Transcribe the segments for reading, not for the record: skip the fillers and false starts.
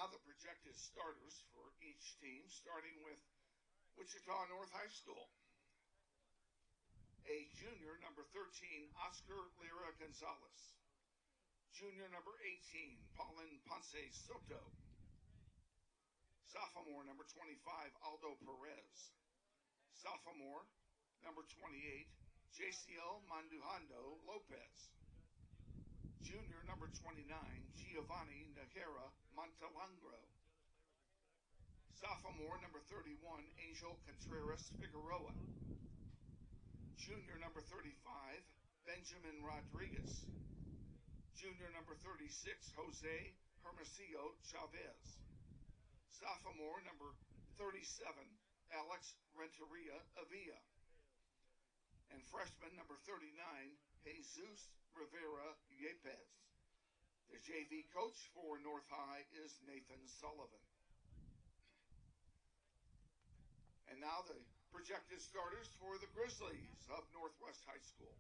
now the projected starters for each team, starting with Wichita North High School. A junior, number 13, Oscar Lira Gonzalez. Junior, number 18, Paulin Ponce Soto. Sophomore, number 25, Aldo Perez. Sophomore, number 28, JCL Mandujando Lopez. Junior, number 29, Giovanni Najera Montelangro. Sophomore, number 31, Angel Contreras Figueroa. Junior, number 35, Benjamin Rodriguez. Junior, number 36, Jose Hermosillo Chavez. Sophomore, number 37, Alex Renteria Avila. And freshman, number 39, Jesus Rivera Yepes. The JV coach for North High is Nathan Sullivan. And now the projected starters for the Grizzlies of Northwest High School.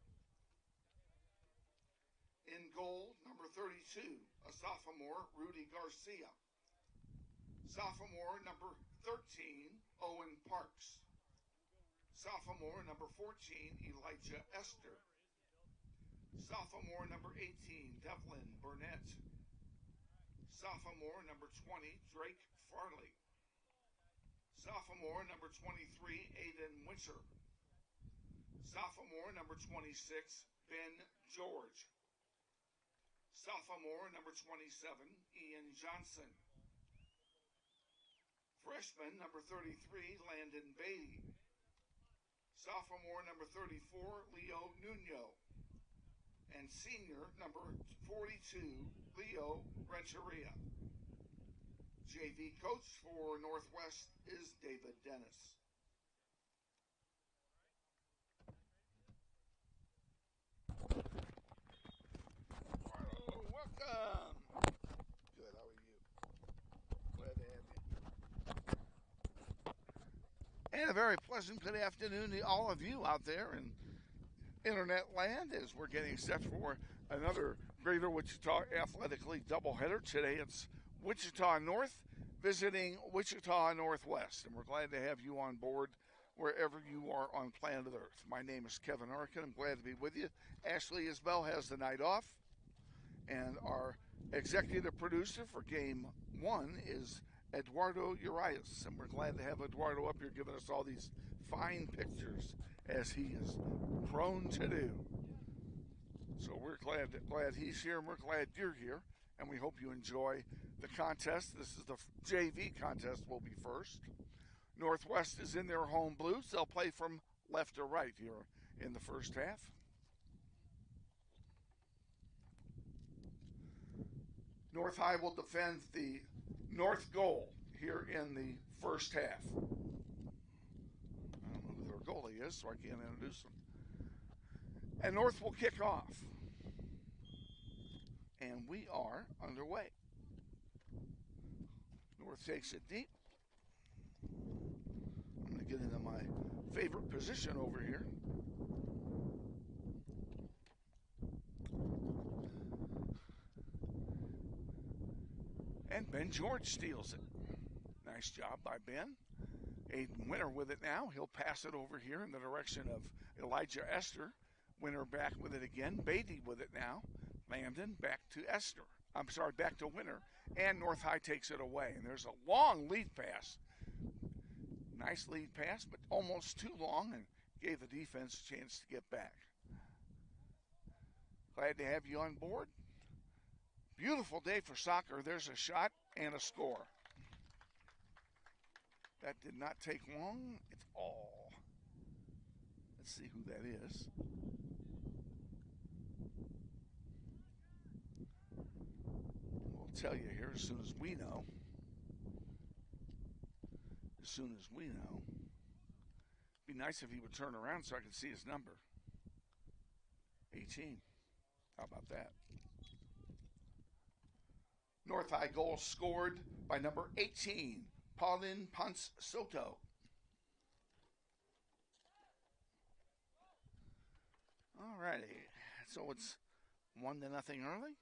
In goal, number 32, a sophomore, Rudy Garcia. Sophomore, number 13, Owen Parks. Sophomore, number 14, Elijah Esther. Sophomore, number 18, Devlin Burnett. Sophomore, number 20, Drake Farley. Sophomore, number 23, Aiden Winter. Sophomore, number 26, Ben George. Sophomore, number 27, Ian Johnston. Freshman, number 33, Landon Beatty. Sophomore, number 34, Leo Nuno. And senior, number 42, Leo Renteria. JV coach for Northwest is David Dennis. Hello, welcome. Good, how are you? Glad to have you. And a very pleasant good afternoon to all of you out there in Internet land as we're getting set for another Greater Wichita Athletic League doubleheader. Today it's Wichita North visiting Wichita Northwest, and we're glad to have you on board wherever you are on planet Earth. My name is Kevin Arkin. I'm glad to be with you. Ashley Isbell has the night off, and our executive producer for Game 1 is Ediardo Urias, and we're glad to have Ediardo up here giving us all these fine pictures as he is prone to do. So we're glad he's here, and we're glad you're here, and we hope you enjoy the contest. This is the JV contest will be first. Northwest is in their home blues. They'll play from left to right here in the first half. North High will defend the north goal here in the first half. I don't know who their goalie is, so I can't introduce them. And North will kick off. And we are underway. North takes it deep. I'm going to get into my favorite position over here. And Ben George steals it. Nice job by Ben. Aiden Winter with it now. He'll pass it over here in the direction of Elijah Esther. Winter back with it again. Beatty with it now. Landon back to Esther. Back to Winter. And North High takes it away. And there's a long lead pass. Nice lead pass, but almost too long and gave the defense a chance to get back. Glad to have you on board. Beautiful day for soccer. There's a shot and a score. That did not take long at all. Let's see who that is. We'll tell you here as soon as we know. As soon as we know. Be nice if he would turn around so I could see his number. 18. How about that? North High goal scored by number 18, Paulin Ponce Soto. All righty. So it's 1-0 early.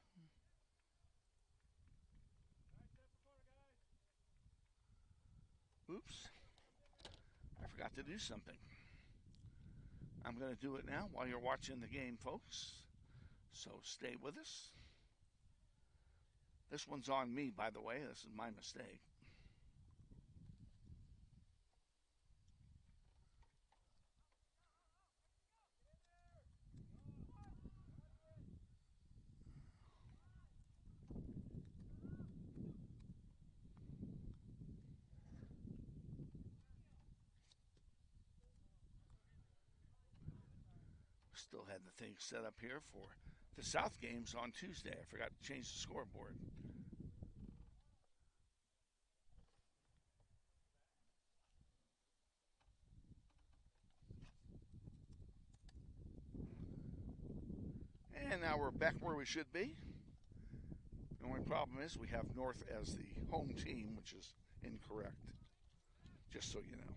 Oops. I forgot to do something. I'm going to do it now while you're watching the game, folks. So stay with us. This one's on me, by the way. This is my mistake. Still had the thing set up here for the South games on Tuesday. I forgot to change the scoreboard. And now we're back where we should be. The only problem is we have North as the home team, which is incorrect, just so you know.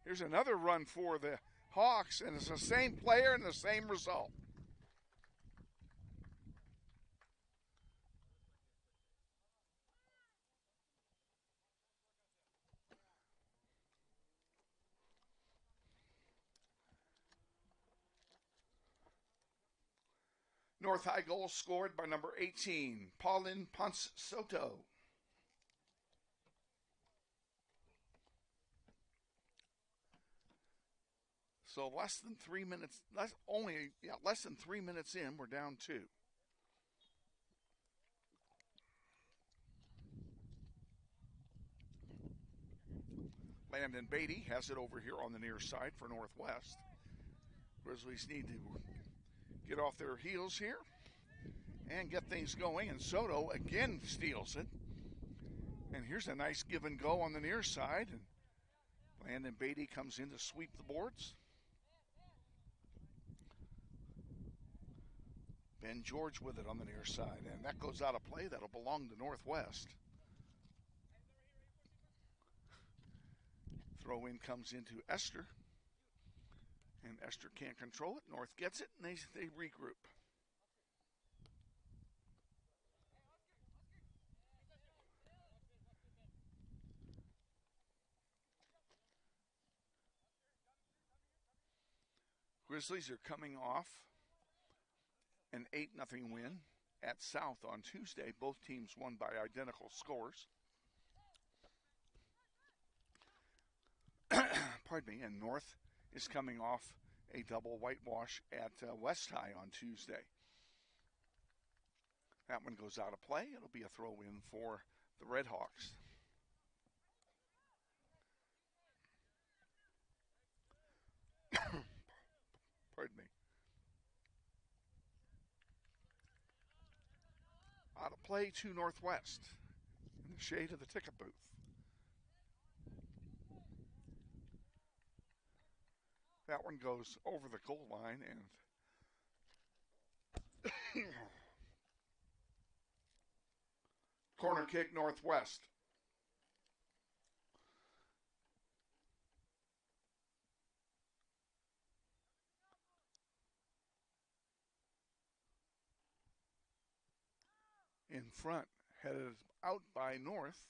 Here's another run for the Hawks, and it's the same player and the same result. North High goal scored by number 18, Paulin Ponce Soto. So less than 3 minutes, less than 3 minutes in, we're down 2. Landon Beatty has it over here on the near side for Northwest. Grizzlies need to get off their heels here and get things going. And Soto again steals it. And here's a nice give and go on the near side. And Landon Beatty comes in to sweep the boards. Ben George with it on the near side. And that goes out of play. That'll belong to Northwest. Throw in comes into Esther. And Esther can't control it. North gets it, and they regroup. Grizzlies are coming off an 8-0 win at South on Tuesday. Both teams won by identical scores. Pardon me, and North is coming off a double whitewash at West High on Tuesday. That one goes out of play. It'll be a throw-in for the Redhawks. Pardon me. Out of play to Northwest in the shade of the ticket booth. That one goes over the goal line and corner kick Northwest. In front, headed out by North.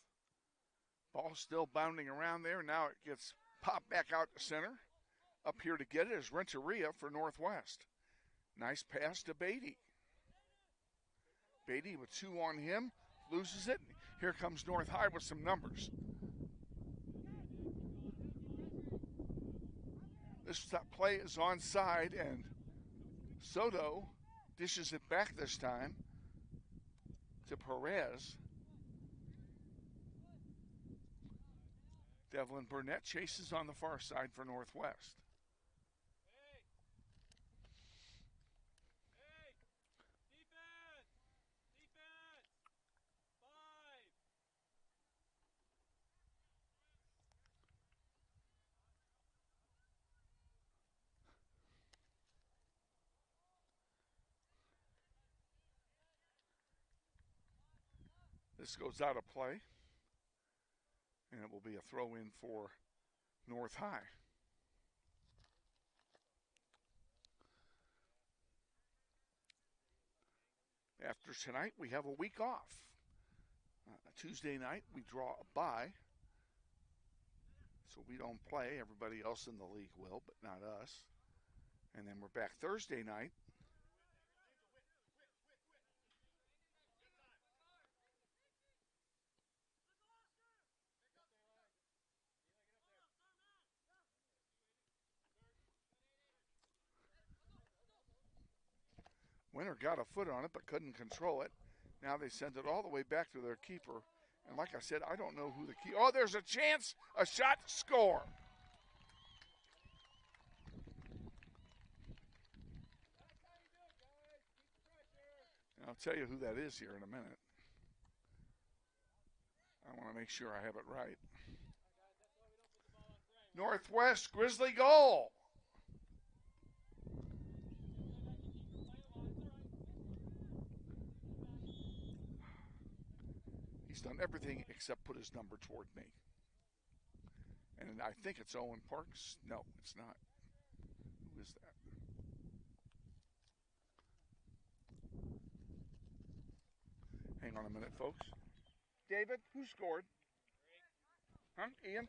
Ball still bounding around there. Now it gets popped back out to center. Up here to get it is Renteria for Northwest. Nice pass to Beatty. Beatty with 2 on him, loses it. Here comes North High with some numbers. This play is onside, and Soto dishes it back this time to Perez. Devlin Burnett chases on the far side for Northwest. This goes out of play, and it will be a throw-in for North High. After tonight, we have a week off. Tuesday night, we draw a bye. So we don't play. Everybody else in the league will, but not us. And then we're back Thursday night. Winner got a foot on it but couldn't control it. Now they send it all the way back to their keeper. And like I said, I don't know who the key. Oh, there's a chance, a shot, score. And I'll tell you who that is here in a minute. I want to make sure I have it right. Northwest Grizzly goal. He's done everything except put his number toward me. And I think it's Owen Parks. No, it's not. Who is that? Hang on a minute, folks. David, who scored? Huh? Ian?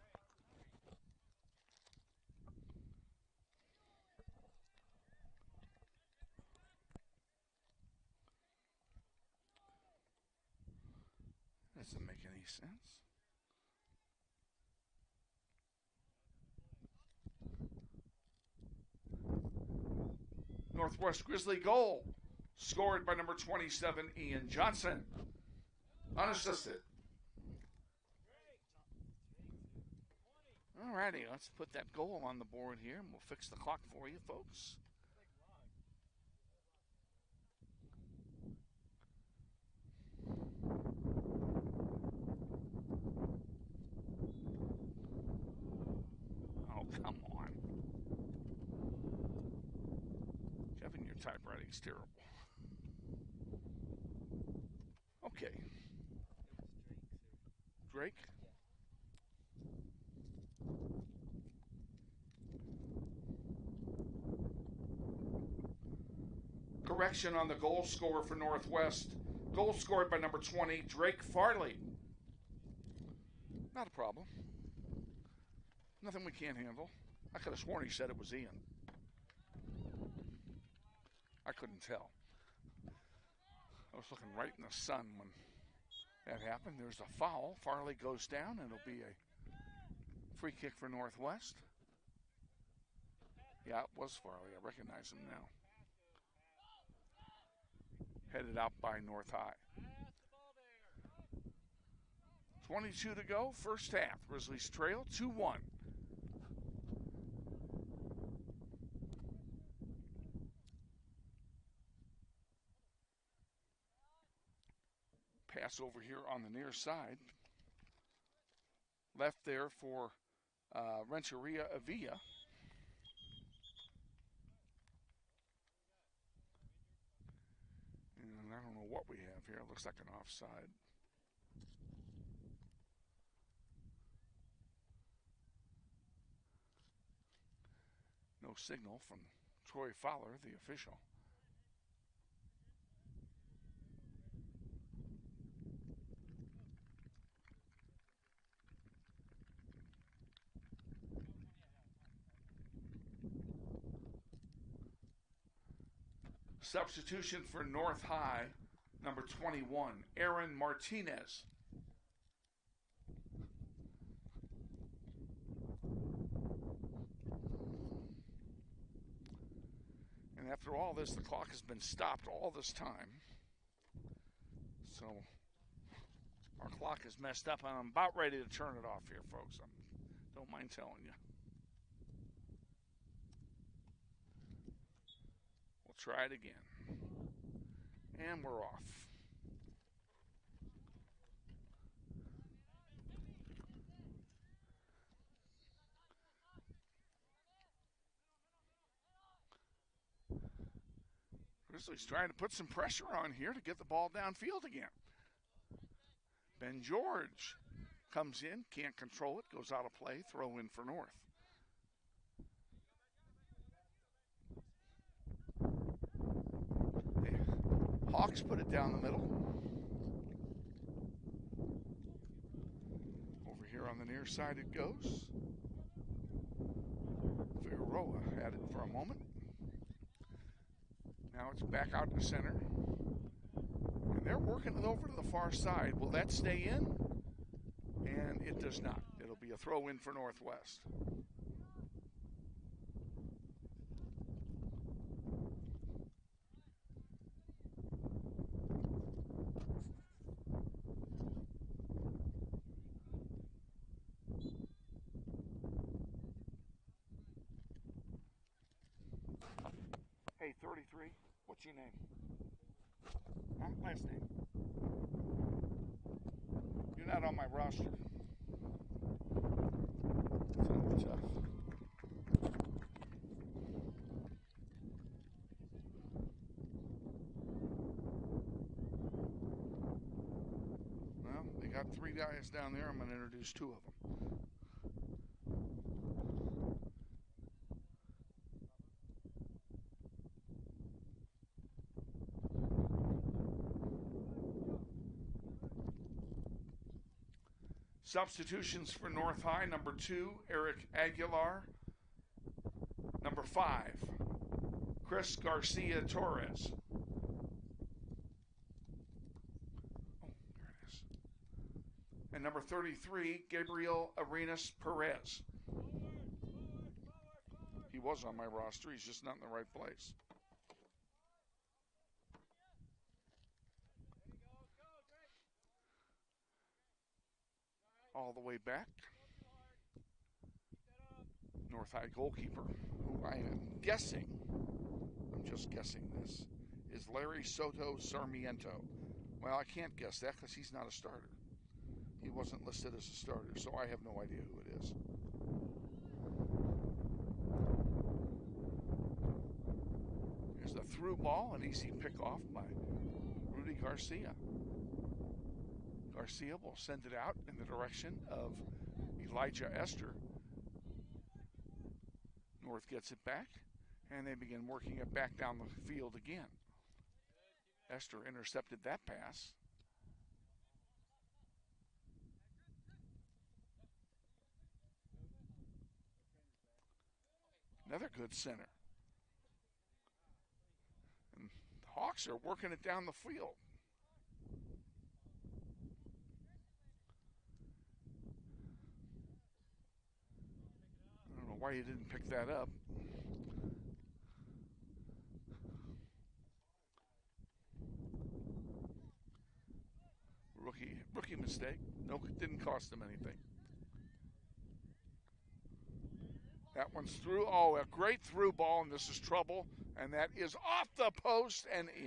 Doesn't make any sense. Northwest Grizzly goal. Scored by number 27, Ian Johnston. Unassisted. All righty, let's put that goal on the board here, and we'll fix the clock for you, folks. Oh, come on. Kevin, your typewriting's terrible. Okay. Drake? Correction on the goal scorer for Northwest. Goal scored by number 20, Drake Farley. Not a problem. Nothing we can't handle. I could have sworn he said it was Ian. I couldn't tell. I was looking right in the sun when that happened. There's a foul. Farley goes down, and it'll be a free kick for Northwest. Yeah, it was Farley. I recognize him now. Headed out by North High. 22 to go, first half. Grizzlies trail 2-1. Pass over here on the near side. Left there for Renteria Avila. And I don't know what we have here. It looks like an offside. No signal from Troy Fowler, the official. Substitution for North High, number 21, Aaron Martinez. And after all this, the clock has been stopped all this time. So our clock is messed up, and I'm about ready to turn it off here, folks. Don't mind telling you. We'll try it again. And we're off. Grizzlies trying to put some pressure on here to get the ball downfield again. Ben George comes in, can't control it, goes out of play, throw in for North. Hawks put it down the middle. near side it goes. Figueroa had it for a moment. Now it's back out to center. And they're working it over to the far side. Will that stay in? And it does not. It'll be a throw in for Northwest. Hey, 33, what's your name? Huh? Last name? You're not on my roster. It's gonna be tough. Well, they got 3 guys down there. I'm going to introduce 2 of them. Substitutions for North High, number 2, Eric Aguilar. Number 5, Chris Garcia Torres. Oh, there it is. And number 33, Gabriel Arenas Perez. He was on my roster, he's just not in the right place. All the way back, North High goalkeeper, who I am guessing, I'm just guessing this, is Larry Soto Sarmiento. Well, I can't guess that because he's not a starter. He wasn't listed as a starter, so I have no idea who it is. Here's the through ball, an easy pick off by Rudy Garcia. Garcia will send it out in the direction of Elijah Esther. North gets it back, and they begin working it back down the field again. Esther intercepted that pass. Another good center. And the Hawks are working it down the field. I don't know why you didn't pick that up. Rookie mistake. No, it didn't cost them anything. That one's through. Oh, a great through ball, and this is trouble. And that is off the post and in.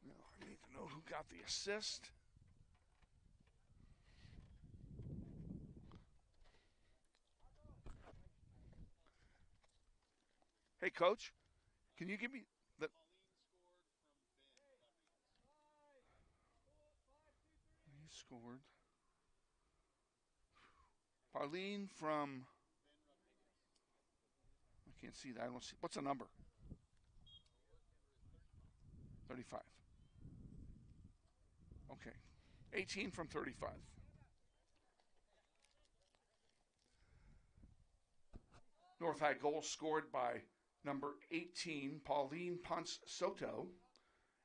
Now, I need to know who got the assist. Hey, Coach, can you give me the... He scored. Pauline from... I can't see that. I don't see... What's the number? 35. Okay. 18 from 35. North High goal scored by number 18, Pauline Ponce Soto.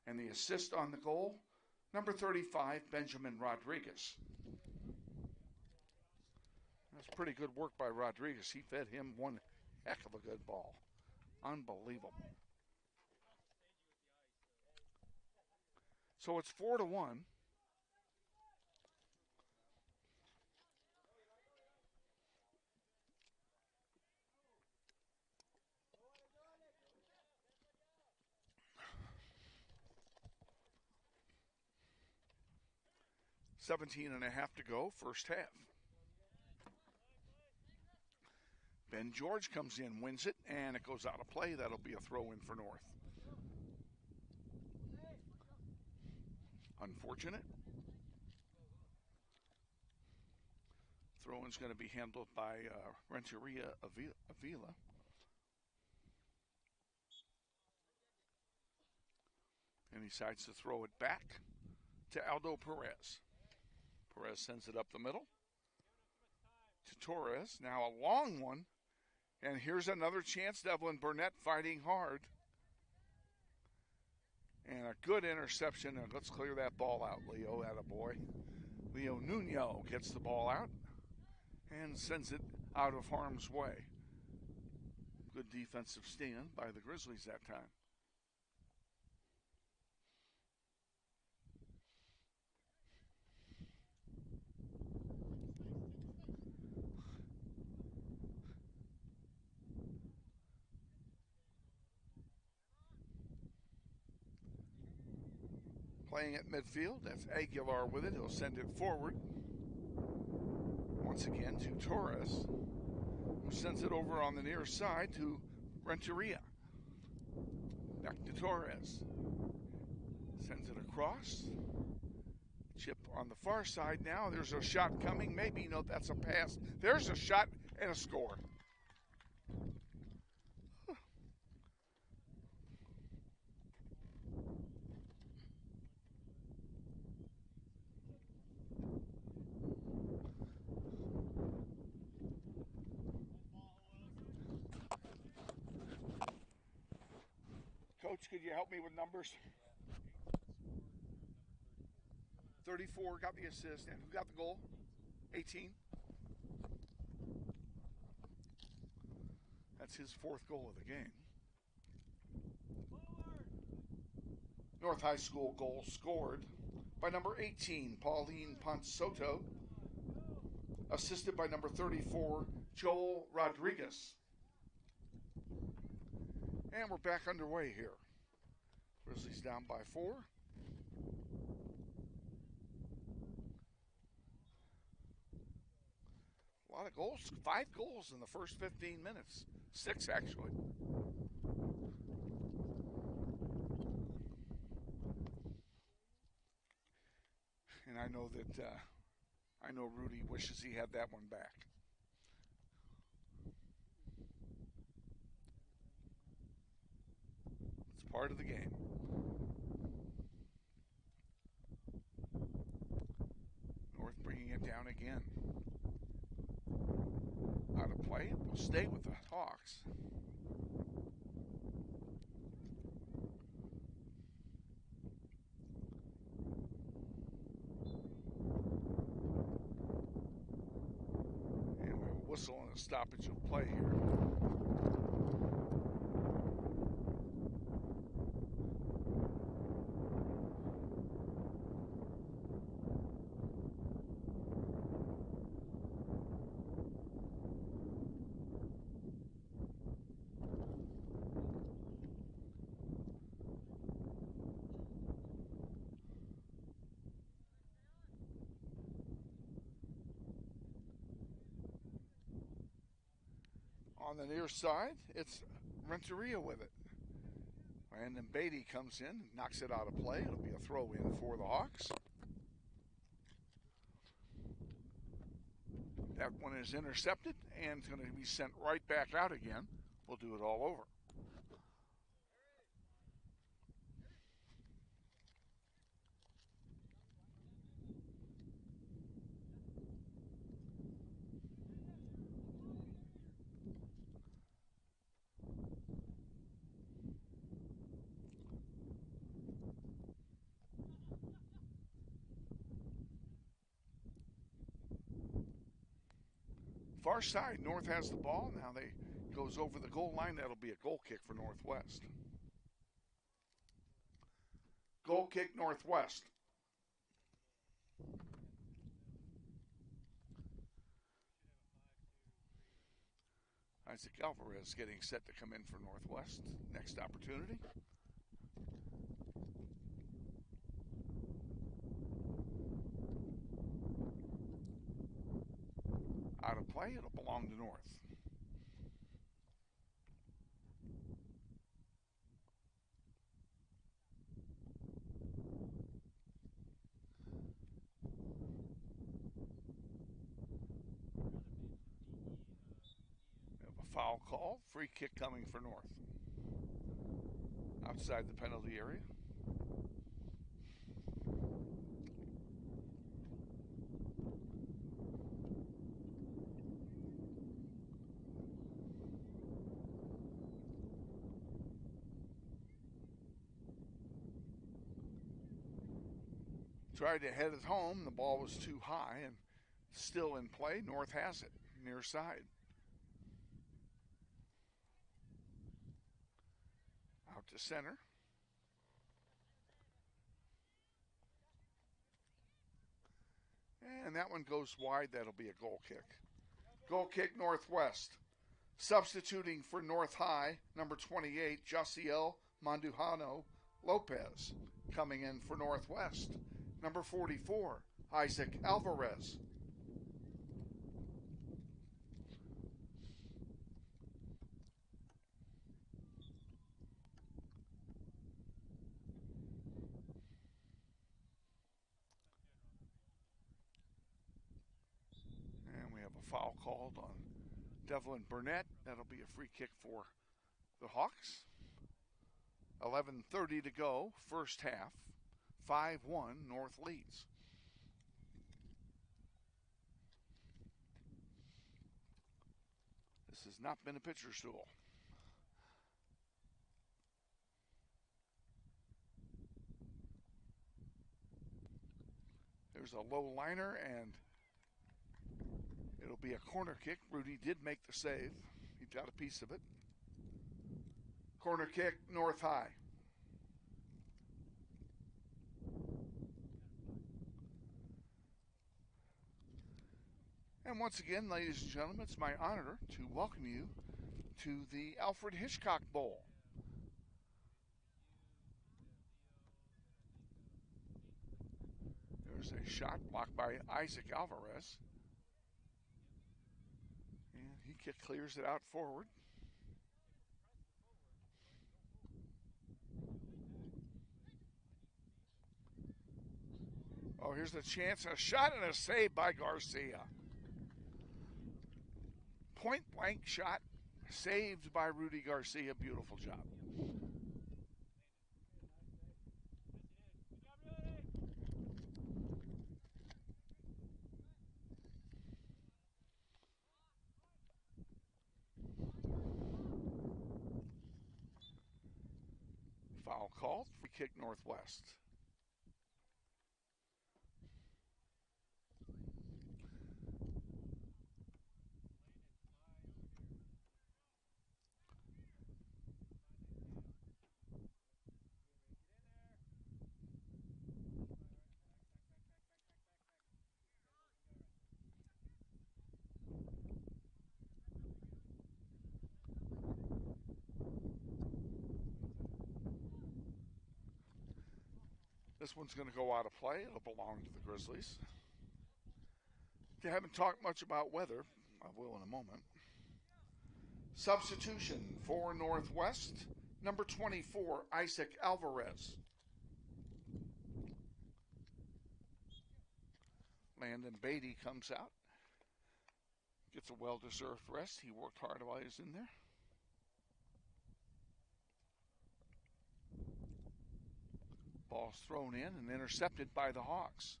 And the assist on the goal, number 35, Benjamin Rodriguez. That's pretty good work by Rodriguez. He fed him one heck of a good ball. Unbelievable. So it's 4-1. $17.5 to go, first half. Ben George comes in, wins it, and it goes out of play. That'll be a throw-in for North. Unfortunate. Throw-in's going to be handled by Renteria Avila. And he decides to throw it back to Aldo Perez. Perez sends it up the middle to Torres. Now a long one. And here's another chance. Devlin Burnett fighting hard. And a good interception. And let's clear that ball out, Leo. Attaboy. Leo Nuno gets the ball out and sends it out of harm's way. Good defensive stand by the Grizzlies that time. Playing at midfield, that's Aguilar with it. He'll send it forward. Once again to Torres, who sends it over on the near side to Renteria. Back to Torres. Sends it across. Chip on the far side now. There's a shot coming. Maybe, no, that's a pass. There's a shot and a score. Coach, could you help me with numbers? 34 got the assist, and who got the goal? 18. That's his fourth goal of the game. North High School goal scored by number 18, Pauline Ponsoto, assisted by number 34, Joel Rodriguez. And we're back underway here. Grizzlies down by 4. A lot of goals, 5 goals in the first 15 minutes. 6 actually. And I know that Rudy wishes he had that one back. It's part of the game. North bringing it down again. Out of play. It will stay with the Hawks. And we'll whistle on a stoppage of play here. On the near side, it's Renteria with it. And then Beatty comes in and knocks it out of play. It'll be a throw in for the Hawks. That one is intercepted and it's going to be sent right back out again. We'll do it all over. Far side, North has the ball. Now they goes over the goal line. That'll be a goal kick for Northwest. Goal kick, Northwest. Isaac Alvarez getting set to come in for Northwest. Next opportunity. Out of play, it'll belong to North. We have a foul call, free kick coming for North. Outside the penalty area. Tried to head it home. The ball was too high and still in play. North has it, near side. Out to center. And that one goes wide. That'll be a goal kick. Goal kick, Northwest. Substituting for North High, number 28, Josiel Mandujano Lopez. Coming in for Northwest, number 44, Isaac Alvarez. And we have a foul called on Devlin Burnett. That'll be a free kick for the Hawks. 11:30 to go, first half. 5-1, North leads. This has not been a pitcher's duel. There's a low liner, and it'll be a corner kick. Rudy did make the save. He got a piece of it. Corner kick, North High. And once again, ladies and gentlemen, it's my honor to welcome you to the Alfred Hitchcock Bowl. There's a shot blocked by Isaac Alvarez. And he clears it out forward. Oh, here's the chance. A shot and a save by Garcia. Point blank shot, saved by Rudy Garcia. Beautiful job. Foul called. Free kick, Northwest. This one's going to go out of play. It'll belong to the Grizzlies. They haven't talked much about weather. I will in a moment. Substitution for Northwest, number 24, Isaac Alvarez. Landon Beatty comes out. Gets a well-deserved rest. He worked hard while he was in there. Ball's thrown in and intercepted by the Hawks.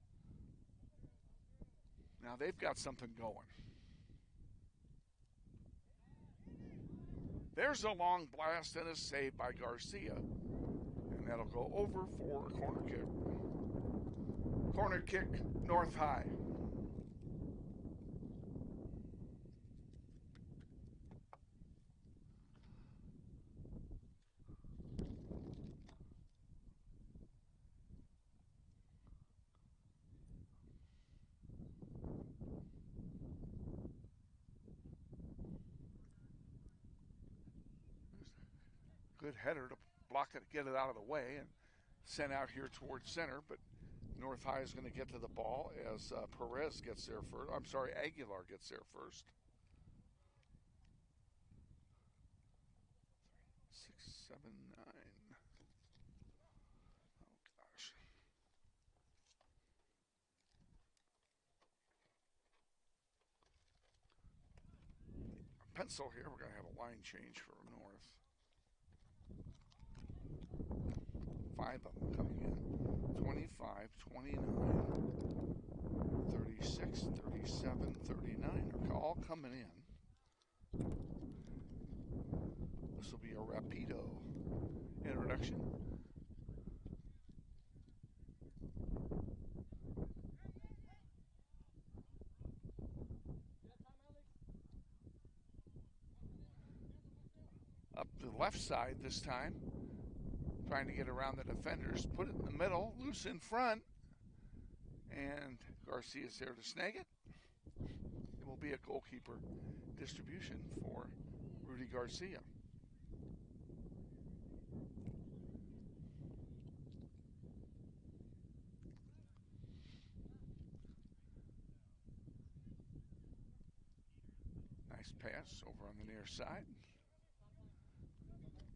Now they've got something going. There's a long blast and a save by Garcia. And that'll go over for a corner kick. Corner kick, North High. Good header to block it, get it out of the way, and sent out here towards center. But North High is going to get to the ball as Perez gets there first. I'm sorry, Aguilar gets there first. 6, 7, 9. Oh gosh. Pencil here. We're going to have a line change for North. 5 of them coming in. 25, 29, 36, 37, 39 are all coming in. This will be a rapido introduction. up the left side this time, trying to get around the defenders. Put it in the middle, loose in front, and Garcia's there to snag it. It will be a goalkeeper distribution for Rudy Garcia. Nice pass over on the near side.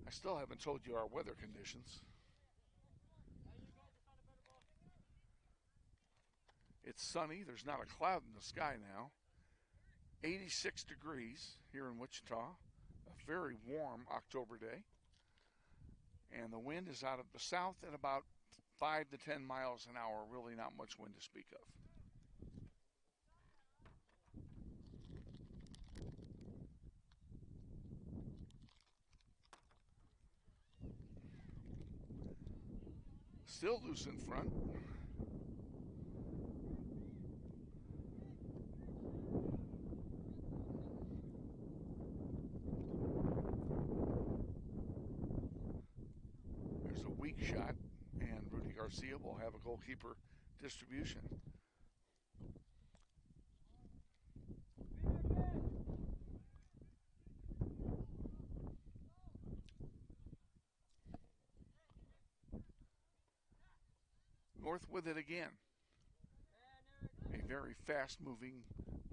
I still haven't told you our weather conditions. It's sunny. There's not a cloud in the sky now. 86 degrees here in Wichita. A very warm October day. And the wind is out of the south at about 5 to 10 miles an hour. Really not much wind to speak of. Still loose in front. There's a weak shot, and Rudy Garcia will have a goalkeeper distribution. North with it again. A very fast-moving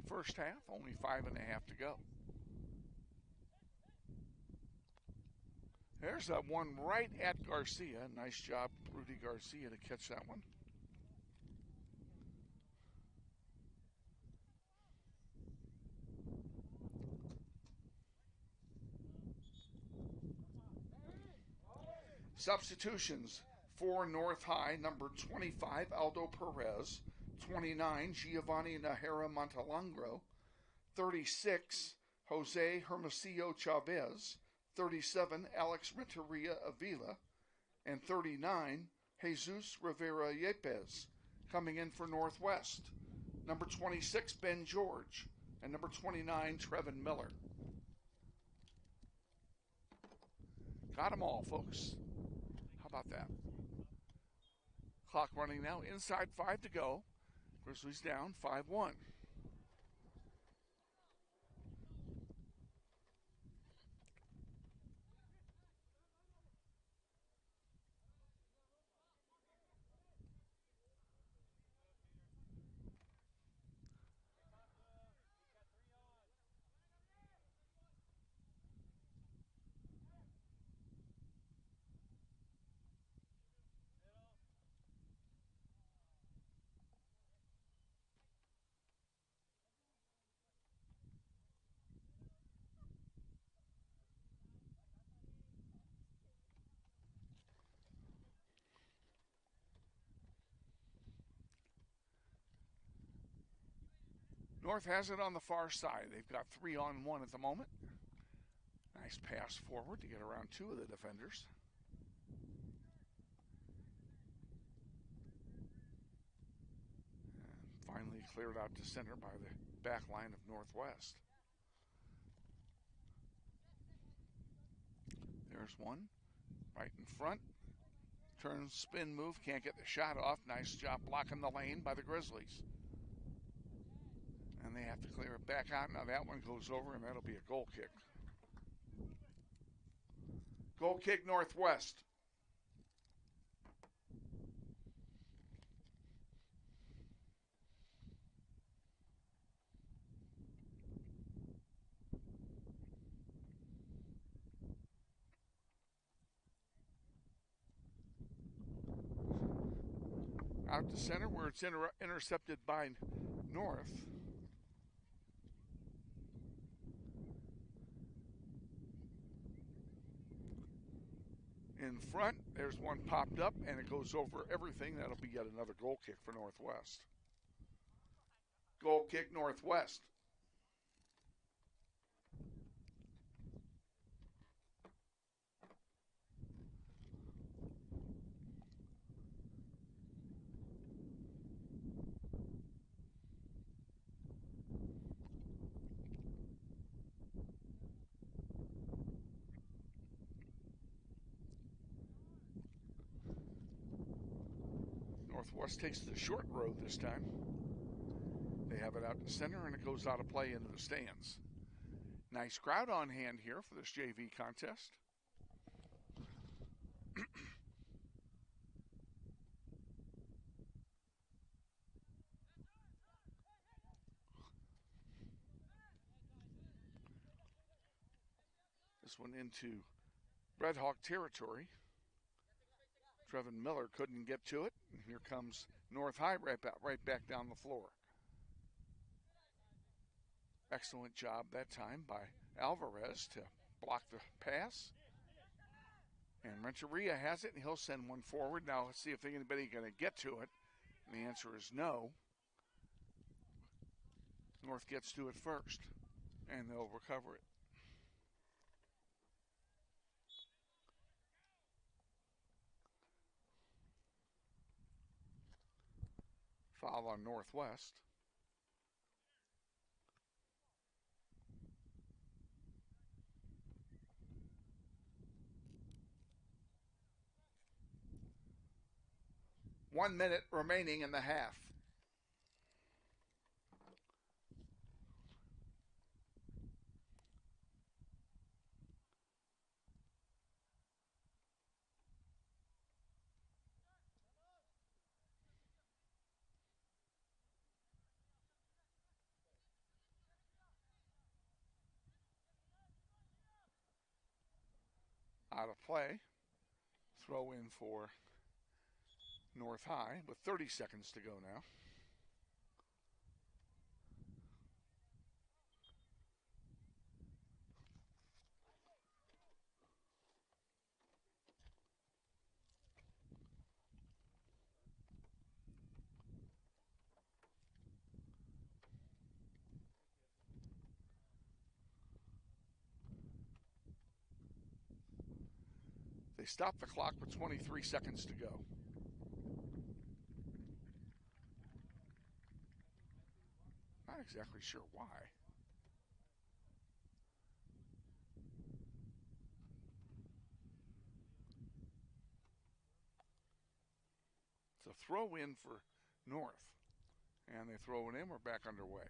first half, only 5.5 to go. There's that one right at Garcia. Nice job, Rudy Garcia, to catch that one. Substitutions for North High, number 25, Aldo Perez. 29, Giovanni Nahara Montalangro. 36, Jose Hermosillo Chavez. 37, Alex Renteria Avila. And 39, Jesus Rivera Yepes, coming in for Northwest. Number 26, Ben George. And number 29, Trevin Miller. Got them all, folks. How about that? Clock running now, inside 5 to go. Grizzlies down 5-1. North has it on the far side. They've got 3-on-1 at the moment. Nice pass forward to get around 2 of the defenders. And finally cleared out to center by the back line of Northwest. There's one right in front. Turn, spin move, can't get the shot off. Nice job blocking the lane by the Grizzlies. And they have to clear it back out. Now that one goes over, and that'll be a goal kick. Goal kick, Northwest. Out to center where it's intercepted by North. In front, there's one popped up, and it goes over everything. That'll be yet another goal kick for Northwest. Goal kick, Northwest. Northwest takes the short road this time. They have it out in center, and it goes out of play into the stands. Nice crowd on hand here for this JV contest. This one into Redhawk territory. Trevin Miller couldn't get to it, and here comes North High right back down the floor. Excellent job that time by Alvarez to block the pass. And Renteria has it, and he'll send one forward. Now let's see if anybody going to get to it. And the answer is no. North gets to it first, and they'll recover it. Foul on Northwest. One minute remaining in the half. Out of play. Throw in for North High with 30 seconds to go now. They stop the clock with 23 seconds to go. Not exactly sure why. It's a throw in for North. And they throw it in, we're back underway.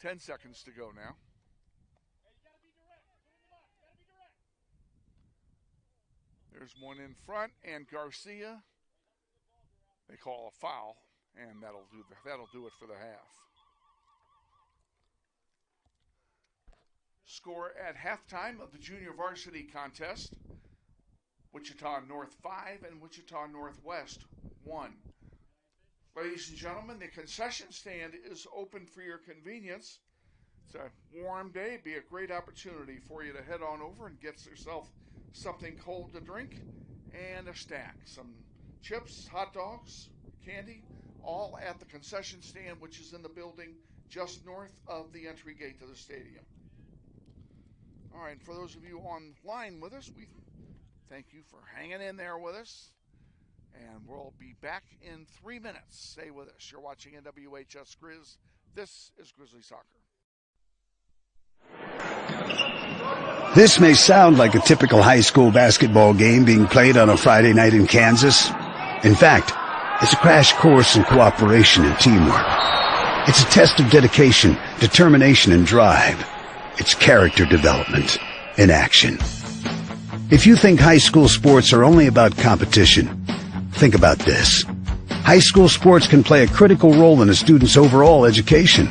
Ten seconds to go now. There's one in front, and Garcia, they call a foul, and that'll do it for the half. Score at halftime of the junior varsity contest: Wichita North 5 and Wichita Northwest 1. Ladies and gentlemen, the concession stand is open for your convenience. It's a warm day. Be a great opportunity for you to head on over and get yourself something cold to drink and a snack. Some chips, hot dogs, candy, all at the concession stand, which is in the building just north of the entry gate to the stadium. All right, for those of you online with us, we thank you for hanging in there with us. And we'll be back in 3 minutes. Stay with us. You're watching NWHS Grizz. This is Grizzly Soccer. This may sound like a typical high school basketball game being played on a Friday night in Kansas. In fact, it's a crash course in cooperation and teamwork. It's a test of dedication, determination, and drive. It's character development in action. If you think high school sports are only about competition, think about this. High school sports can play a critical role in a student's overall education.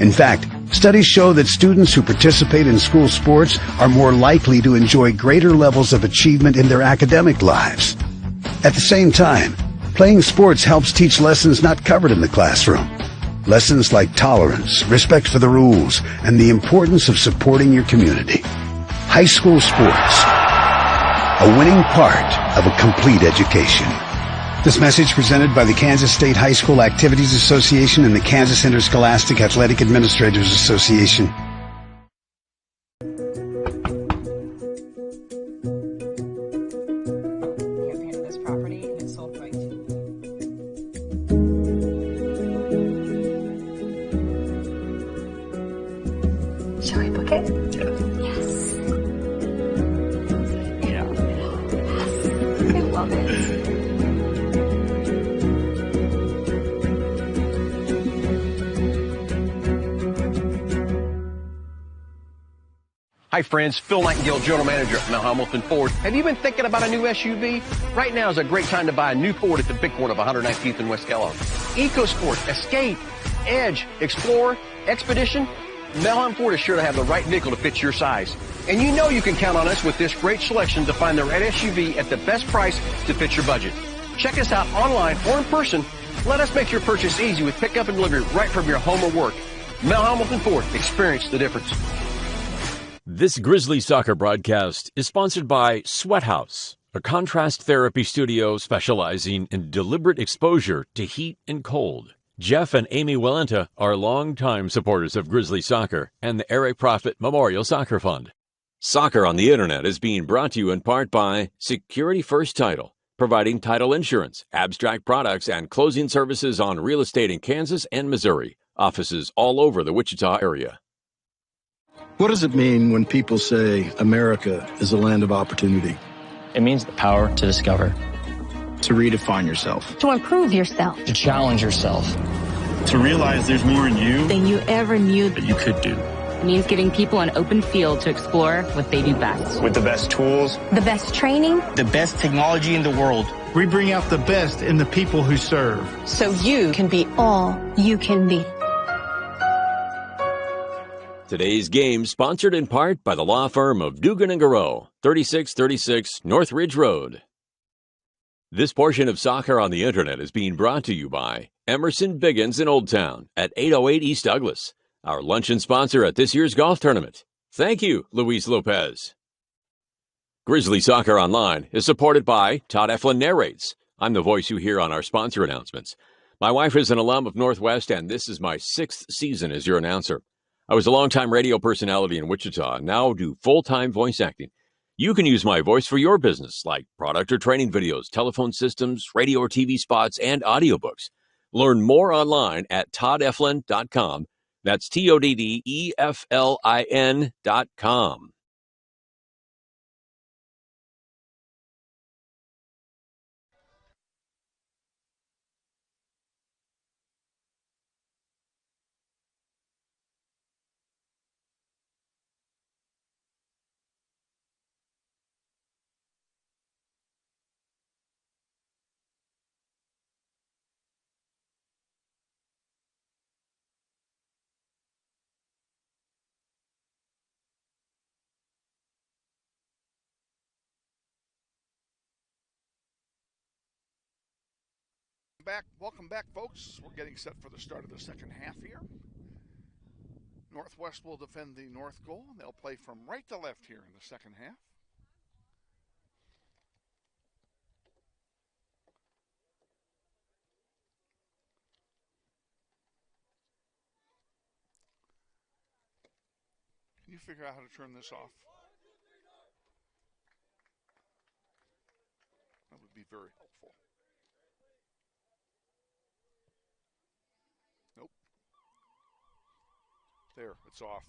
In fact, studies show that students who participate in school sports are more likely to enjoy greater levels of achievement in their academic lives. At the same time, playing sports helps teach lessons not covered in the classroom. Lessons like tolerance, respect for the rules, and the importance of supporting your community. High school sports, a winning part of a complete education. This message presented by the Kansas State High School Activities Association and the Kansas Interscholastic Athletic Administrators Association. This property and it's sold right. Shall we book it? Yes. Hi friends, Phil Nightingale, General Manager at Mount Hamilton Ford. Have you been thinking about a new SUV? Right now is a great time to buy a new Ford at the big one of 119th and West Kellogg. EcoSport, Escape, Edge, Explorer, Expedition. Mount Hamilton Ford is sure to have the right vehicle to fit your size. And you know you can count on us with this great selection to find the right SUV at the best price to fit your budget. Check us out online or in person. Let us make your purchase easy with pickup and delivery right from your home or work. Mount Hamilton Ford, experience the difference. This Grizzlies soccer broadcast is sponsored by Sweat House, a contrast therapy studio specializing in deliberate exposure to heat and cold. Jeff and Amy Wellenta are longtime supporters of Grizzlies soccer and the Eric Profit Memorial Soccer Fund. Soccer on the Internet is being brought to you in part by Security First Title, providing title insurance, abstract products, and closing services on real estate in Kansas and Missouri. Offices all over the Wichita area. What does it mean when people say America is a land of opportunity? It means the power to discover, To redefine yourself. to improve yourself, to challenge yourself. To realize there's more in you than you ever knew. that you could do. It means giving people an open field to explore what they do best. With the best tools, The best training, The best technology in the world. We bring out the best in the people who serve. So you can be all you can be. Today's game sponsored in part by the law firm of Dugan & Garreau, 3636 North Ridge Road. This portion of Soccer on the Internet is being brought to you by Emerson Biggins in Old Town at 808 East Douglas, our luncheon sponsor at this year's golf tournament. Thank you, Luis Lopez. Grizzly Soccer Online is supported by Todd Eflin Narrates. I'm the voice you hear on our sponsor announcements. My wife is an alum of Northwest, and this is my 6th season as your announcer. I was a longtime radio personality in Wichita and now do full-time voice acting. You can use my voice for your business, like product or training videos, telephone systems, radio or TV spots, and audiobooks. Learn more online at toddeflin.com. That's TODDEFLIN.com. Welcome back, folks. We're getting set for the start of the second half here. Northwest will defend the north goal. They'll play from right to left here in the second half. Can you figure out how to turn this off? That would be very helpful. Nope. There, it's off.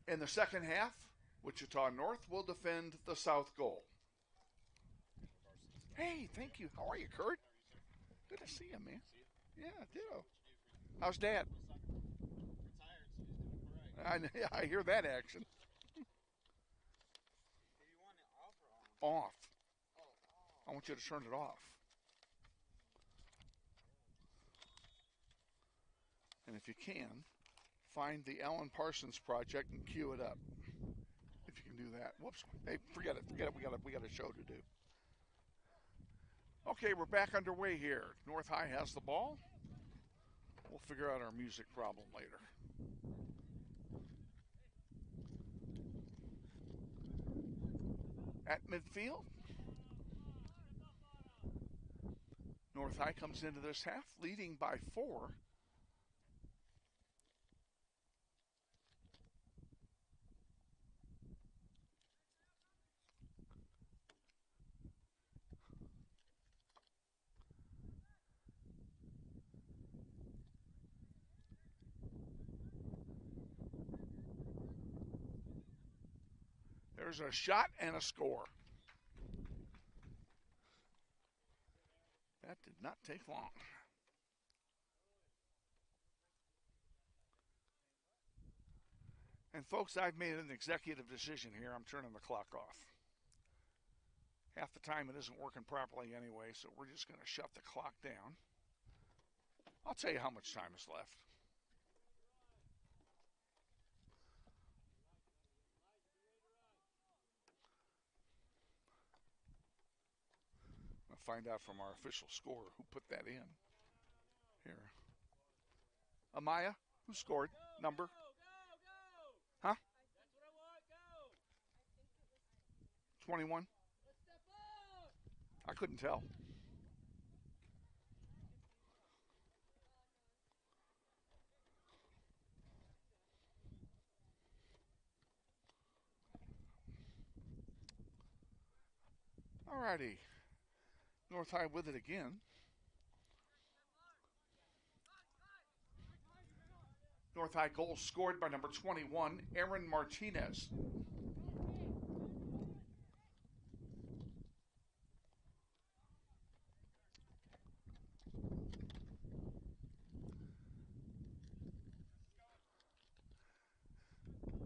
In the second half, Wichita North will defend the south goal. Hey, thank you. How are you, Kurt? Good to see you, man. Yeah, ditto. How's Dad? I hear that action. Off. I want you to turn it off. And if you can, find the Alan Parsons Project and cue it up. If you can do that. Whoops. Hey, forget it. We got a show to do. Okay, we're back underway here. North High has the ball. We'll figure out our music problem later. At midfield, North High comes into this half leading by 4. There's a shot and a score. That did not take long. And folks, I've made an executive decision here. I'm turning the clock off. Half the time it isn't working properly anyway, so we're just going to shut the clock down. I'll tell you how much time is left. I'll find out from our official scorer who put that in. Here. Amaya, who scored? Number? Huh? 21? I couldn't tell. All righty. North High with it again. North High goal scored by number 21, Aaron Martinez.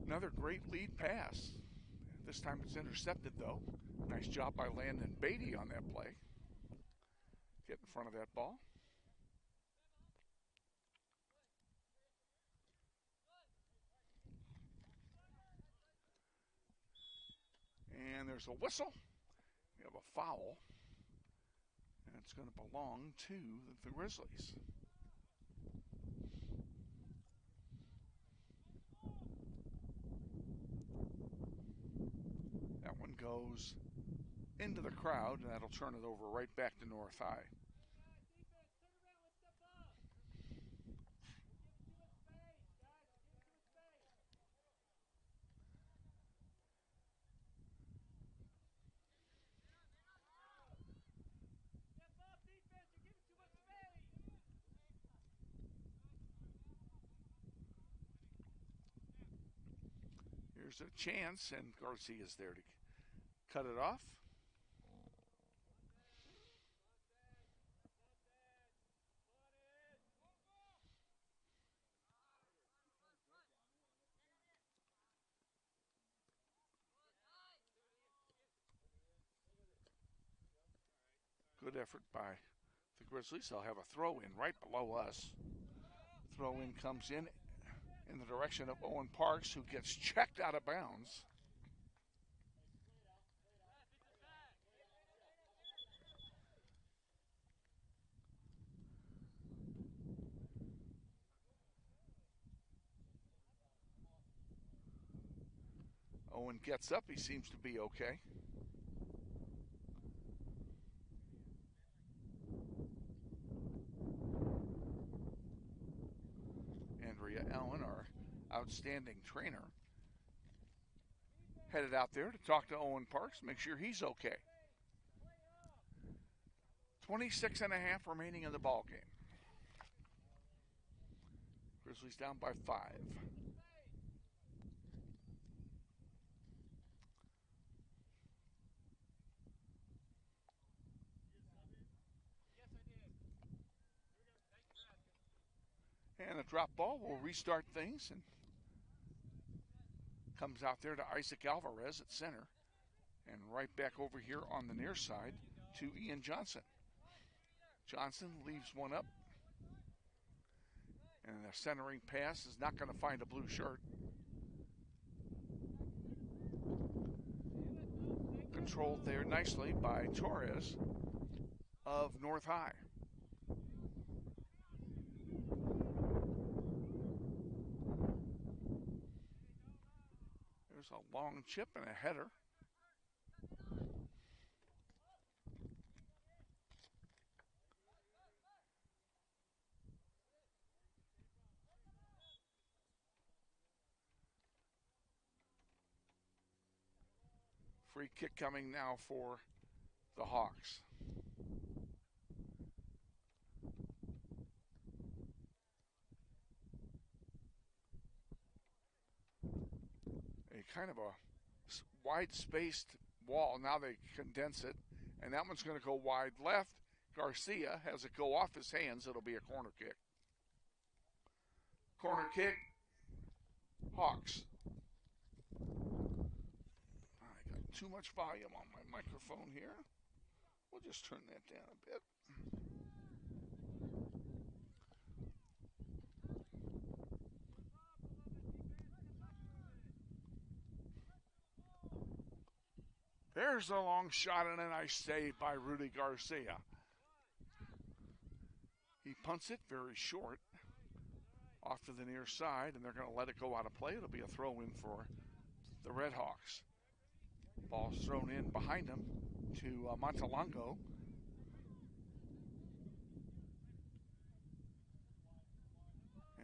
Another great lead pass. This time it's intercepted, though. Nice job by Landon Beatty on that play. Get in front of that ball. And there's a whistle. We have a foul. And it's going to belong to the Grizzlies. That one goes into the crowd, and that'll turn it over right back to North High. Here's a chance, and Garcia's there to cut it off. Good effort by the Grizzlies. They'll have a throw in right below us. Throw in comes in the direction of Owen Parks, who gets checked out of bounds. Owen gets up. He seems to be okay. Owen, our outstanding trainer, headed out there to talk to Owen Parks, make sure he's okay. 26 and a half remaining in the ball game. Grizzlies down by 5. And a drop ball will restart things, and comes out there to Isaac Alvarez at center, and right back over here on the near side to Ian Johnston. Johnston leaves one up, and a centering pass is not going to find a blue shirt. Controlled there nicely by Torres of North High. There's a long chip and a header. Free kick coming now for the Hawks. A kind of a wide-spaced wall. Now they condense it, and that one's going to go wide left. Garcia has it go off his hands. It'll be a corner kick. Corner kick, Hawks. I got too much volume on my microphone here. We'll just turn that down a bit. There's a long shot and a nice save by Rudy Garcia. He punts it very short off to the near side, and they're going to let it go out of play. It'll be a throw-in for the Redhawks. Ball's thrown in behind him to Montalongo.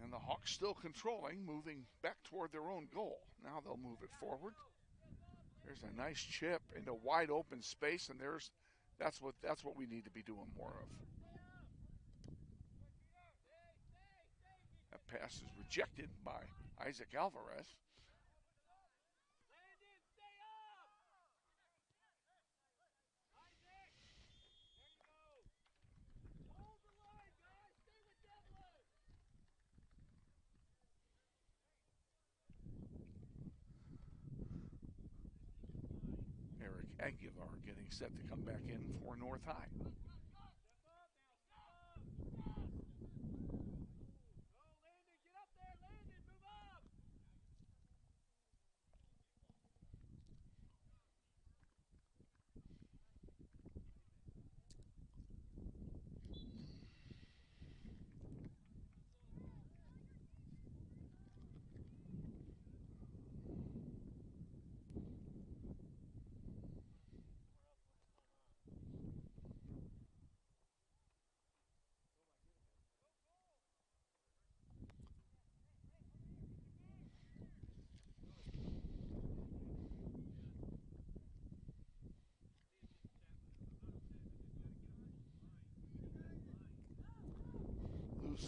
And the Hawks still controlling, moving back toward their own goal. Now they'll move it forward. There's a nice chip into wide open space, and that's what we need to be doing more of. That pass is rejected by Isaac Alvarez. Aguilar getting set to come back in for North High.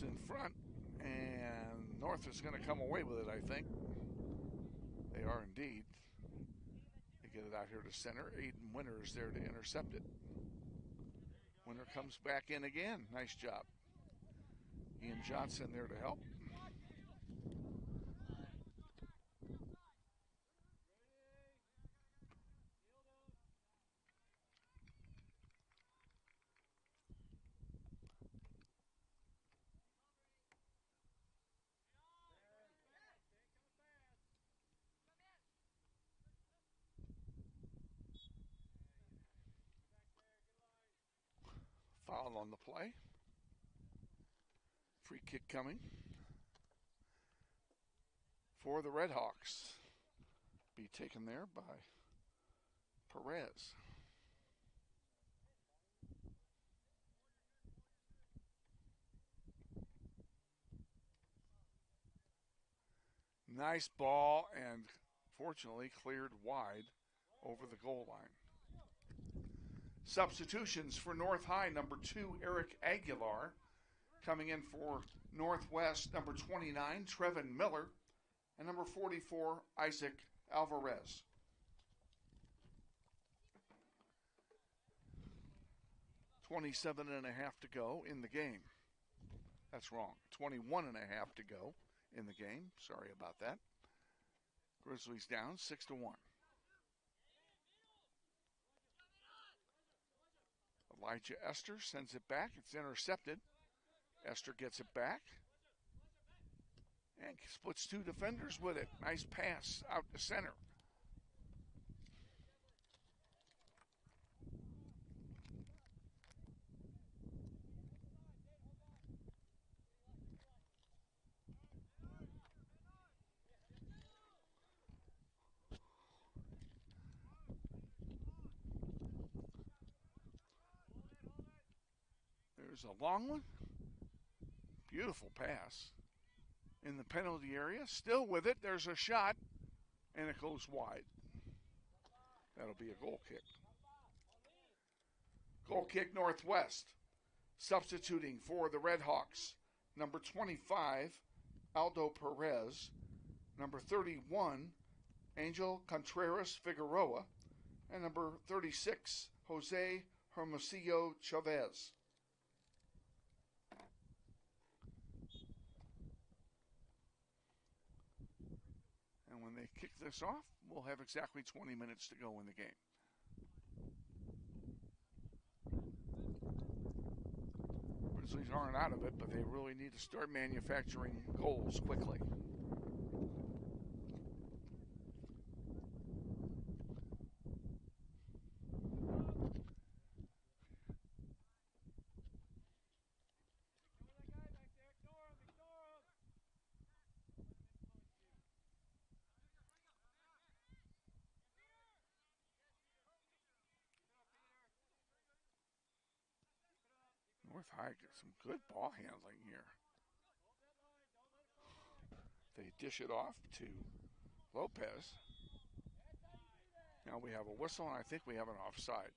In front, and North is going to come away with it, I think. They are indeed. They get it out here to center. Aiden Winter is there to intercept it. Winter comes back in again. Nice job. Ian Johnston there to help. Foul on the play. Free kick coming for the Redhawks. Be taken there by Perez. Nice ball, and fortunately cleared wide over the goal line. Substitutions for North High, number 2, Eric Aguilar. Coming in for Northwest, number 29, Trevin Miller. And number 44, Isaac Alvarez. $27.5 to go in the game. That's wrong. 21.5 to go in the game. Sorry about that. Grizzlies down 6-1. Elijah Esther sends it back. It's intercepted. Esther gets it back and splits 2 defenders with it. Nice pass out to center. There's a long one. Beautiful pass in the penalty area. Still with it. There's a shot, and it goes wide. That'll be a goal kick. Goal kick Northwest. Substituting for the Redhawks, number 25, Aldo Perez. Number 31, Angel Contreras Figueroa, and number 36, Jose Hermosillo Chavez. And when they kick this off, we'll have exactly 20 minutes to go in the game. Grizzlies aren't out of it, but they really need to start manufacturing goals quickly. North High gets some good ball handling here. They dish it off to Lopez. Now we have a whistle, and I think we have an offside.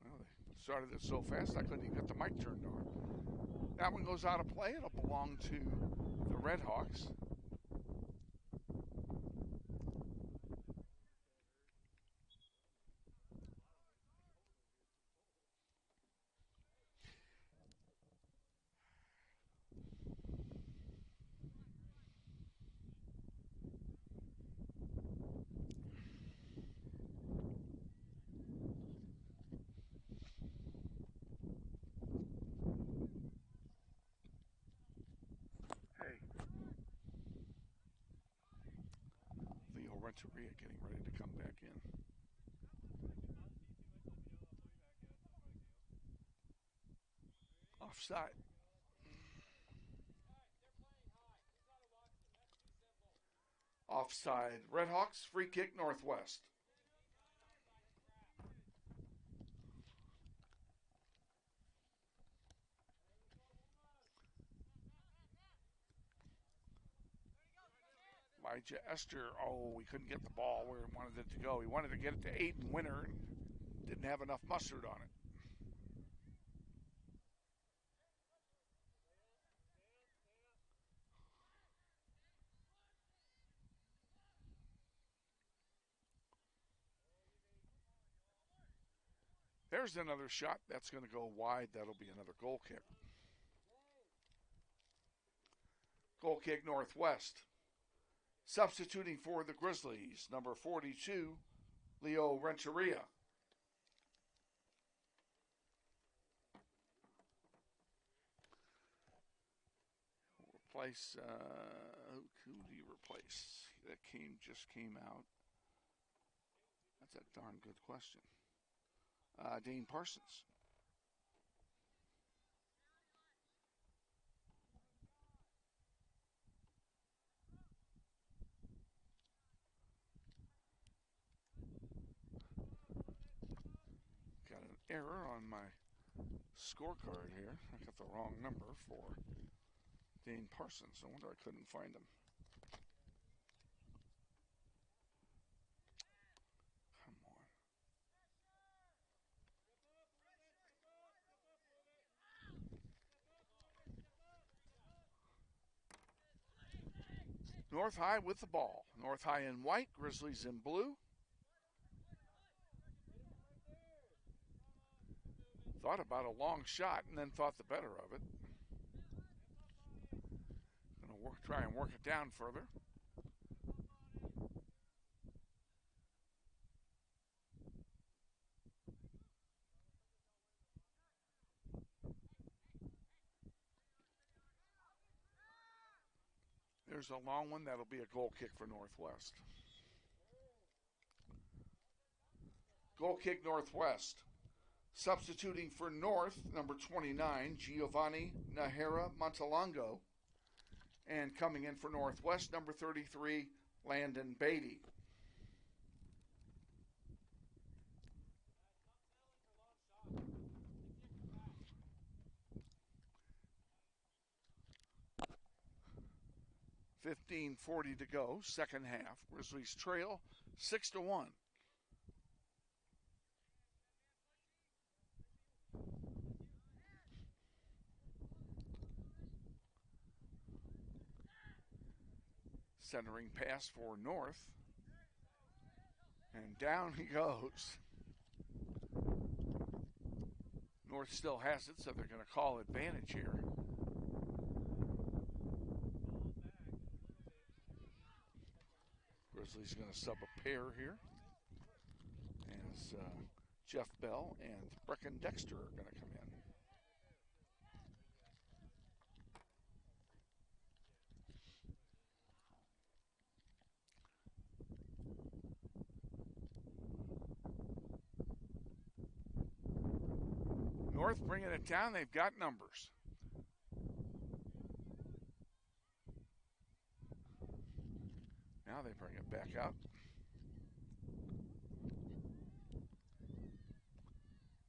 Well, they started it so fast I couldn't even get the mic turned on. That one goes out of play. It'll belong to the Redhawks. Urias getting ready to come back in. Offside. Offside. Redhawks, free kick, Northwest. Elijah Esther, we couldn't get the ball where he wanted it to go. He wanted to get it to Aiden Winter and didn't have enough mustard on it. There's another shot. That's going to go wide. That'll be another goal kick. Goal kick, Northwest. Substituting for the Grizzlies, number 42, Leo Renteria. Replace, who do you replace? That just came out. That's a darn good question. Dane Parsons. Got an error on my scorecard here. I got the wrong number for Dane Parsons. No wonder I couldn't find him. Come on. North High with the ball. North High in white, Grizzlies in blue. Thought about a long shot and then thought the better of it. Gonna try and work it down further. There's a long one. That'll be a goal kick for Northwest. Goal kick, Northwest. Substituting for North, number 29, Giovanni Nahara Montalongo. And coming in for Northwest, number 33, Landon Beatty. $15:40 to go, second half. Grizzlies trail 6-1. Centering pass for North. And down he goes. North still has it, so they're going to call advantage here. Grizzlies going to sub a pair here. As Jeff Bell and Brecken Dexter are going to come in. North bringing it down. They've got numbers. Now they bring it back out.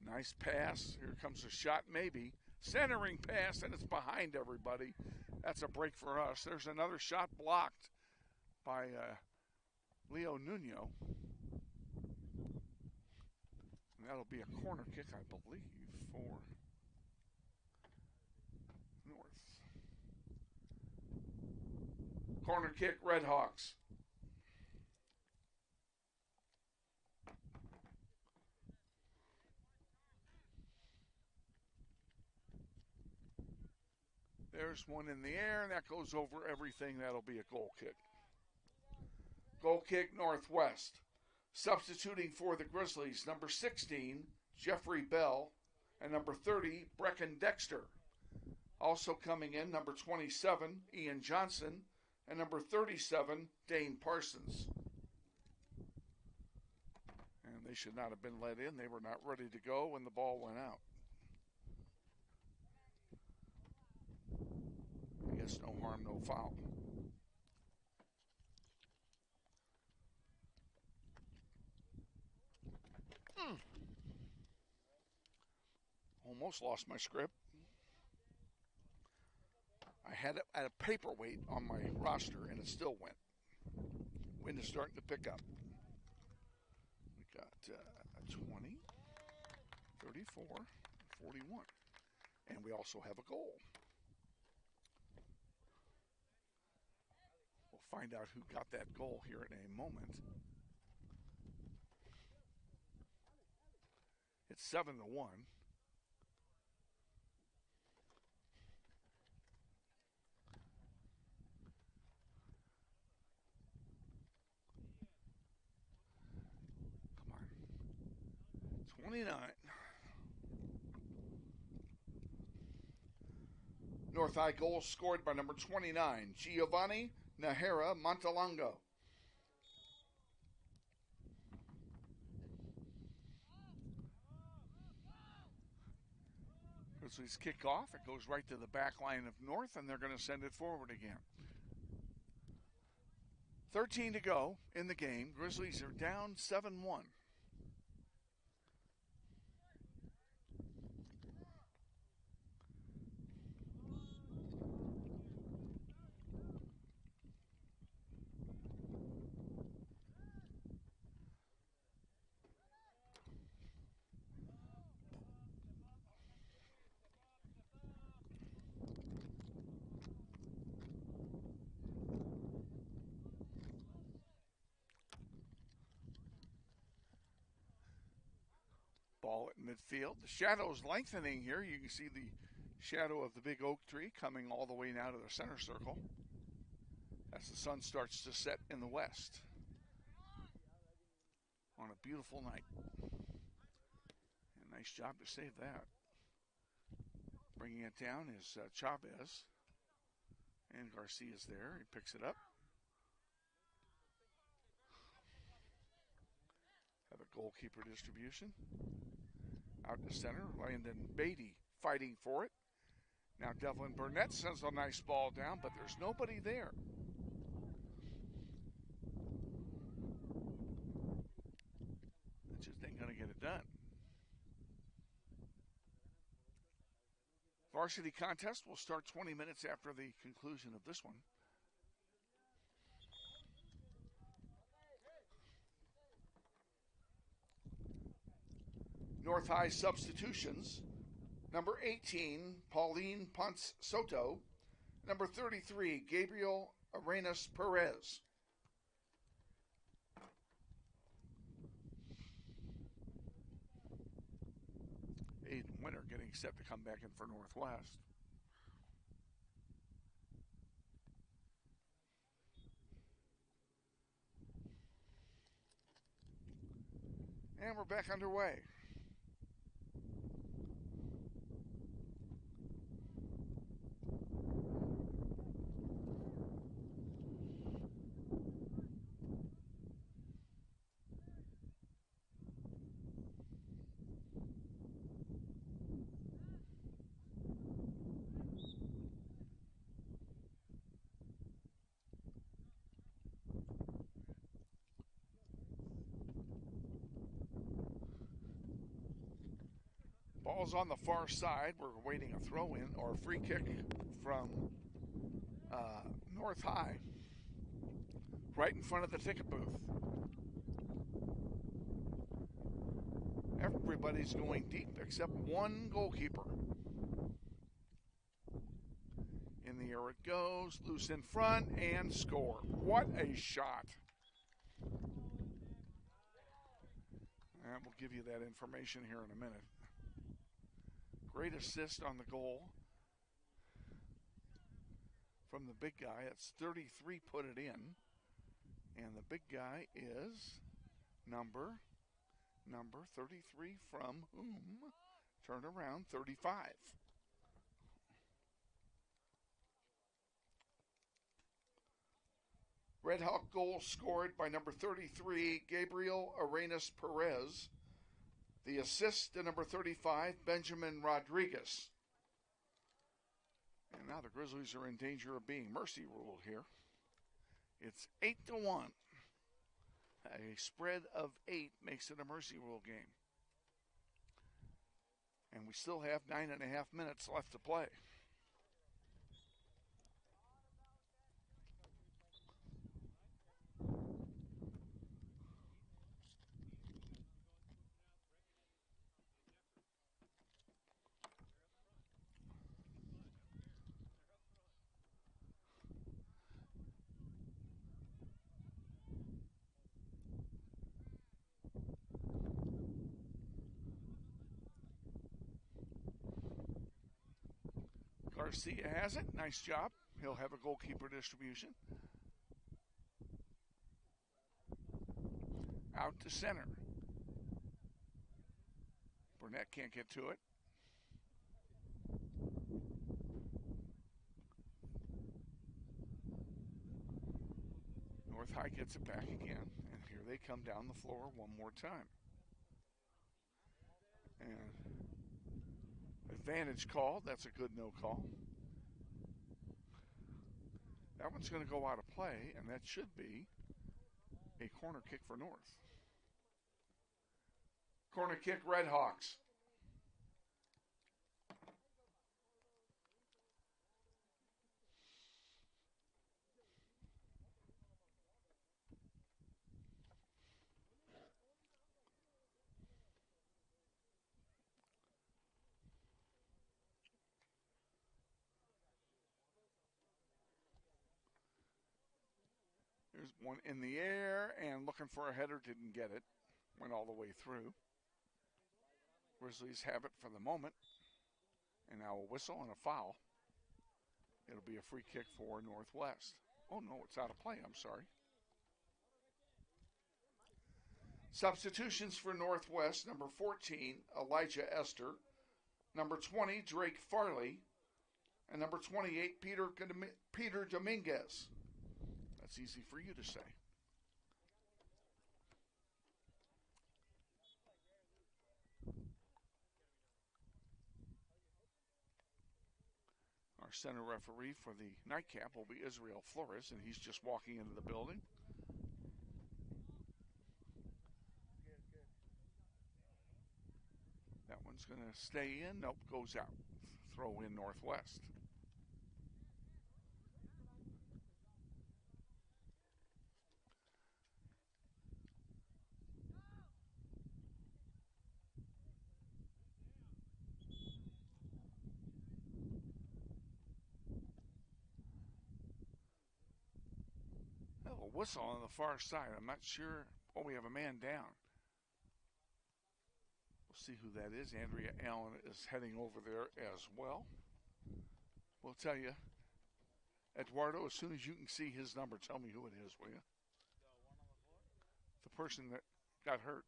Nice pass. Here comes a shot, maybe. Centering pass, and it's behind everybody. That's a break for us. There's another shot blocked by Leo Nuno. And that'll be a corner kick, I believe, for North. Corner kick, Redhawks. There's one in the air, and that goes over everything. That'll be a goal kick. Goal kick, Northwest. Substituting for the Grizzlies, number 16, Jeffrey Bell, and number 30, Brecken Dexter. Also coming in, number 27, Ian Johnston, and number 37, Dane Parsons. And they should not have been let in. They were not ready to go when the ball went out. I guess no harm, no foul. Almost lost my script. I had it at a paperweight on my roster, and it still went. Wind is starting to pick up. We got 20, 34, 41. And we also have a goal. We'll find out who got that goal here in a moment. It's 7-1. Come on. 29. North High goal scored by number 29, Giovanni Nahara Montalongo. Grizzlies kick off. It goes right to the back line of North, and they're going to send it forward again. 13 to go in the game. Grizzlies are down 7-1. Ball at midfield. The shadow's lengthening here. You can see the shadow of the big oak tree coming all the way now to the center circle as the sun starts to set in the west on a beautiful night. And nice job to save that. Bringing it down is Chavez. And Garcia's there. He picks it up. Have a goalkeeper distribution. Out in the center, Landon Beatty fighting for it. Now Devlin Burnett sends a nice ball down, but there's nobody there. That just ain't going to get it done. Varsity contest will start 20 minutes after the conclusion of this one. North High substitutions. Number 18, Pauline Ponce Soto. Number 33, Arenas Perez. Aiden Winter getting set to come back in for Northwest. And we're back underway. Ball's on the far side. We're waiting a throw-in or a free kick from North High, right in front of the ticket booth. Everybody's going deep except one goalkeeper. In the air it goes, loose in front, and score. What a shot. And we'll give you that information here in a minute. Great assist on the goal from the big guy. It's 33 put it in. And the big guy is number 33 from whom? Turn around, 35. Redhawk goal scored by number 33, Gabriel Arenas Perez. The assist to number 35, Benjamin Rodriguez. And now the Grizzlies are in danger of being mercy ruled here. It's 8-1. A spread of 8 makes it a mercy rule game. And we still have 9.5 minutes left to play. Garcia has it. Nice job. He'll have a goalkeeper distribution. Out to center. Burnett can't get to it. North High gets it back again. And here they come down the floor one more time. And advantage call. That's a good no call. That one's going to go out of play, and that should be a corner kick for North. Corner kick, Redhawks. There's one in the air and looking for a header, didn't get it. Went all the way through. Grizzlies have it for the moment. And now a whistle and a foul. It'll be a free kick for Northwest. Oh no, it's out of play, I'm sorry. Substitutions for Northwest, number 14, Elijah Esther. Number 20, Drake Farley. And number 28, Peter Dominguez. That's easy for you to say. Our center referee for the nightcap will be Israel Flores, and he's just walking into the building. That one's going to stay in. Nope, goes out. Throw in Northwest. a whistle on the far side. I'm not sure. Oh, we have a man down. We'll see who that is. Andrea Allen is heading over there as well. We'll tell you. Eduardo, as soon as you can see his number, tell me who it is, will you? The person that got hurt.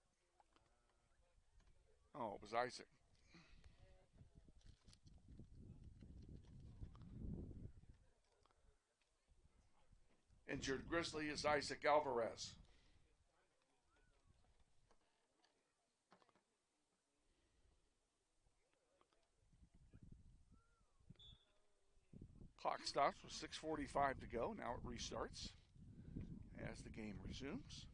Oh, it was Isaac. Injured Grizzly is Isaac Alvarez. Clock stops with 6:45 to go. Now it restarts as the game resumes.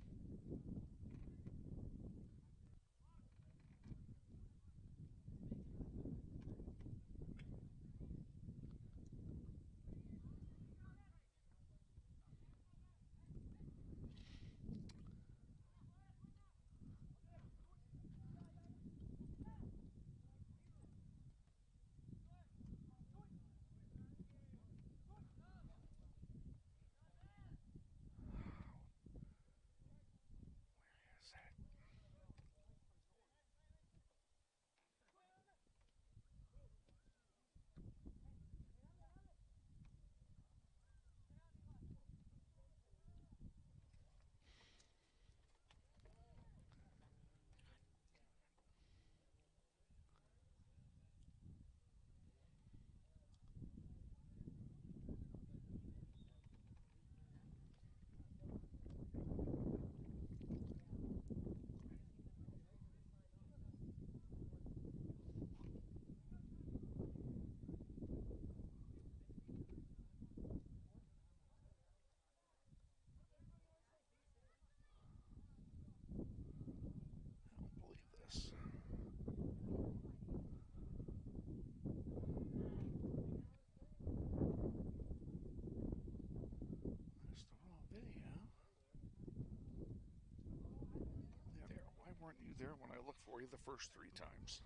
Weren't you there when I looked for you the first 3 times?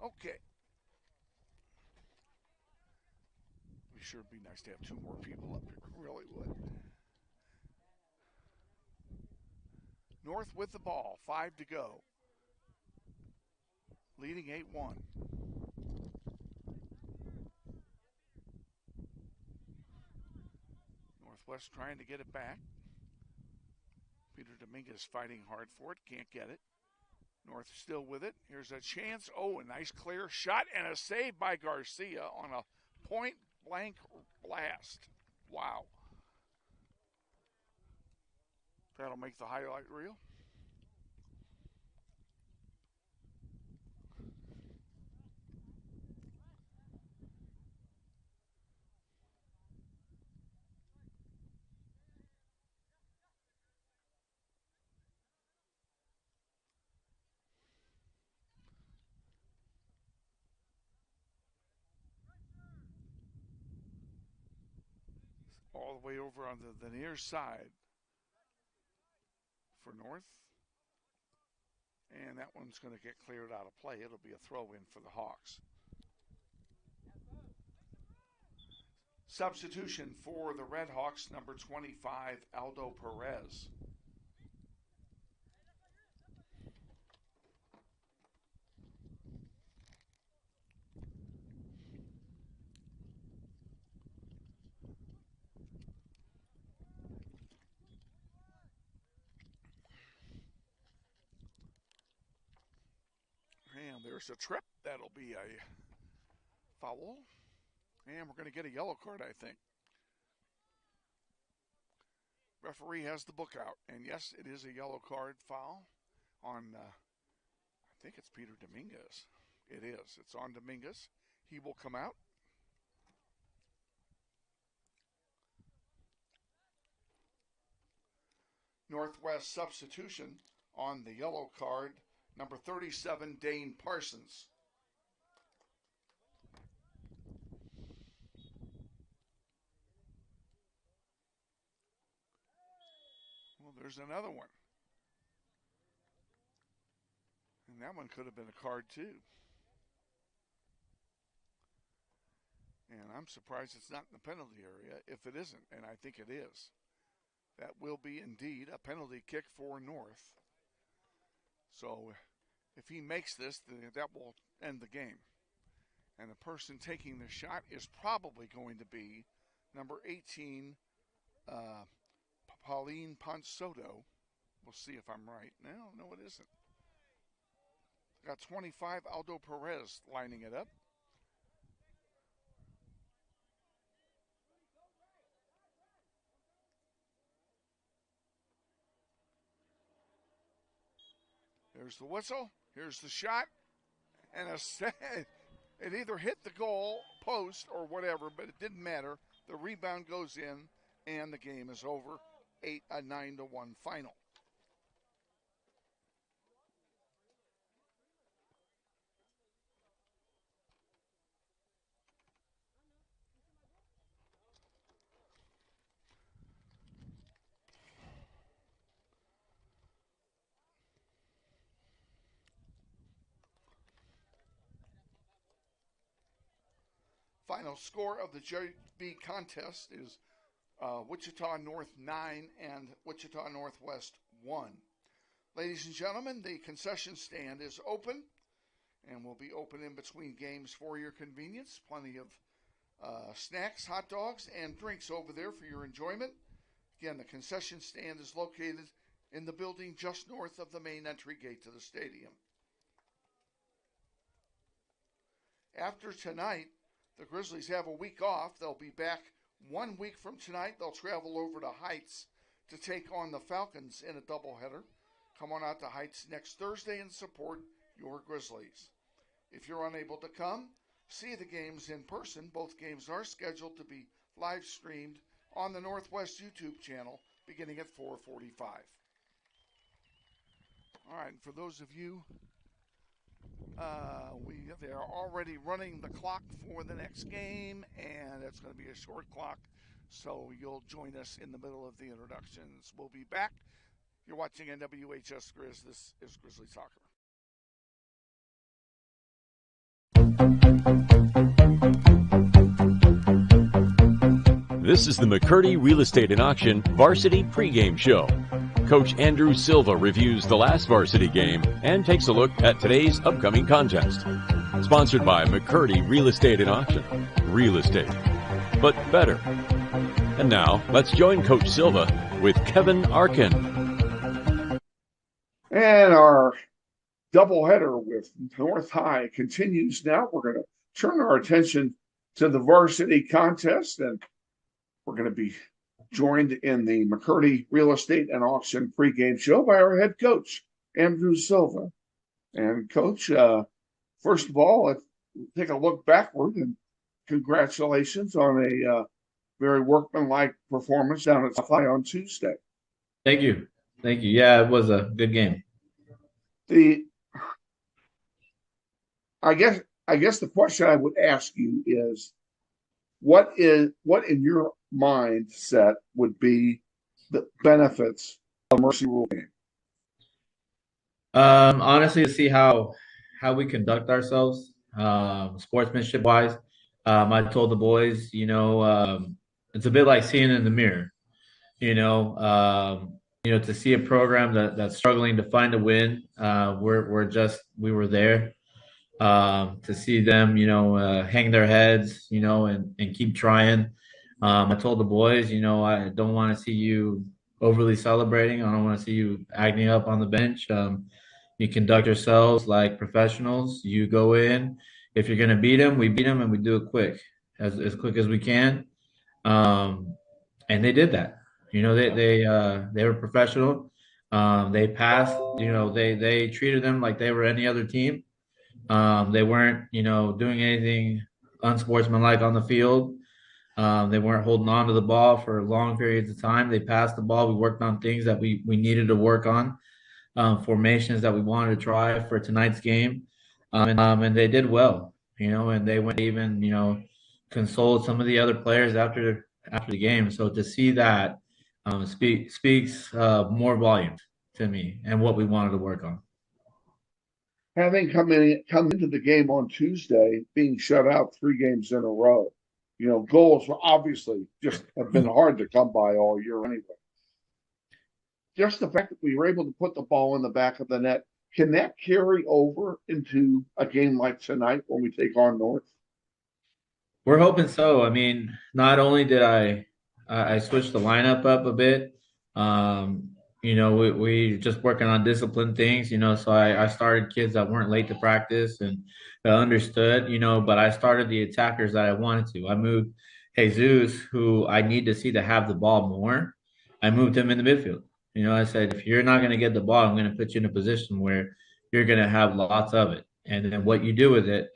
Okay. We sure would be nice to have 2 more people up here. Really would. North with the ball. 5 to go. Leading 8-1. Northwest trying to get it back. Peter Dominguez fighting hard for it. Can't get it. North still with it. Here's a chance. Oh, a nice clear shot and a save by Garcia on a point-blank blast. Wow. That'll make the highlight reel. All the way over on the near side for North. And that one's going to get cleared out of play. It'll be a throw-in for the Hawks. Substitution for the Redhawks, number 25, Aldo Perez. And there's a trip. That'll be a foul. And we're going to get a yellow card, I think. Referee has the book out. And yes, it is a yellow card foul on, I think it's Peter Dominguez. It is. It's on Dominguez. He will come out. Northwest substitution on the yellow card. Number 37, Dane Parsons. Well, there's another one. And that one could have been a card, too. And I'm surprised it's not in the penalty area if it isn't, and I think it is. That will be indeed a penalty kick for North. So if he makes this, then that will end the game. And the person taking the shot is probably going to be number 18, Pauline Ponsoto. We'll see if I'm right. No, it isn't. Got 25, Aldo Perez lining it up. There's the whistle. Here's the shot. And it either hit the goal post or whatever, but it didn't matter. The rebound goes in, and the game is over. 9-1 final. Final score of the JB contest is Wichita North 9 and Wichita Northwest 1. Ladies and gentlemen, the concession stand is open and will be open in between games for your convenience. Plenty of snacks, hot dogs, and drinks over there for your enjoyment. Again, the concession stand is located in the building just north of the main entry gate to the stadium. After tonight, the Grizzlies have a week off. They'll be back 1 week from tonight. They'll travel over to Heights to take on the Falcons in a doubleheader. Come on out to Heights next Thursday and support your Grizzlies. If you're unable to come, see the games in person. Both games are scheduled to be live streamed on the Northwest YouTube channel beginning at 4:45. All right, and for those of you they are already running the clock for the next game, and it's going to be a short clock, so you'll join us in the middle of the introductions. We'll be back. You're watching NWHS Grizz. This is Grizzly Soccer. This is the McCurdy Real Estate and Auction Varsity Pregame Show. Coach Andrew Silva reviews the last varsity game and takes a look at today's upcoming contest. Sponsored by McCurdy Real Estate and Auction. Real estate, but better. And now, let's join Coach Silva with Kevin Arkin. And our doubleheader with North High continues now. We're going to turn our attention to the varsity contest, and we're going to be joined in the McCurdy Real Estate and Auction pregame show by our head coach, Andrew Silva. And Coach, first of all, let's take a look backward, and congratulations on a very workmanlike performance down at South on Tuesday. Thank you. Yeah, it was a good game. I guess the question I would ask you is, what in your mindset would be the benefits of mercy rule game? Honestly, to see how we conduct ourselves, sportsmanship wise. I told the boys, it's a bit like seeing in the mirror, to see a program that's struggling to find a win. We were there to see them, hang their heads, and keep trying. I told the boys, I don't want to see you overly celebrating. I don't want to see you acting up on the bench. You conduct yourselves like professionals. You go in. If you're going to beat them, we beat them, and we do it quick, as quick as we can. And they did that. They were professional. They passed. They treated them like they were any other team. They weren't, doing anything unsportsmanlike on the field. They weren't holding on to the ball for long periods of time. They passed the ball. We worked on things that we needed to work on, formations that we wanted to try for tonight's game. And they did well, and they went even, consoled some of the other players after the game. So to see that speaks more volumes to me and what we wanted to work on. Having come into the game on Tuesday, being shut out 3 games in a row, goals obviously just have been hard to come by all year anyway. just the fact that we were able to put the ball in the back of the net, can that carry over into a game like tonight when we take on North? We're hoping so. I mean, not only did I switched the lineup up a bit. Um, we just working on discipline things, so I started kids that weren't late to practice and understood, but I started the attackers that I wanted to. I moved Jesus, who I need to see to have the ball more. I moved him in the midfield. I said, if you're not going to get the ball, I'm going to put you in a position where you're going to have lots of it. And then what you do with it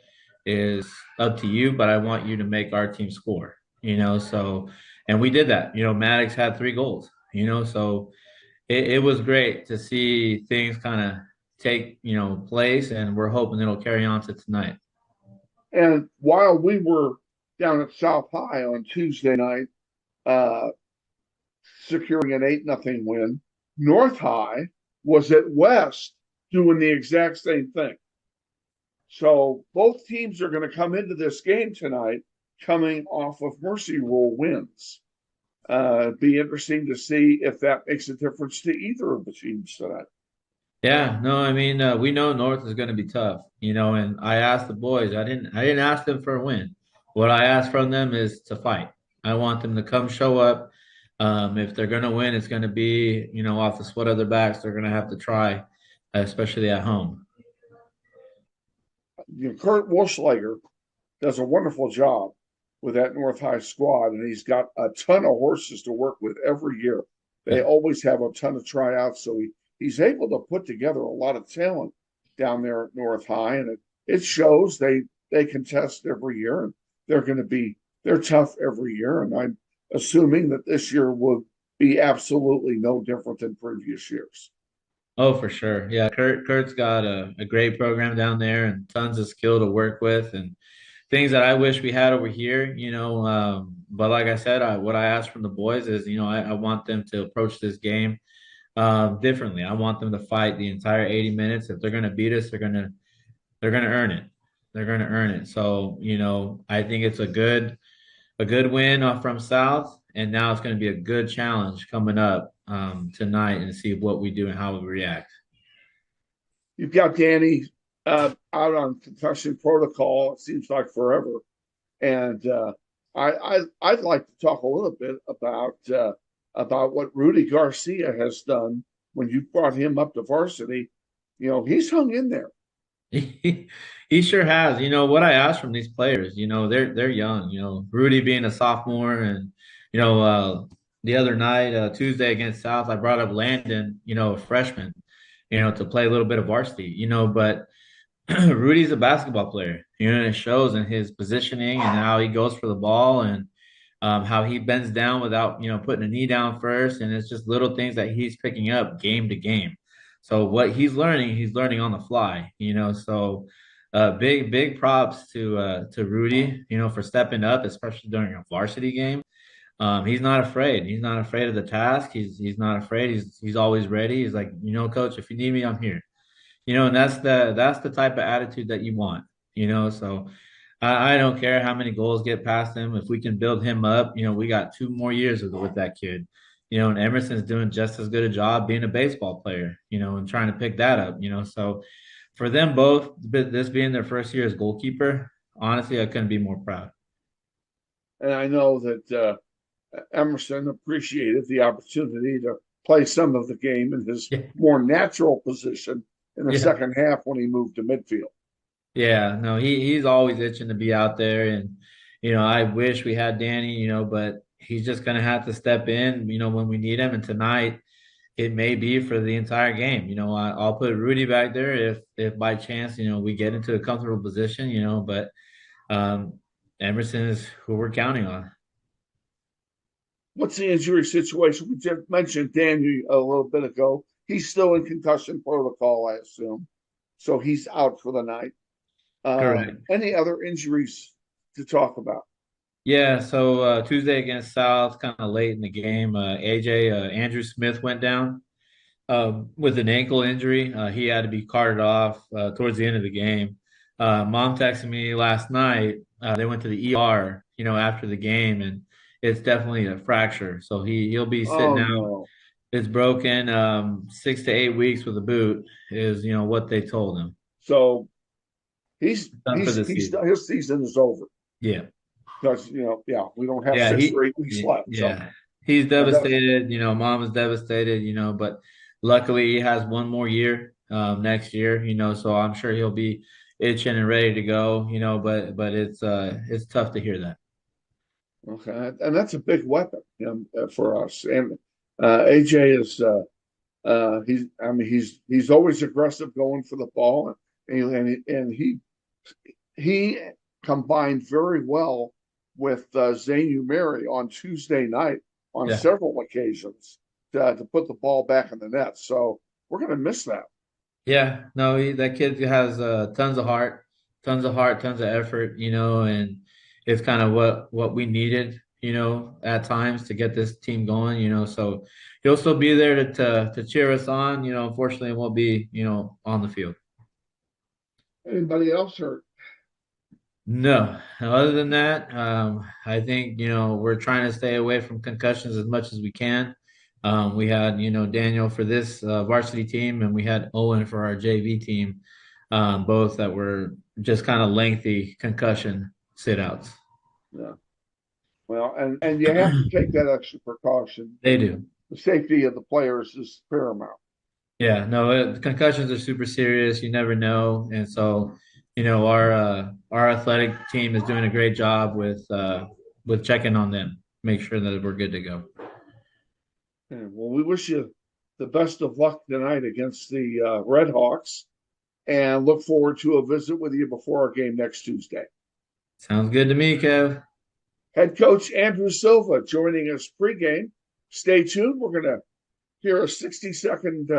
is up to you, but I want you to make our team score, so, and we did that. Maddox had 3 goals, so it was great to see things kind of take, place, and we're hoping it'll carry on to tonight. And while we were down at South High on Tuesday night, securing an 8-0 win, North High was at West doing the exact same thing. So both teams are going to come into this game tonight coming off of Mercy Rule wins. Be interesting to see if that makes a difference to either of the teams tonight. Yeah, no, I mean, we know North is going to be tough, and I asked the boys, I didn't ask them for a win. What I asked from them is to fight. I want them to come show up. If they're going to win, it's going to be, off the sweat of their backs. They're going to have to try, especially at home. Kurt Wuschlager does a wonderful job with that North High squad, and he's got a ton of horses to work with every year. They always have a ton of tryouts, so he's able to put together a lot of talent down there at North High, and it shows. They contest every year, and they're tough every year, and I'm assuming that this year will be absolutely no different than previous years. Oh, for sure. Yeah, Kurt's got a great program down there and tons of skill to work with and things that I wish we had over here, but like I said, what I asked from the boys is, I want them to approach this game differently. I want them to fight the entire 80 minutes. If they're going to beat us, they're going to earn it. They're going to earn it. So, I think it's a good win from South, and now it's going to be a good challenge coming up tonight and see what we do and how we react. You've got Danny out on concussion protocol, it seems like forever. And I'd like to talk a little bit about what Rudy Garcia has done when you brought him up to varsity. He's hung in there. He sure has. What I asked from these players, they're young. Rudy being a sophomore, and the other night, Tuesday against South, I brought up Landon, a freshman, to play a little bit of varsity, but Rudy's a basketball player, and it shows in his positioning and how he goes for the ball and how he bends down without, putting a knee down first. And it's just little things that he's picking up game to game. So what he's learning on the fly, so big props to Rudy, for stepping up, especially during a varsity game. He's not afraid. He's not afraid of the task. He's not afraid. He's always ready. He's like, coach, if you need me, I'm here. And that's the type of attitude that you want, so I don't care how many goals get past him. If we can build him up, we got 2 more years with that kid, and Emerson's doing just as good a job being a baseball player, and trying to pick that up, so for them both, this being their first year as goalkeeper, honestly, I couldn't be more proud. And I know that Emerson appreciated the opportunity to play some of the game in his more natural position in the second half when he moved to midfield. Yeah, no, he's always itching to be out there. And, I wish we had Danny, but he's just going to have to step in, when we need him. And tonight it may be for the entire game. I'll put Rudy back there if by chance, we get into a comfortable position, but Emerson is who we're counting on. What's the injury situation? We just mentioned Danny a little bit ago. He's still in concussion protocol, I assume. So he's out for the night. Correct. Any other injuries to talk about? Yeah, so Tuesday against South, kind of late in the game, Andrew Smith went down with an ankle injury. He had to be carted off towards the end of the game. Mom texted me last night. They went to the ER, after the game, and it's definitely a fracture. So he'll be sitting out. No. It's broken. 6 to 8 weeks with a boot is, what they told him. So his season is over. Yeah. Because, we don't have 6 or 8 weeks left. Yeah. So. He's devastated. Mom is devastated, but luckily he has one more year next year, so I'm sure he'll be itching and ready to go, but it's tough to hear that. Okay. And that's a big weapon for us. And AJ is he's always aggressive going for the ball, and he combined very well with Zane Umeri on Tuesday night on several occasions to put the ball back in the net. So we're going to miss that. Yeah, no, that kid has tons of heart, tons of effort, and it's kind of what we needed, at times to get this team going, so he'll still be there to cheer us on, unfortunately it won't be, on the field. Anybody else hurt? No, other than that, I think, we're trying to stay away from concussions as much as we can. We had, Daniel for this varsity team, and we had Owen for our JV team, both that were just kind of lengthy concussion sit-outs. Yeah. Well, and you have to take that extra precaution. They do. The safety of the players is paramount. Yeah, no, concussions are super serious. You never know. And so, our athletic team is doing a great job with checking on them, make sure that we're good to go. Yeah, well, we wish you the best of luck tonight against the Redhawks, and look forward to a visit with you before our game next Tuesday. Sounds good to me, Kev. Head coach Andrew Silva joining us pregame. Stay tuned. We're going to hear a 60-second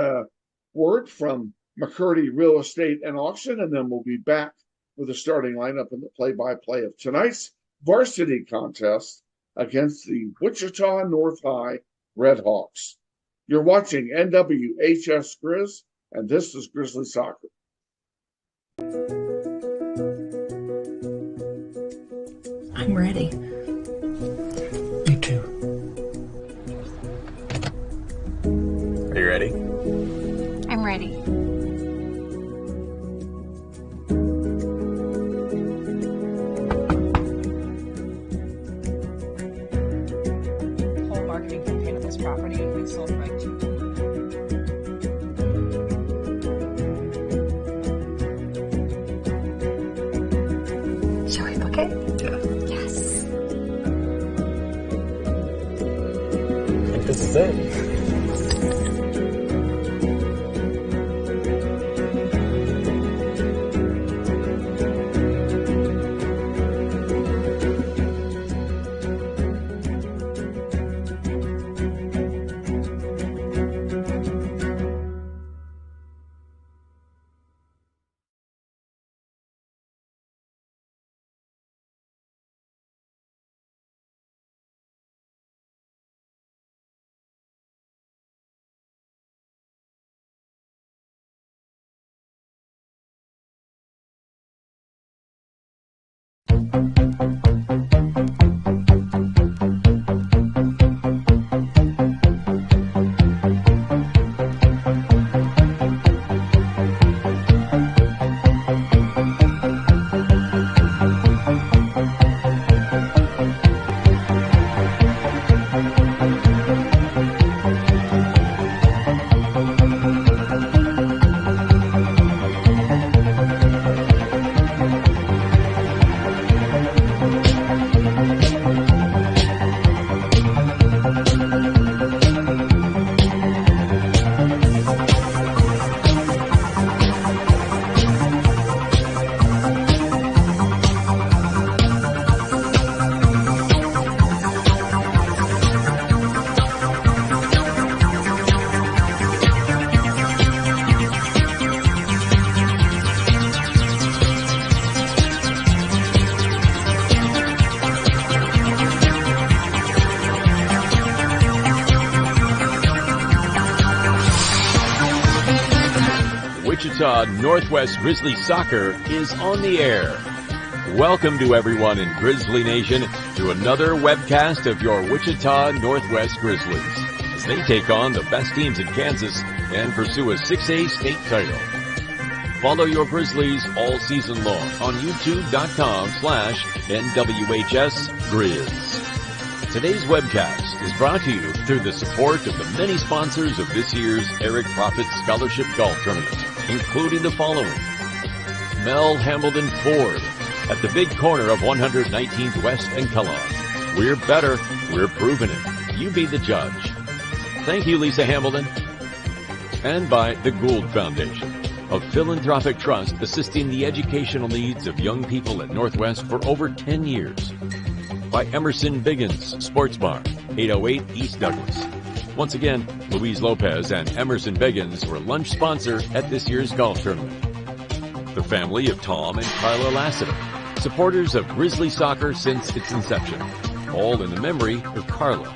word from McCurdy Real Estate and Auction, and then we'll be back with the starting lineup and the play-by-play of tonight's varsity contest against the Wichita North High Redhawks. You're watching NWHS Grizz, and this is Grizzly Soccer. I'm ready. Me too. Are you ready? I'm ready. Whole marketing campaign of this property and we sold right to. Shall we book it? Yes. I think this is it. Wichita Northwest Grizzly Soccer is on the air. Welcome to everyone in Grizzly Nation to another webcast of your Wichita Northwest Grizzlies. as they take on the best teams in Kansas and pursue a 6A state title. Follow your Grizzlies all season long on youtube.com/NWHSGrizz. Today's webcast is brought to you through the support of the many sponsors of this year's Eric Profit Scholarship Golf Tournament, including the following: Mel Hambledon Ford at the big corner of 119th West and Kellogg. We're better. We're proving it. You be the judge. Thank you, Lisa Hambledon. And by the Gould Foundation, a philanthropic trust assisting the educational needs of young people at Northwest for over 10 years. By Emerson Biggins Sports Bar, 808 East Douglas. Once again, Luis Lopez and Emerson Biggins were lunch sponsor at this year's golf tournament. The family of Tom and Carla Lassiter, supporters of Grizzly soccer since its inception, all in the memory of Carla.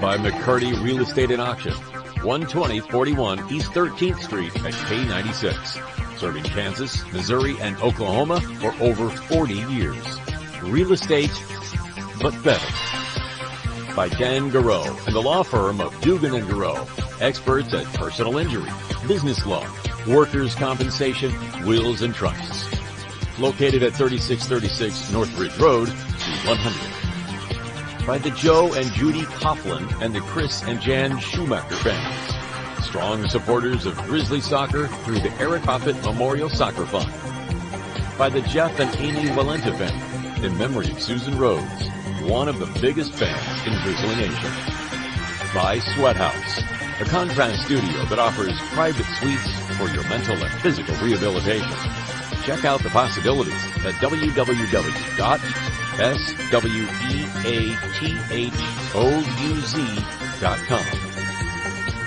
By McCurdy Real Estate and Auction, 12041 East 13th Street at K96, serving Kansas, Missouri, and Oklahoma for over 40 years. Real estate, but better. By Dan Garreau and the law firm of Dugan and Garreau, experts at personal injury, business law, workers' compensation, wills, and trusts. Located at 3636 North Ridge Road, C100. By the Joe and Judy Coughlin and the Chris and Jan Schumacher families, strong supporters of Grizzly soccer through the Eric Profit Memorial Soccer Fund. By the Jeff and Amy Valenta family, in memory of Susan Rhodes, one of the biggest fans in Grizzly Nation. By Sweat House, a contrast studio that offers private suites for your mental and physical rehabilitation. Check out the possibilities at www.sweatouz.com.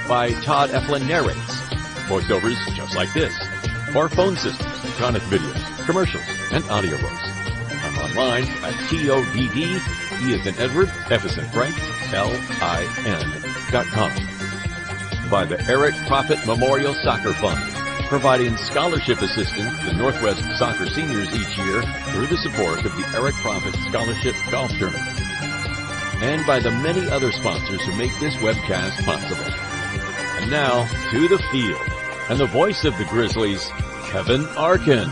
By Todd Eflin Narrates, voiceovers just like this, or phone systems, tonic videos, commercials, and audiobooks. I'm online at TODD, E as in Edward, F as in Frank, LIN.com. By the Eric Profit Memorial Soccer Fund, providing scholarship assistance to Northwest soccer seniors each year through the support of the Eric Profit Scholarship Golf Tournament. And by the many other sponsors who make this webcast possible. And now, to the field, and the voice of the Grizzlies, Kevin Arkin.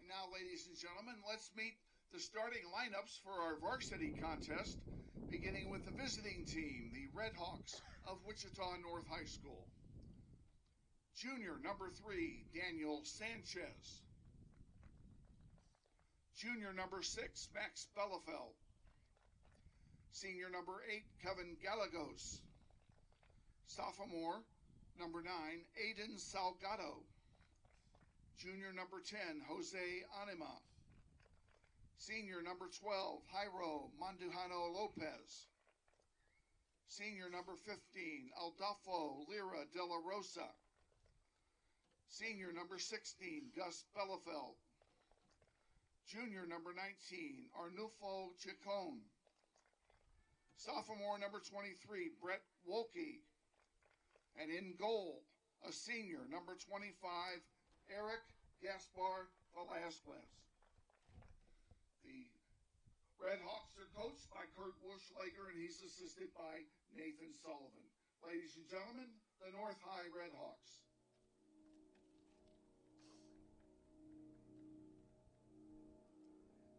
Now, ladies and gentlemen, let's meet the starting lineups for our varsity contest, beginning with the visiting team, the Redhawks of Wichita North High School. Junior number 3, Daniel Sanchez. Junior number 6, Max Bellefeld. Senior number 8, Kevin Gallegos. Sophomore number 9, Aiden Salgado. Junior number 10, Jose Anima. Senior number 12, Jairo Mandujano Lopez. Senior number 15, Aldolfo Lira de la Rosa. Senior number 16, Gus Bellefeld. Junior number 19, Arnulfo Chacon. Sophomore number 23, Brett Wolke. And in goal, a senior number 25, Eric Gaspar Velasquez. The Redhawks are coached by Kurt Wuschlager, and he's assisted by Nathan Sullivan. Ladies and gentlemen, the North High Redhawks.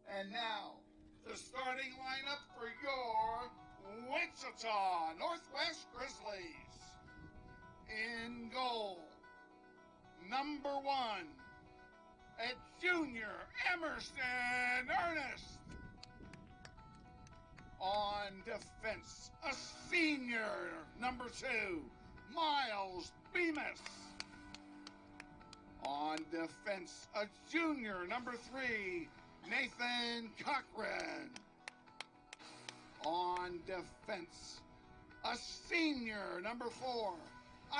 And now, the starting lineup for your Wichita Northwest Grizzlies. In goal, number 1, at junior Emerson Ernest. On defense, a senior, number 2, Miles Bemis. On defense, a junior, number 3, Nathan Cochran. On defense, a senior, number 4,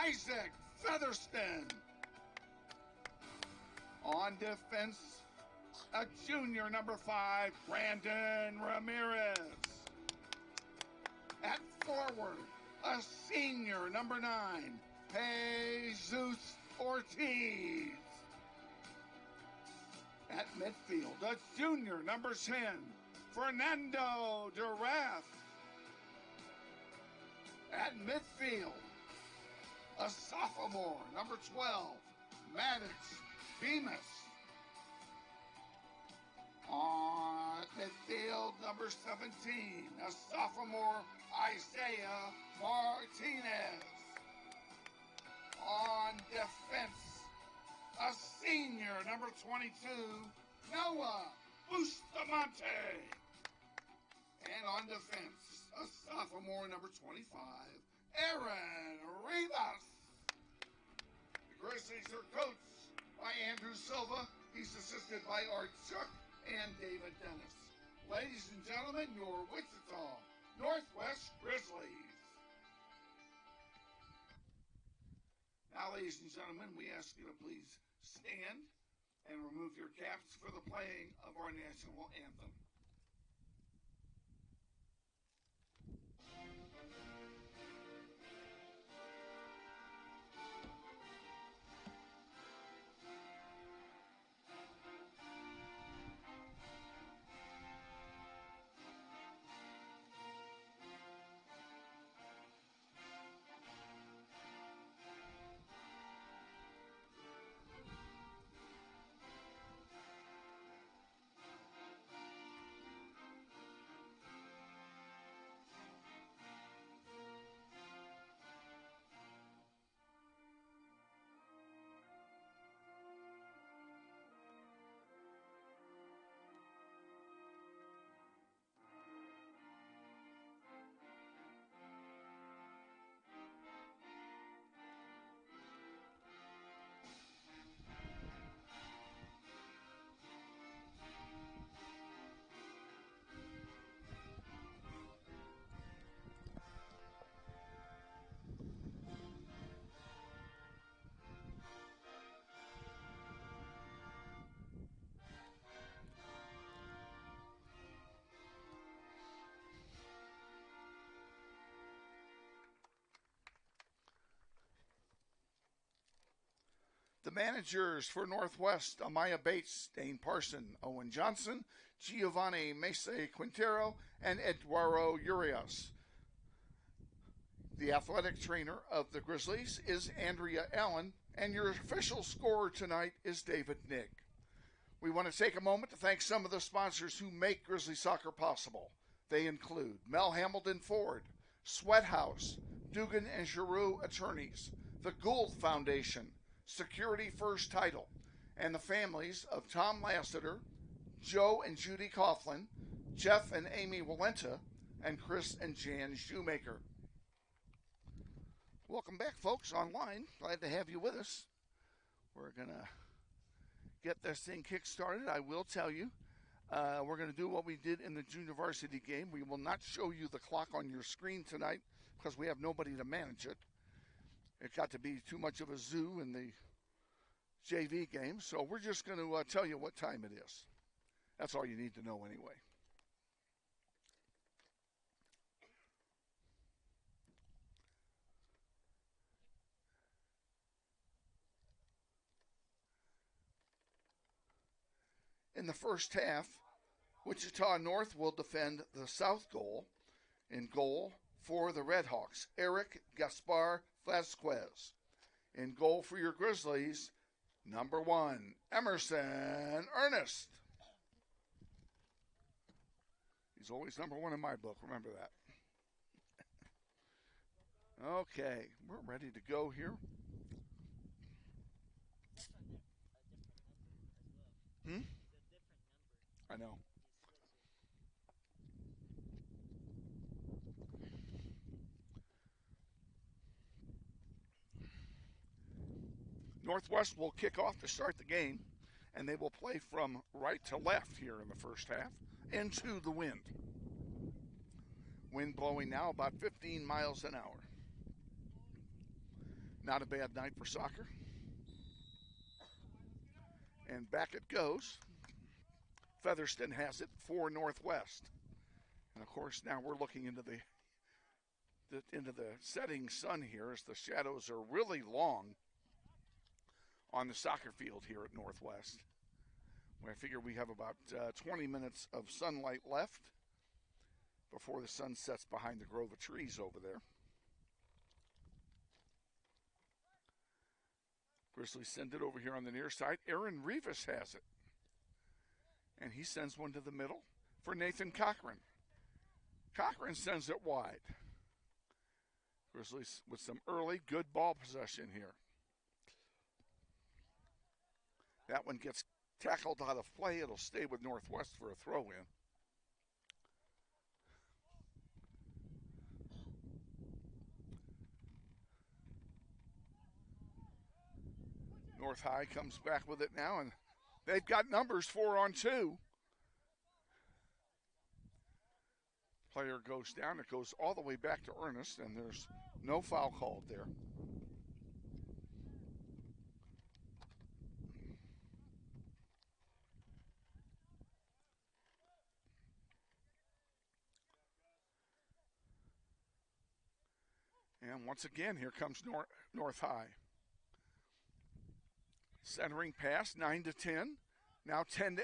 Isaac Featherston. On defense, a junior, number 5, Brandon Ramirez. At forward, a senior, number 9, Jesus Ortiz. At midfield, a junior, number 10, Fernando Durath. At midfield, a sophomore, number 12, Maddox Bemis. On midfield, number 17, a sophomore, Isaiah Martinez. On defense, a senior, number 22, Noah Bustamante. And on defense, a sophomore, number 25, Aaron Rivas. The Grizzlies are coached by Andrew Silva. He's assisted by Art Chuck and David Dennis. Ladies and gentlemen, your Wichita Northwest Grizzlies. Now, ladies and gentlemen, we ask you to please stand and remove your caps for the playing of our national anthem. The managers for Northwest, Amaya Bates, Dane Parson, Owen Johnston, Giovanni Mesa Quintero, and Eduardo Urias. The athletic trainer of the Grizzlies is Andrea Allen, and your official scorer tonight is David Nick. We want to take a moment to thank some of the sponsors who make Grizzly Soccer possible. They include Mel Hamilton Ford, Sweat House, Dugan and Giroux Attorneys, the Gould Foundation, Security First Title, and the families of Tom Lassiter, Joe and Judy Coughlin, Jeff and Amy Walenta, and Chris and Jan Shoemaker. Welcome back, folks, online. Glad to have you with us. We're going to get this thing kick-started. I will tell you, we're going to do what we did in the junior varsity game. We will not show you the clock on your screen tonight because we have nobody to manage it. It got to be too much of a zoo in the JV game, so we're just going to tell you what time it is. That's all you need to know anyway. In the first half, Wichita North will defend the south goal. In goal for the Redhawks, Eric Gaspar Vasquez. In goal for your Grizzlies, number 1, Emerson Ernest. He's always number 1 in my book, remember that. Okay, we're ready to go here. I know. Northwest will kick off to start the game, and they will play from right to left here in the first half into the wind. Wind blowing now about 15 miles an hour. Not a bad night for soccer. And back it goes. Featherston has it for Northwest. And of course now we're looking into the setting sun here as the shadows are really long on the soccer field here at Northwest. I figure we have about 20 minutes of sunlight left before the sun sets behind the grove of trees over there. Grizzlies send it over here on the near side. Aaron Rivas has it. And he sends one to the middle for Nathan Cochran. Cochran sends it wide. Grizzlies with some early good ball possession here. That one gets tackled out of play. It'll stay with Northwest for a throw-in. North High comes back with it now, and they've got numbers 4-on-2. Player goes down. It goes all the way back to Ernest, and there's no foul called there. And once again, here comes North High. Centering pass, 9-10. Now 10-8.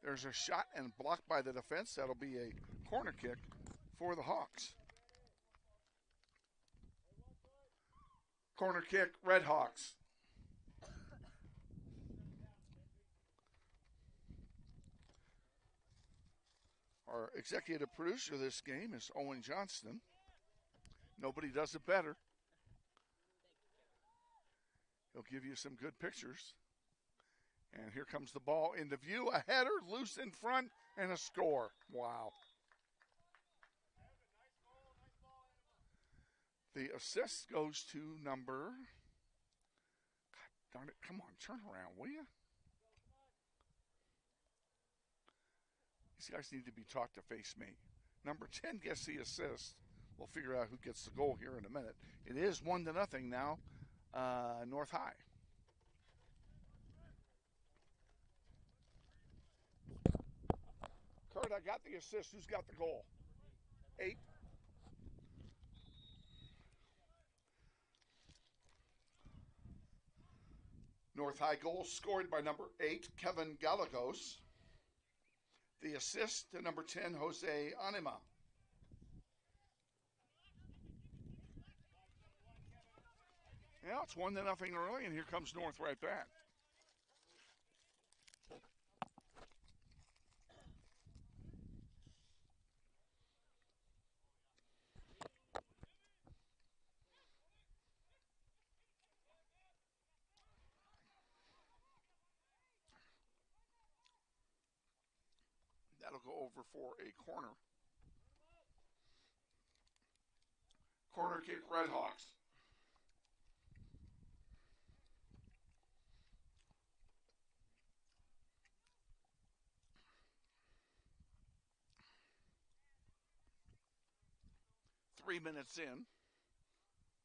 There's a shot and blocked by the defense. That'll be a corner kick for the Hawks. Corner kick, Redhawks. Our executive producer of this game is Owen Johnston. Nobody does it better. He'll give you some good pictures. And here comes the ball into view. A header, loose in front, and a score. Wow. The assist goes to number... God darn it, come on, turn around, will you? These guys need to be taught to face me. Number 10 gets the assist. We'll figure out who gets the goal here in a minute. It is 1-0 now, North High. Kurt, I got the assist. Who's got the goal? 8. North High goal scored by number 8, Kevin Gallegos. The assist to number 10, Jose Anima. Yeah, it's 1-0 early, and here comes North right back. That'll go over for a corner. Corner kick, Redhawks. Three minutes in,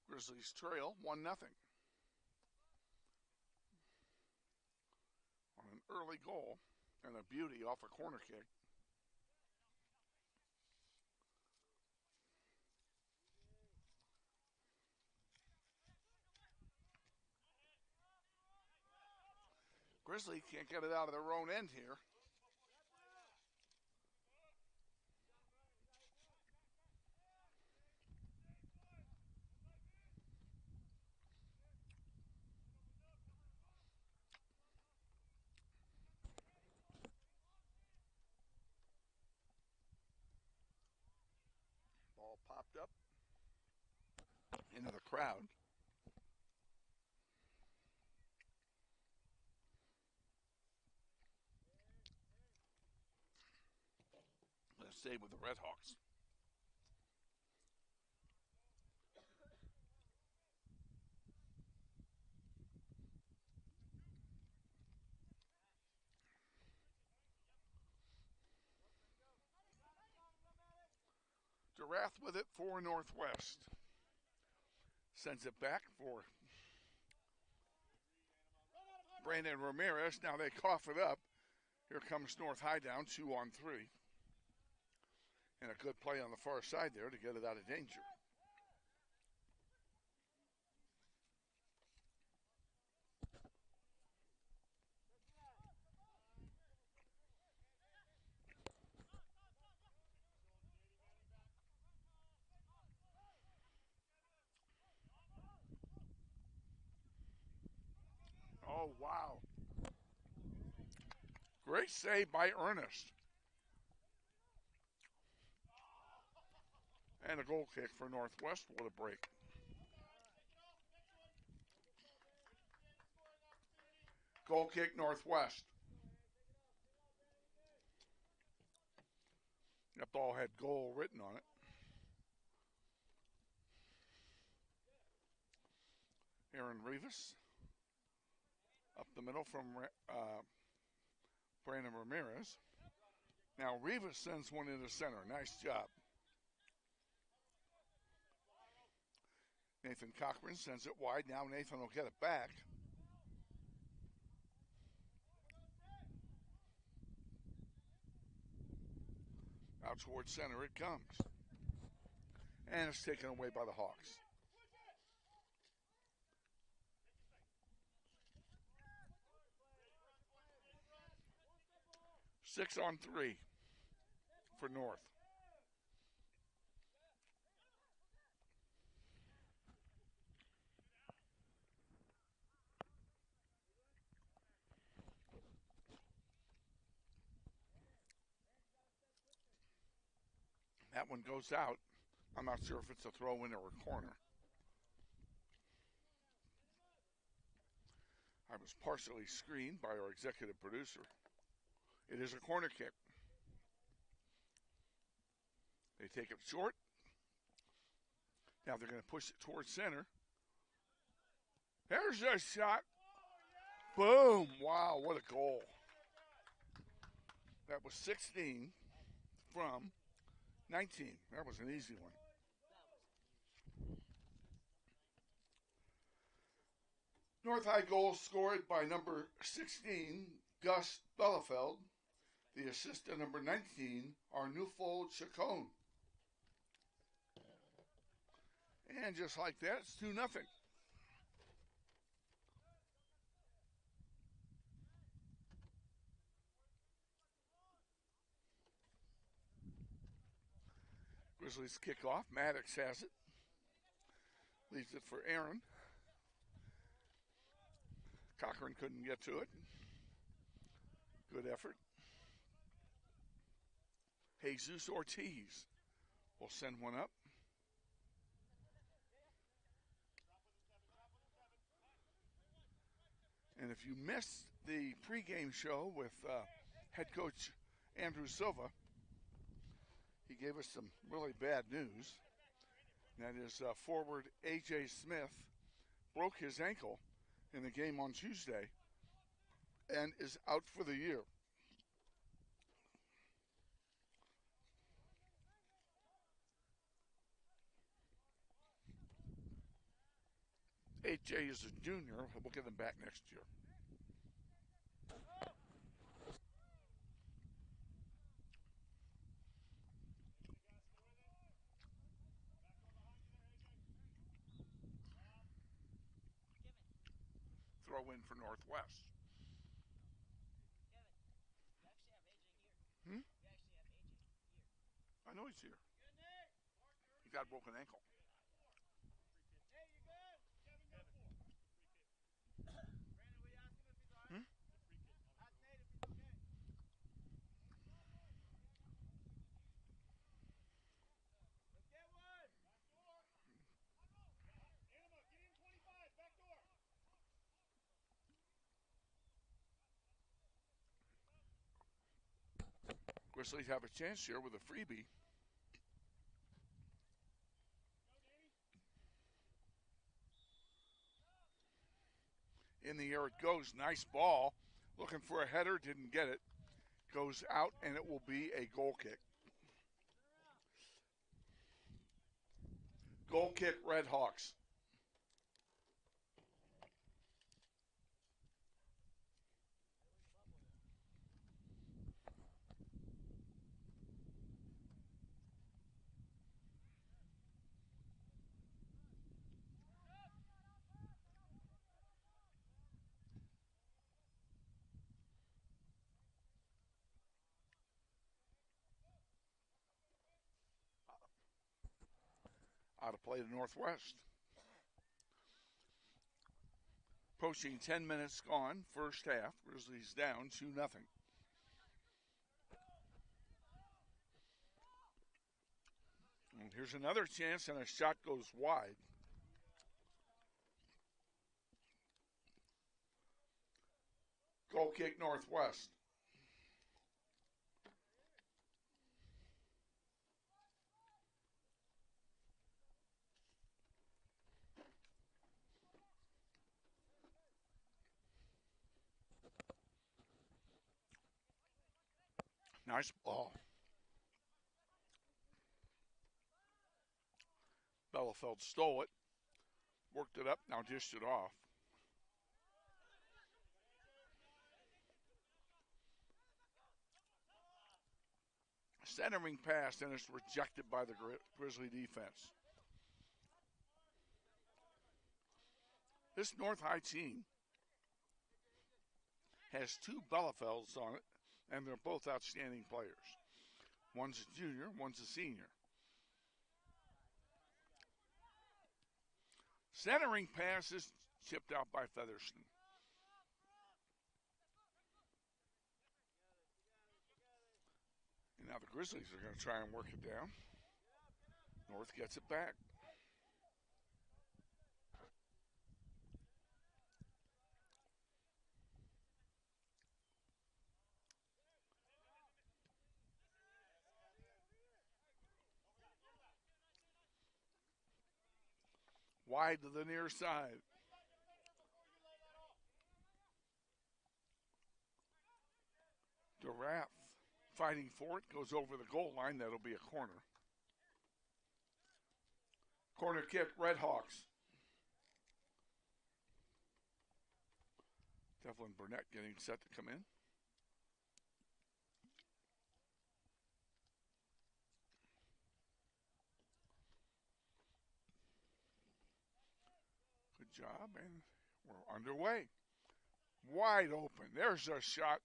Grizzlies trail 1-0. On an early goal and a beauty off a corner kick. Grizzly can't get it out of their own end here. Ball popped up into the crowd. stay with the Redhawks. Durath with it for Northwest. Sends it back for Brandon Ramirez. Now they cough it up. Here comes North High down 2-on-3. And a good play on the far side there to get it out of danger. Oh, wow. Great save by Ernest. And a goal kick for Northwest. What a break. Goal kick Northwest. That ball had goal written on it. Aaron Rivas. Up the middle from Brandon Ramirez. Now Rivas sends one into center. Nice job. Nathan Cochran sends it wide. Now Nathan will get it back. Out towards center it comes. And it's taken away by the Hawks. Six on 3 for North. That one goes out. I'm not sure if it's a throw-in or a corner. I was partially screened by our executive producer. It is a corner kick. They take it short. Now they're going to push it towards center. There's a shot. Boom. Wow, what a goal. That was 16 from 19. That was an easy one. North High goal scored by number 16, Gus Bellefeld. The assist to number 19, Arnulfo Chacon. And just like that, it's 2-0. Grizzlies kick off. Maddox has it. Leaves it for Aaron. Cochran couldn't get to it. Good effort. Jesus Ortiz will send one up. And if you missed the pregame show with head coach Andrew Silva, he gave us some really bad news. And that is forward A.J. Smith broke his ankle in the game on Tuesday and is out for the year. A.J. is a junior. We'll get him back next year. Throw in for Northwest. I know he's here. He got a broken ankle. Grizzlies have a chance here with a freebie. In the air it goes. Nice ball. Looking for a header. Didn't get it. Goes out, and it will be a goal kick. Goal kick, Redhawks. Out of play to Northwest. Approaching 10 minutes gone, first half. Grizzlies down 2-0. And here's another chance, and a shot goes wide. Goal kick, Northwest. Nice ball. Bielefeld stole it, worked it up, now dished it off. Centering pass, and it's rejected by the Grizzly defense. This North High team has two Bielefelds on it, and they're both outstanding players. One's a junior, one's a senior. Centering pass is chipped out by Featherston. And now the Grizzlies are going to try and work it down. North gets it back. Wide to the near side. Giraffe fighting for it, goes over the goal line. That'll be a corner. Corner kick, Redhawks. Devlin Burnett getting set to come in. Good job, and we're underway. Wide open. There's a shot,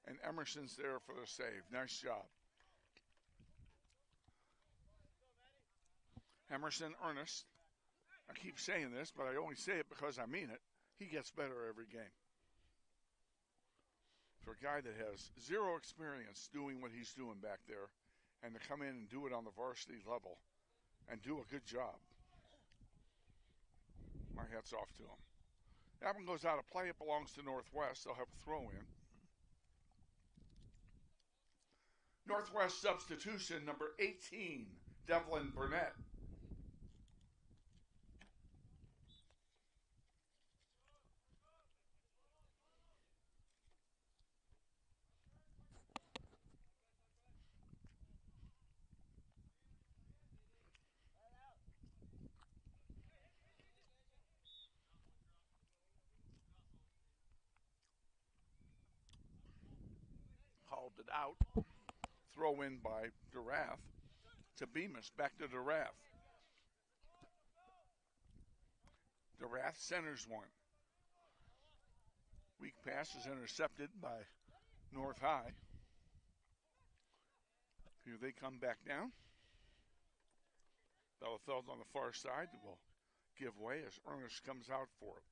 and Emerson's there for the save. Nice job. Emerson Ernest. I keep saying this, but I only say it because I mean it. He gets better every game. For a guy that has zero experience doing what he's doing back there, and to come in and do it on the varsity level and do a good job, my hat's off to him. That one goes out of play. It belongs to Northwest. They'll have a throw in. Northwest substitution, number 18, Devlin Burnett. Called it out. Throw in by Giraffe to Bemis. Back to Giraffe. Giraffe centers one. Weak pass is intercepted by North High. Here they come back down. Bielefeld on the far side will give way as Ernest comes out for it.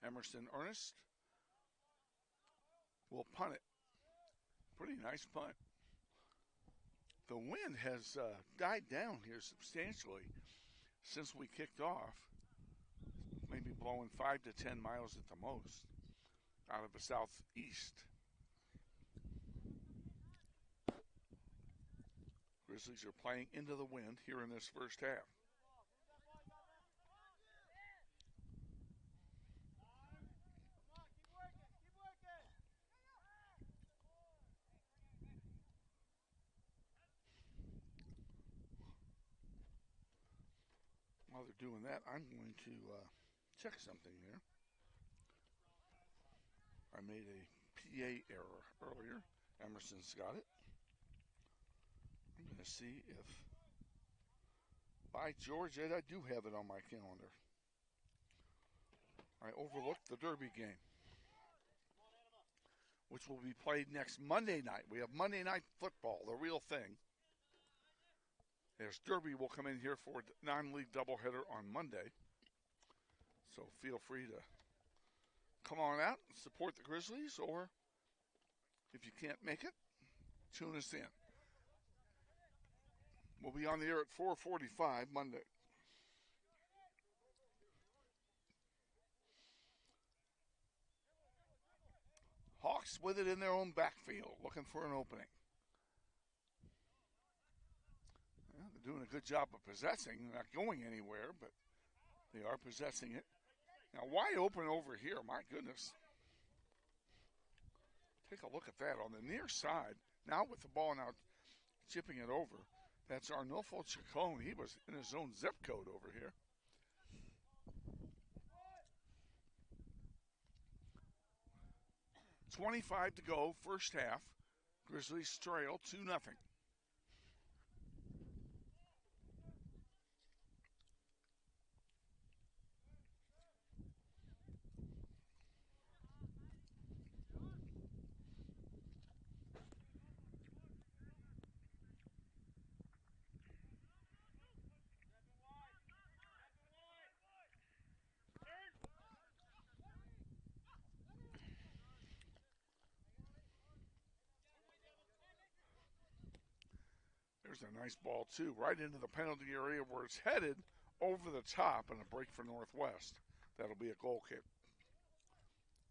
Emerson Ernest will punt it. Pretty nice punt. The wind has died down here substantially since we kicked off. Maybe blowing 5 to 10 miles at the most out of the southeast. Grizzlies are playing into the wind here in this first half. While they're doing that, I'm going to check something here. I made a PA error earlier. Emerson's got it. I'm going to see if, by George, Ed, I do have it on my calendar. I overlooked the Derby game, which will be played next Monday night. We have Monday night football, the real thing. As Derby will come in here for a non-league doubleheader on Monday. So feel free to come on out and support the Grizzlies, or if you can't make it, tune us in. We'll be on the air at 4:45 Monday. Hawks with it in their own backfield, looking for an opening. Well, they're doing a good job of possessing. They're not going anywhere, but they are possessing it. Now, wide open over here, my goodness. Take a look at that on the near side. Now with the ball now chipping it over. That's Arnulfo Chacon. He was in his own zip code over here. .25 to go, first half. Grizzlies trail 2-0. There's a nice ball, too, right into the penalty area where it's headed over the top and a break for Northwest. That'll be a goal kick.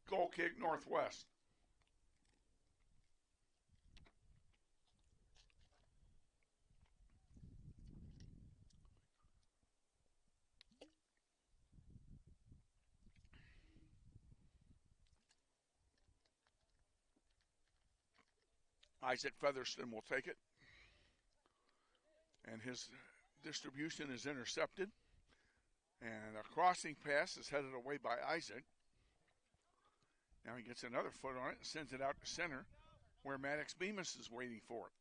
Goal kick, Northwest. Isaac Featherston will take it. And his distribution is intercepted. And a crossing pass is headed away by Isaac. Now he gets another foot on it and sends it out to center where Maddox Bemis is waiting for it.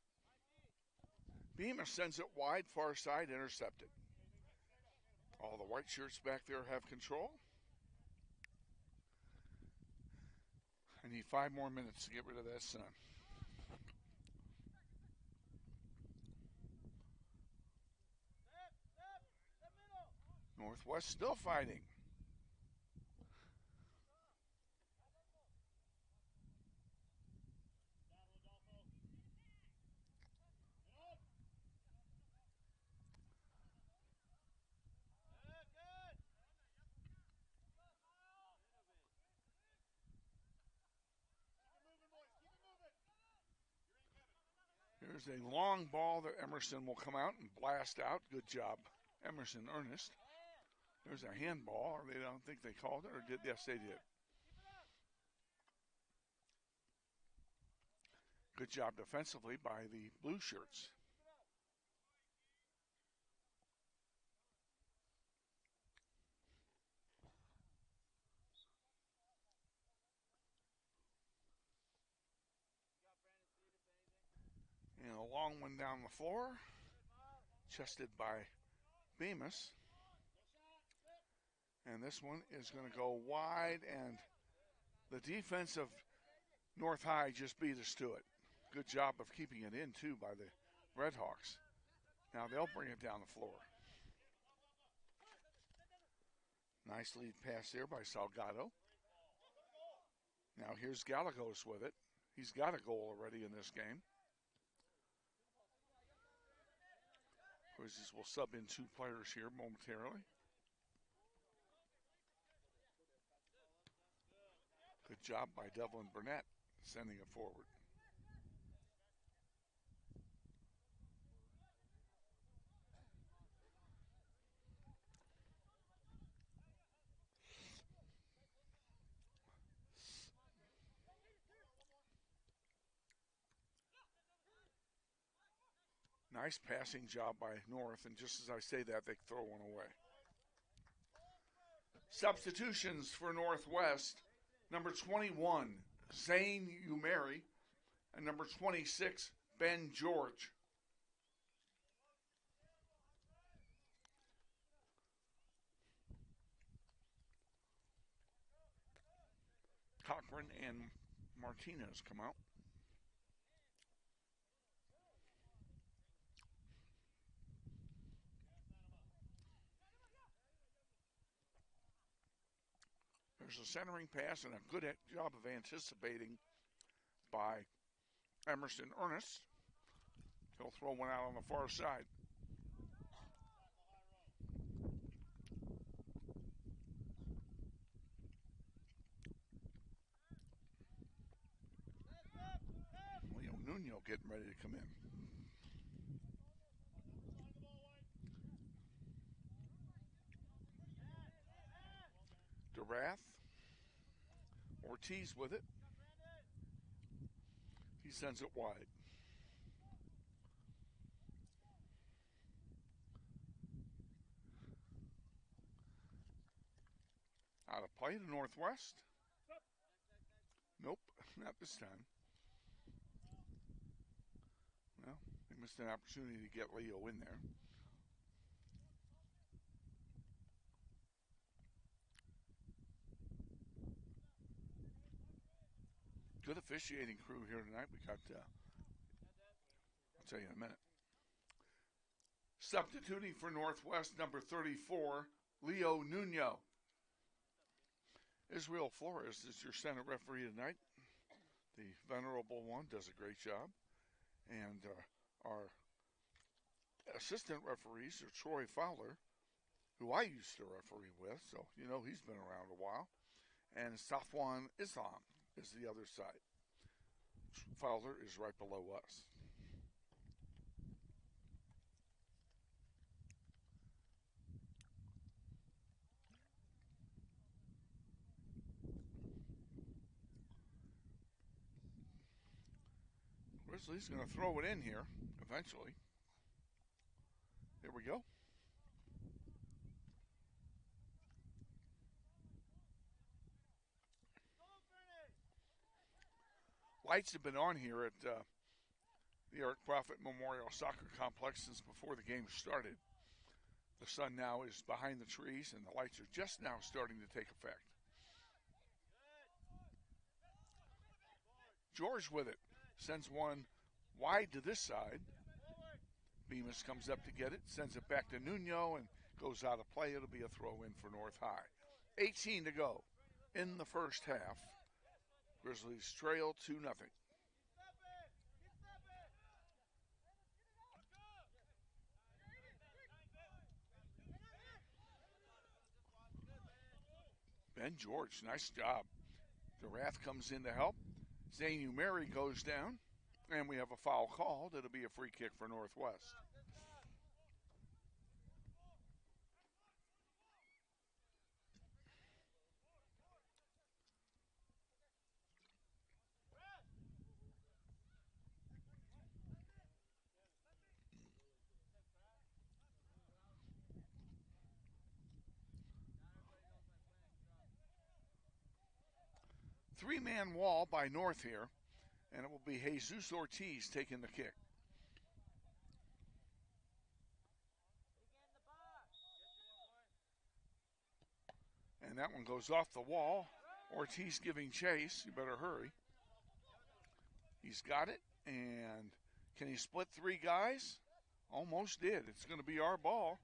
Bemis sends it wide, far side, intercepted. All the white shirts back there have control. I need 5 more minutes to get rid of that sun. Northwest still fighting. Here's a long ball that Emerson will come out and blast out. Good job, Emerson Ernest. There's a handball. They don't think they called it, or did? Yes, they did. Good job defensively by the blue shirts. And a long one down the floor, chested by Bemis. And this one is going to go wide, and the defense of North High just beat us to it. Good job of keeping it in, too, by the Redhawks. Now they'll bring it down the floor. Nice lead pass there by Salgado. Now here's Gallegos with it. He's got a goal already in this game. Grizzlies will sub in 2 players here momentarily. Good job by Devlin Burnett sending it forward. Nice passing job by North, and just as I say that, they throw one away. Substitutions for Northwest. Number 21, Zane Umeri, and number 26, Ben George. Cochran and Martinez come out. There's a centering pass and a good job of anticipating by Emerson Ernest. He'll throw one out on the far side. Leo Nuno getting ready to come in. DeRath. Ortiz with it. He sends it wide. Out of play to Northwest. Nope, not this time. Well, they missed an opportunity to get Leo in there. Good officiating crew here tonight. We got, I'll tell you in a minute. Substituting for Northwest, number 34, Leo Nuno. Israel Flores is your center referee tonight. The venerable one does a great job. And our assistant referees are Troy Fowler, who I used to referee with, so you know he's been around a while. And Safwan Islam is the other side. Fowler is right below us. Grizzlies going to throw it in here eventually. Here we go. Lights have been on here at the Eric Prophet Memorial Soccer Complex since before the game started. The sun now is behind the trees, and the lights are just now starting to take effect. George with it. Sends one wide to this side. Bemis comes up to get it, sends it back to Nuno, and goes out of play. It'll be a throw in for North High. 18 to go in the first half. Grizzlies trail 2-0. Ben George, nice job. DeRath comes in to help. Zane Umeri goes down, and we have a foul called. It'll be a free kick for Northwest. Three-man wall by North here, and it will be Jesus Ortiz taking the kick. And that one goes off the wall. Ortiz giving chase. You better hurry. He's got it, and can he split three guys? Almost did. It's going to be our ball.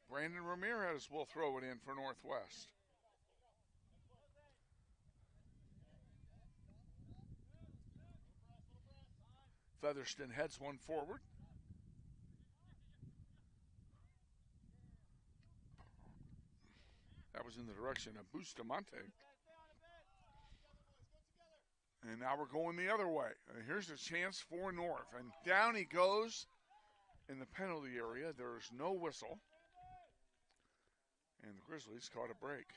Brandon Ramirez will throw it in for Northwest. Featherston heads one forward. That was in the direction of Bustamante. And now we're going the other way. Here's a chance for North. And down he goes in the penalty area. There's no whistle. And the Grizzlies caught a break.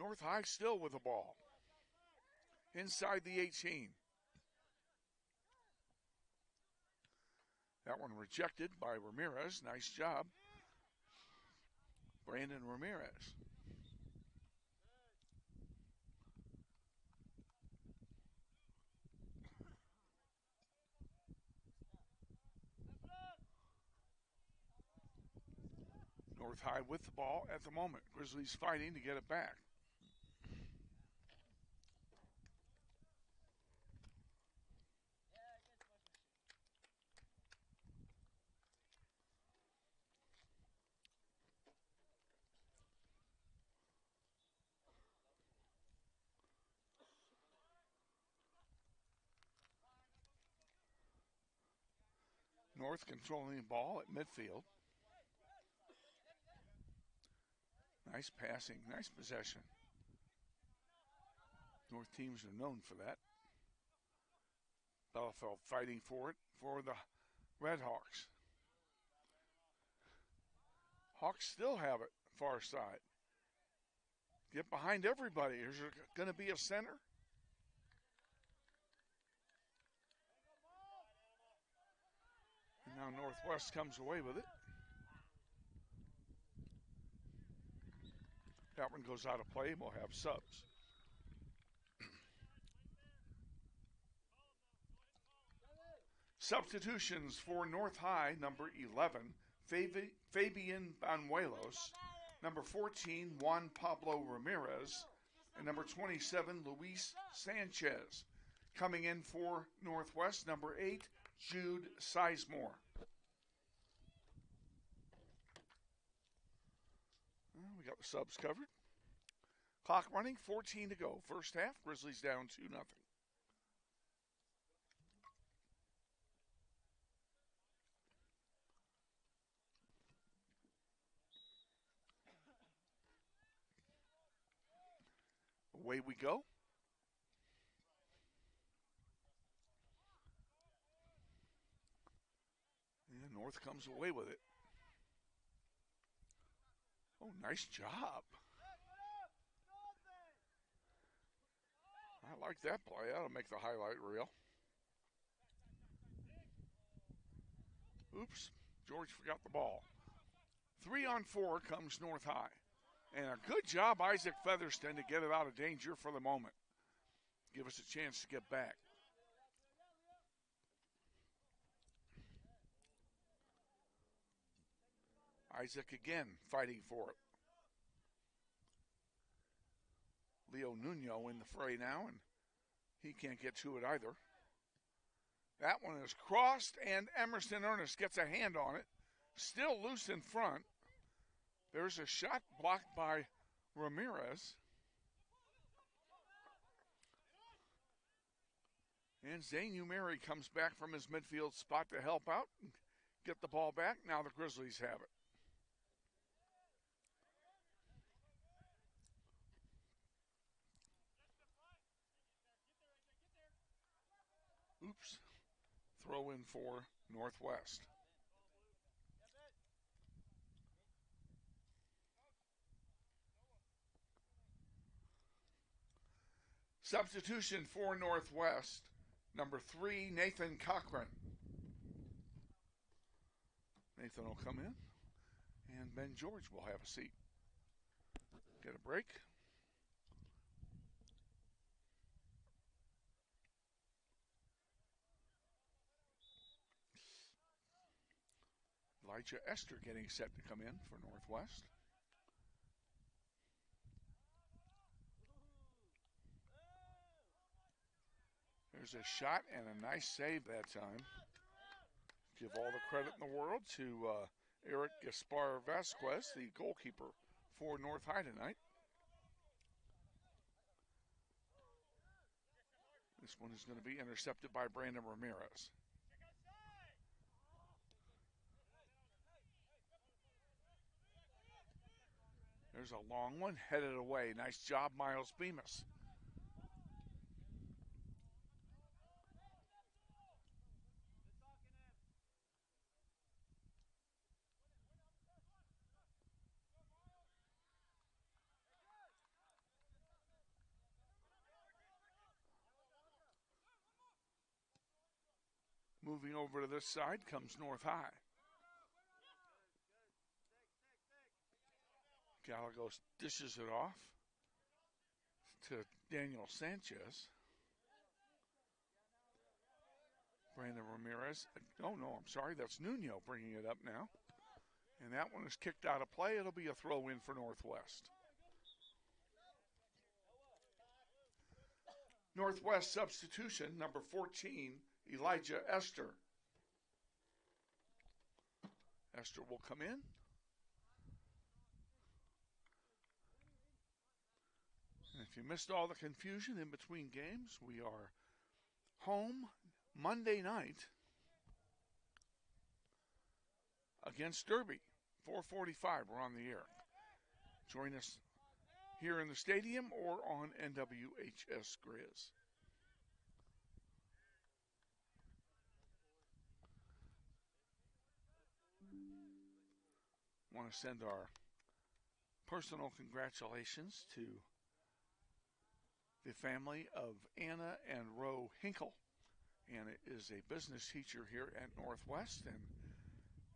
North High still with the ball. Inside the 18. That one rejected by Ramirez. Nice job, Brandon Ramirez. North High with the ball at the moment. Grizzlies fighting to get it back. North controlling the ball at midfield. Nice passing, nice possession. North teams are known for that. Bielefeld fighting for it for the Redhawks. Hawks still have it far side. Get behind everybody. Is there going to be a center? And now Northwest comes away with it. That one goes out of play. We'll have subs. Substitutions for North High, number 11, Fabian Banuelos. Number 14, Juan Pablo Ramirez. And number 27, Luis Sanchez. Coming in for Northwest, number 8, Jude Sizemore. We got the subs covered. Clock running, 14 to go. First half, Grizzlies down 2-0. Away we go. And North comes away with it. Oh, nice job. I like that play. That'll make the highlight reel. Oops, George forgot the ball. 3-on-4 comes North High. And a good job, Isaac Featherston, to get it out of danger for the moment. Give us a chance to get back. Isaac again fighting for it. Leo Nuno in the fray now, and he can't get to it either. That one is crossed, and Emerson Ernest gets a hand on it. Still loose in front. There's a shot blocked by Ramirez. And Zane Umeri comes back from his midfield spot to help out and get the ball back. Now the Grizzlies have it. Oops. Throw in for Northwest. Substitution for Northwest. Number 3, Nathan Cochran. Nathan will come in, and Ben George will have a seat. Get a break. Elijah Esther getting set to come in for Northwest. There's a shot and a nice save that time. Give all the credit in the world to Eric Gaspar Vasquez, the goalkeeper for North High tonight. This one is going to be intercepted by Brandon Ramirez. There's a long one headed away. Nice job, Miles Bemis. Moving over to this side comes North High. Gallegos dishes it off to Daniel Sanchez. Brandon Ramirez. Oh, no, I'm sorry. That's Nuno bringing it up now. And that one is kicked out of play. It'll be a throw in for Northwest. Northwest substitution, number 14, Elijah Esther. Esther will come in. And if you missed all the confusion in between games, we are home Monday night against Derby. 4:45, we're on the air. Join us here in the stadium or on NWHS Grizz. Want to send our personal congratulations to the family of Anna and Roe Hinkle. Anna is a business teacher here at Northwest, and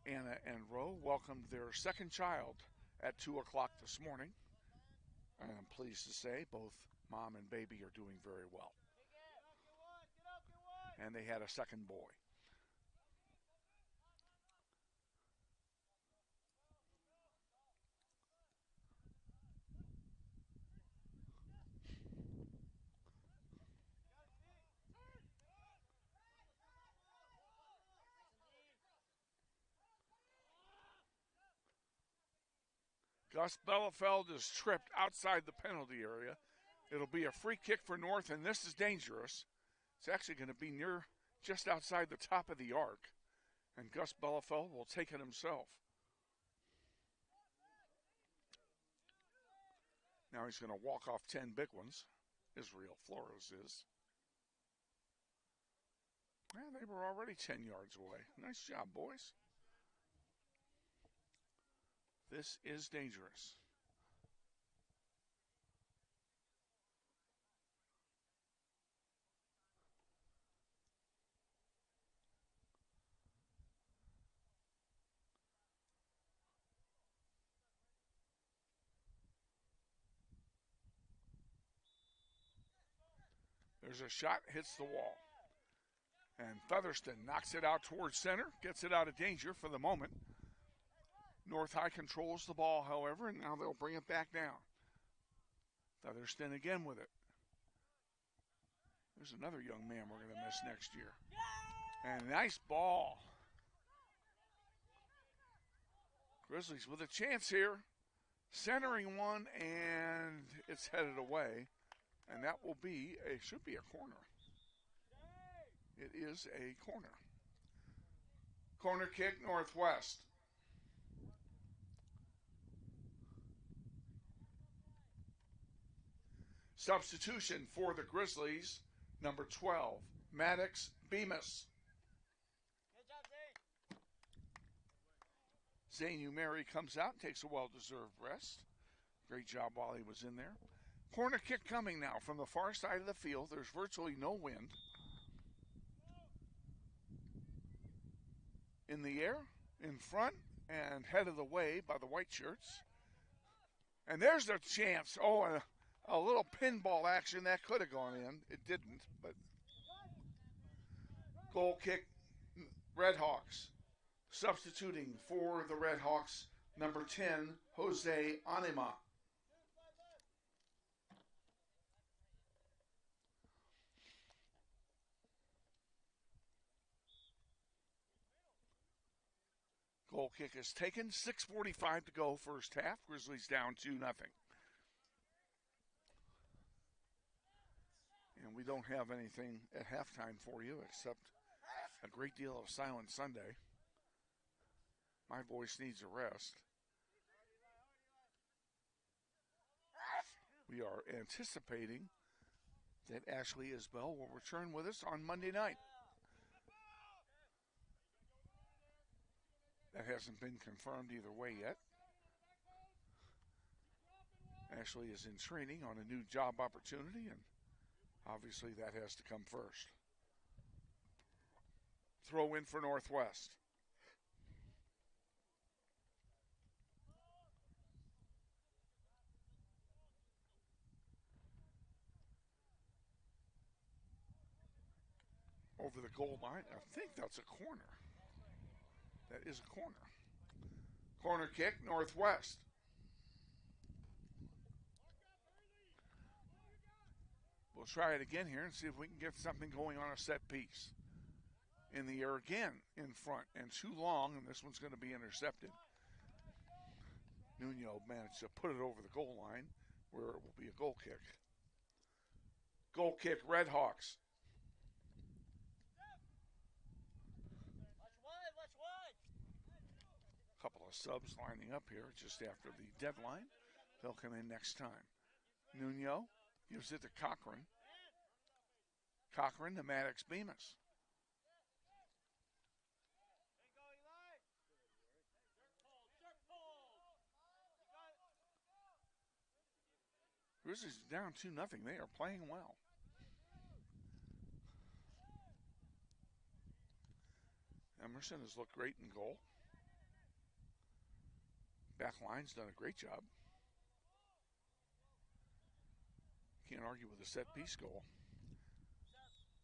Anna and Roe welcomed their second child at 2 o'clock this morning. And I'm pleased to say both mom and baby are doing very well. And they had a second boy. Gus Bellefeld is tripped outside the penalty area. It'll be a free kick for North, and this is dangerous. It's actually going to be near just outside the top of the arc, and Gus Bellefeld will take it himself. Now he's going to walk off 10 big ones. Israel Flores is. Yeah, they were already 10 yards away. Nice job, boys. This is dangerous. There's a shot, hits the wall. And Featherston knocks it out towards center, gets it out of danger for the moment. North High controls the ball, however, and now they'll bring it back down. Featherston again with it. There's another young man we're going to miss next year. And nice ball. Grizzlies with a chance here. Centering one, and it's headed away. And that will be should be a corner. It is a corner. Corner kick, Northwest. Substitution for the Grizzlies, number 12, Maddox Bemis. Zane Umeri comes out and takes a well-deserved rest. Great job while he was in there. Corner kick coming now from the far side of the field. There's virtually no wind. In the air, in front, and headed away by the white shirts. And there's the chance. Oh, a little pinball action that could have gone in. It didn't, but goal kick, Redhawks. Substituting for the Redhawks, number 10, Jose Anima. Goal kick is taken. 6:45 to go first half. Grizzlies down 2-0. And we don't have anything at halftime for you except a great deal of Silent Sunday. My voice needs a rest. We are anticipating that Ashley Isbell will return with us on Monday night. That hasn't been confirmed either way yet. Ashley is in training on a new job opportunity, and obviously that has to come first. throw in for Northwest. Over the goal line. I think that's a corner. That is a corner. Corner kick, Northwest. We'll try it again here and see if we can get something going on a set piece. In the air again, in front, and too long, and this one's going to be intercepted. Nuno managed to put it over the goal line, where it will be a goal kick. Goal kick, Redhawks. A couple of subs lining up here just after the deadline. They'll come in next time. Nuno gives it to Cochran. Cochran to Maddox Bemis. Grizzlies down 2-0. They are playing well. Emerson has looked great in goal. Back line's done a great job. Can't argue with a set piece goal.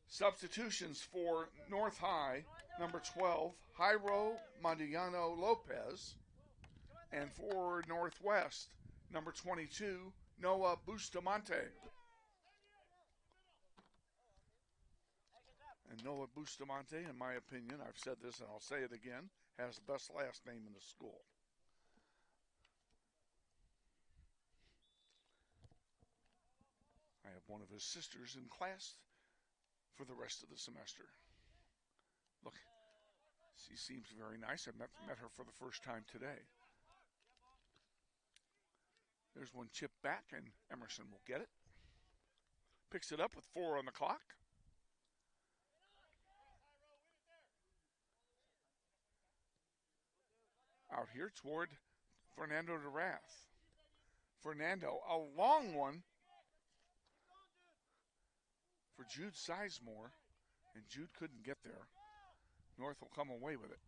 Substitutions for North High, number 12, Jairo Mandiano Lopez. And for Northwest, number 22, Noah Bustamante. And Noah Bustamante, in my opinion, I've said this and I'll say it again, has the best last name in the school. I have one of his sisters in class for the rest of the semester. Look, she seems very nice. I met her for the first time today. There's one chip back, and Emerson will get it. Picks it up with 4 on the clock. Out here toward Fernando DeRath. Fernando, a long one for Jude Sizemore, and Jude couldn't get there. North will come away with it.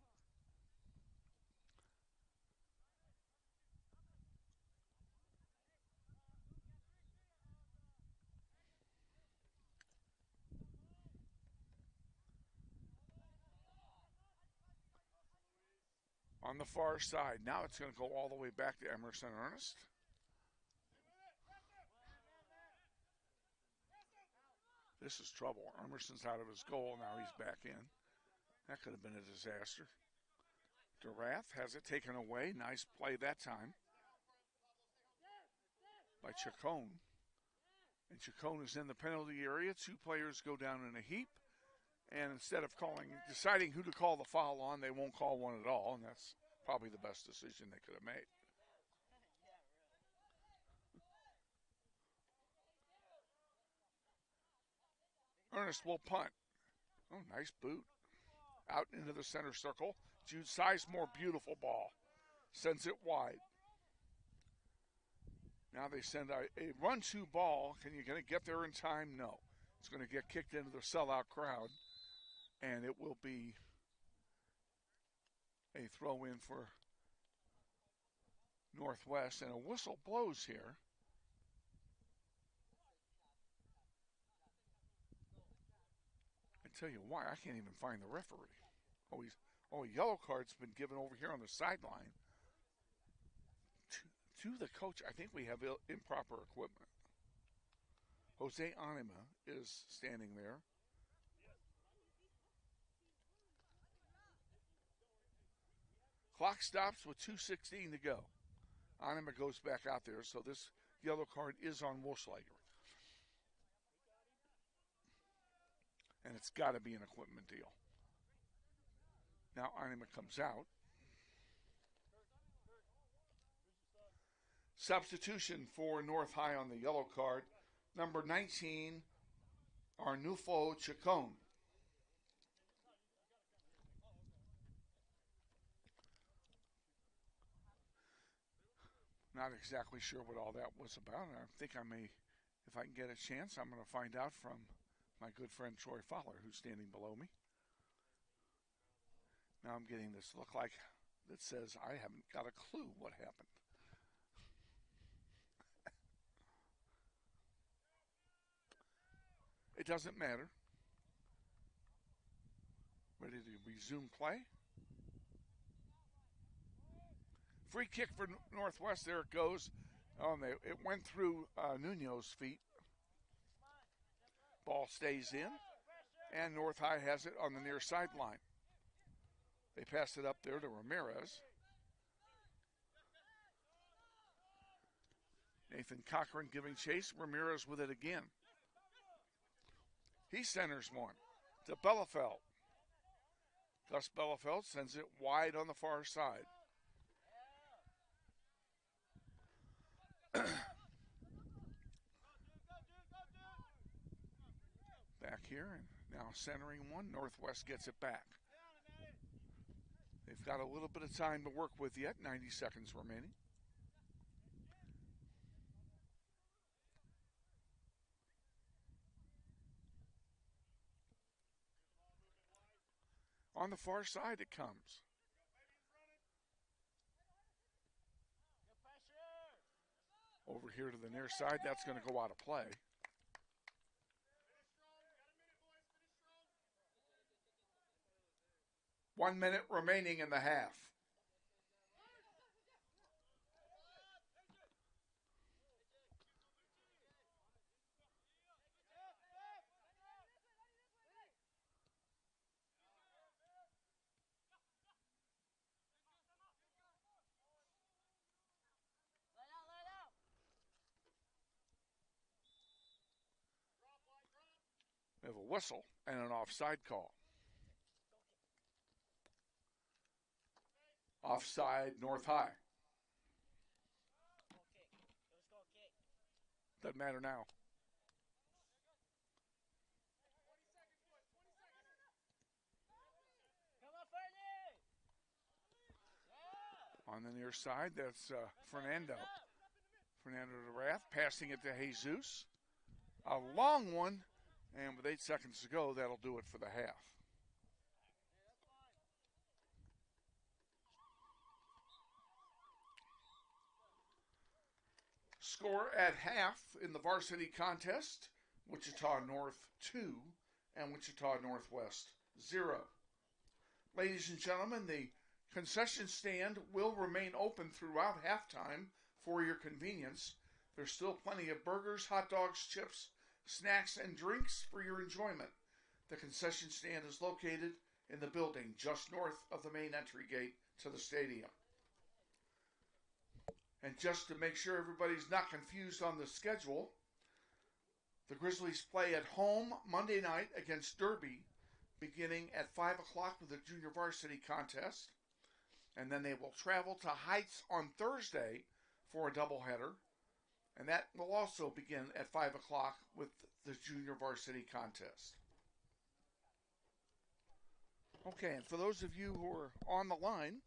On the far side. Now it's going to go all the way back to Emerson Ernest. This is trouble. Emerson's out of his goal. Now he's back in. That could have been a disaster. DeRath has it taken away. Nice play that time by Chacon. And Chacon is in the penalty area. 2 players go down in a heap. And instead of deciding who to call the foul on, they won't call one at all. And that's probably the best decision they could have made. Ernest will punt. Oh, nice boot. Out into the center circle. Jude Sizemore, beautiful ball. Sends it wide. Now they send a run-to ball. Can you get there in time? No. It's going to get kicked into the sellout crowd. And it will be a throw-in for Northwest. And a whistle blows here. I tell you why, I can't even find the referee. A yellow card's been given over here on the sideline to the coach. I think we have improper equipment. Jose Anima is standing there. Clock stops with 2:16 to go. Anima goes back out there, so this yellow card is on Wolfschlager. And it's got to be an equipment deal. Now Anima comes out. Substitution for North High on the yellow card. Number 19, Arnulfo Chacon. Not exactly sure what all that was about. I think I may, if I can get a chance, I'm going to find out from my good friend Troy Fowler, who's standing below me. Now I'm getting this look like that says I haven't got a clue what happened. It doesn't matter. Ready to resume play. Free kick for Northwest. There it goes. It went through Nuno's feet. Ball stays in. And North High has it on the near sideline. They pass it up there to Ramirez. Nathan Cochran giving chase. Ramirez with it again. He centers one to Bielefeld. Gus Bielefeld sends it wide on the far side. Back here, and now centering one. Northwest gets it back. They've got a little bit of time to work with yet. 90 seconds remaining. On the far side it comes. Over here to the near side, that's going to go out of play. One minute remaining in the half. We have a whistle and an offside call. Offside, North High. Doesn't matter now. On the near side, that's Fernando. Fernando de Rath passing it to Jesus. A long one. And with 8 seconds to go, that'll do it for the half. Score at half in the varsity contest, Wichita North 2 and Wichita Northwest 0. Ladies and gentlemen, the concession stand will remain open throughout halftime for your convenience. There's still plenty of burgers, hot dogs, chips, snacks, and drinks for your enjoyment. The concession stand is located in the building just north of the main entry gate to the stadium. And just to make sure everybody's not confused on the schedule, the Grizzlies play at home Monday night against Derby, beginning at 5 o'clock with the junior varsity contest. And then they will travel to Heights on Thursday for a doubleheader. And that will also begin at 5 o'clock with the junior varsity contest. Okay, and for those of you who are on the line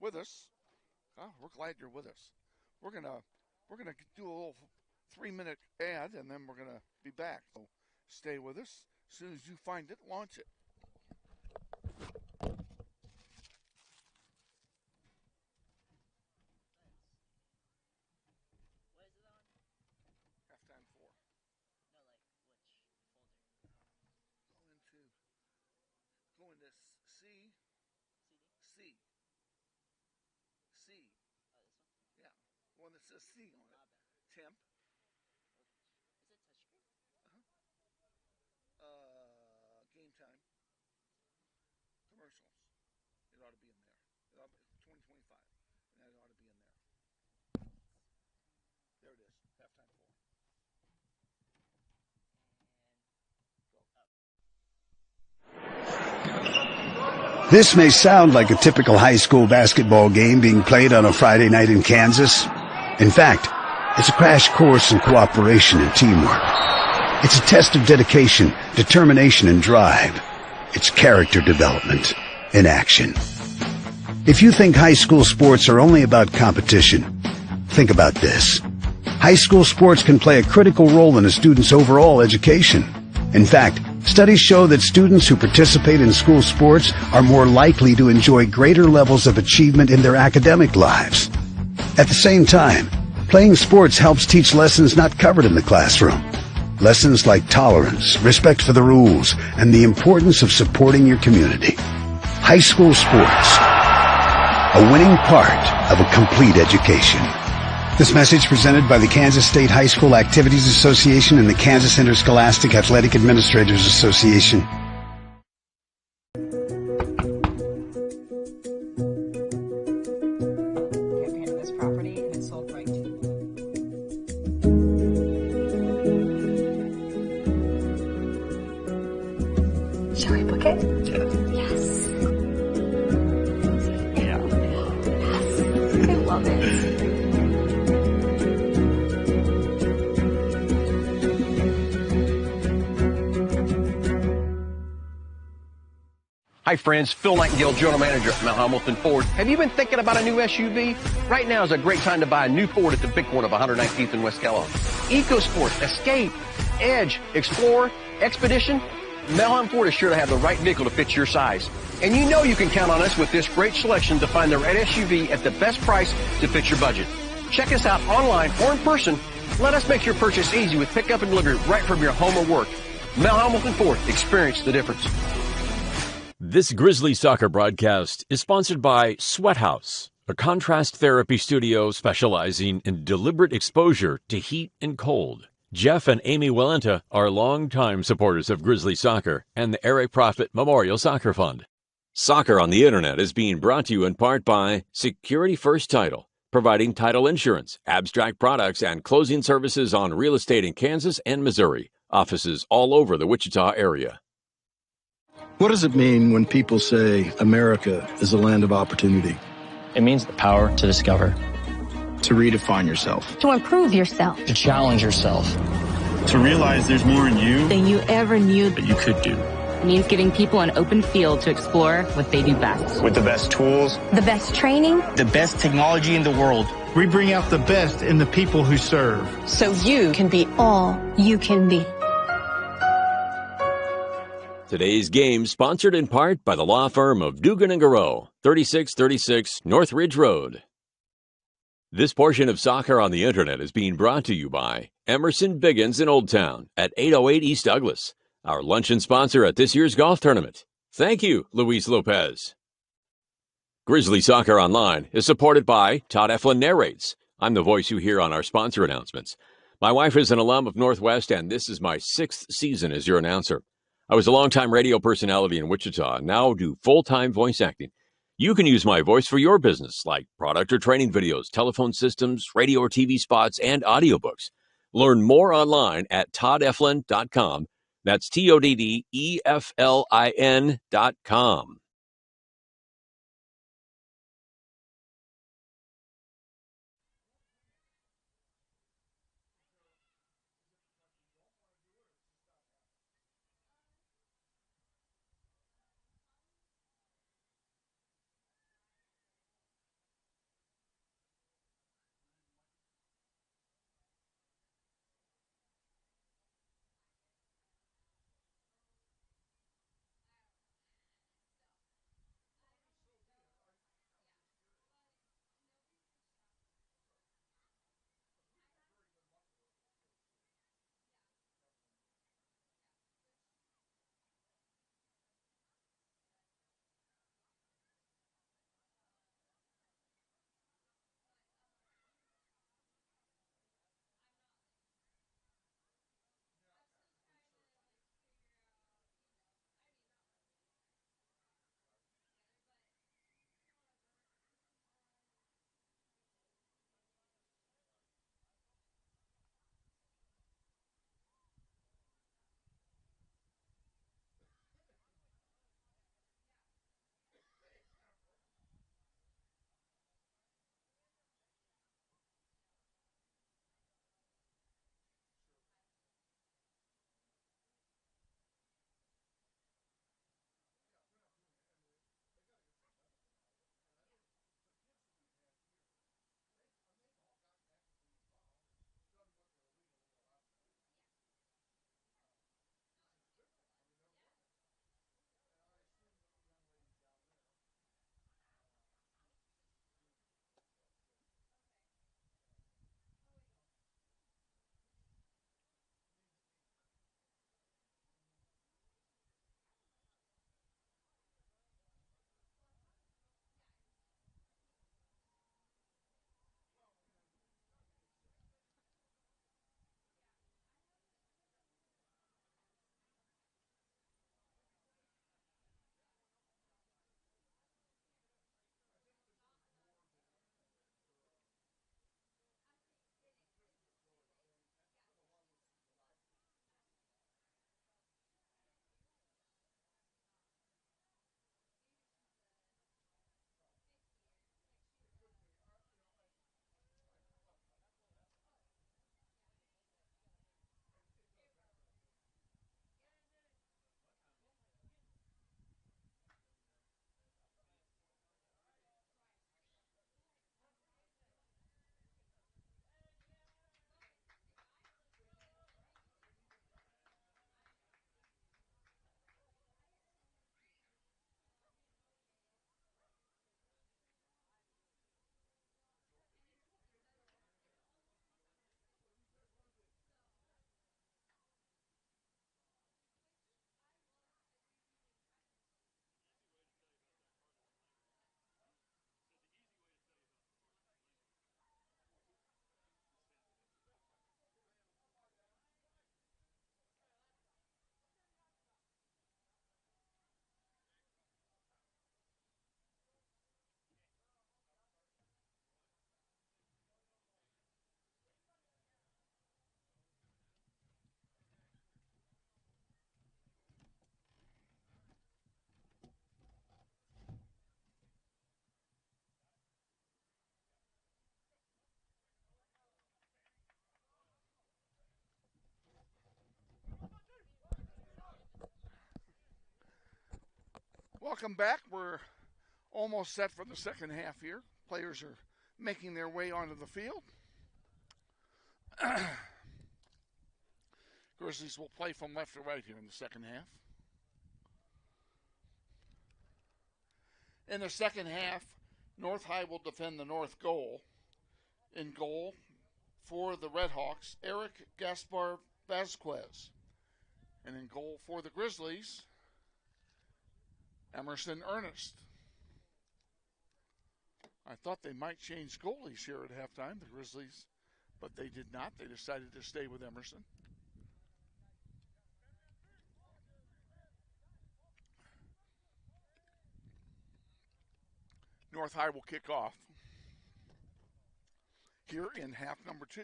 with us, we're glad you're with us. We're gonna do a little 3-minute ad, and then we're gonna be back. So stay with us. As soon as you find it, launch it. One that says C on it. Temp. Is it touchscreen? Game time. Commercials. It ought to be in there. It ought to be 2025. And that ought to be in there. There it is. Halftime 4. This may sound like a typical high school basketball game being played on a Friday night in Kansas. In fact, it's a crash course in cooperation and teamwork. It's a test of dedication, determination, and drive. It's character development in action. If you think high school sports are only about competition, think about this. High school sports can play a critical role in a student's overall education. In fact, Studies show that students who participate in school sports are more likely to enjoy greater levels of achievement in their academic lives. At the same time, playing sports helps teach lessons not covered in the classroom. Lessons like tolerance, respect for the rules, and the importance of supporting your community. High school sports, a winning part of a complete education. This message presented by the Kansas State High School Activities Association and the Kansas Interscholastic Athletic Administrators Association. Campaign on this property and it's sold right to Shall we book it? Yes. Yeah. Yes. I love it. Hi friends, Phil Nightingale, General Manager at Mount Hamilton Ford. Have you been thinking about a new SUV? Right now is a great time to buy a new Ford at the big corner of 119th and West Kellogg. EcoSport, Escape, Edge, Explorer, Expedition. Mount Hamilton Ford is sure to have the right vehicle to fit your size. And you know you can count on us with this great selection to find the right SUV at the best price to fit your budget. Check us out online or in person. Let us make your purchase easy with pickup and delivery right from your home or work. Mount Hamilton Ford, experience the difference. This Grizzlies soccer broadcast is sponsored by Sweat House, a contrast therapy studio specializing in deliberate exposure to heat and cold. Jeff and Amy Walenta are longtime supporters of Grizzlies soccer and the Eric Profit Memorial Soccer Fund. Soccer on the Internet is being brought to you in part by Security First Title, providing title insurance, abstract products, and closing services on real estate in Kansas and Missouri. Offices all over the Wichita area. What does it mean when people say America is a land of opportunity? It means the power to discover, To redefine yourself. To improve yourself. to challenge yourself. To realize there's more in you Than you ever knew. that you could do. It means giving people an open field to explore what they do best. With the best tools, The best training. The best technology in the world. We bring out the best in the people who serve. so you can be All you can be. Today's game sponsored in part by the law firm of Dugan & Garreau, 3636 North Ridge Road. This portion of Soccer on the Internet is being brought to you by Emerson Biggins in Old Town at 808 East Douglas, our luncheon sponsor at this year's golf tournament. Thank you, Luis Lopez. Grizzly Soccer Online is supported by Todd Eflin Narrates. I'm the voice you hear on our sponsor announcements. My wife is an alum of Northwest, and this is my 6th season as your announcer. I was a longtime radio personality in Wichita and now do full-time voice acting. You can use my voice for your business, like product or training videos, telephone systems, radio or TV spots, and audiobooks. Learn more online at toddeflin.com. That's TODDEFLIN.com. Welcome back. We're almost set for the second half here. Players are making their way onto the field. Grizzlies will play from left to right here in the second half. In the second half, North High will defend the north goal. In goal for the Redhawks, Eric Gaspar Vasquez. And in goal for the Grizzlies, Emerson Ernest. I thought they might change goalies here at halftime, the Grizzlies, but they did not. They decided to stay with Emerson. North High will kick off here in half number 2.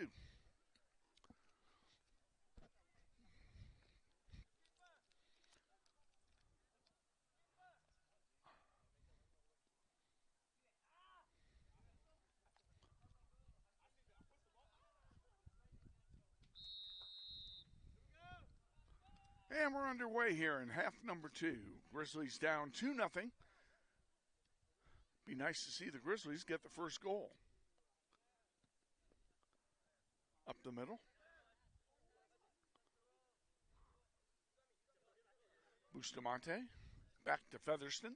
And we're underway here in half number 2. Grizzlies down 2-0. Be nice to see the Grizzlies get the first goal. Up the middle. Bustamante. Back to Featherston.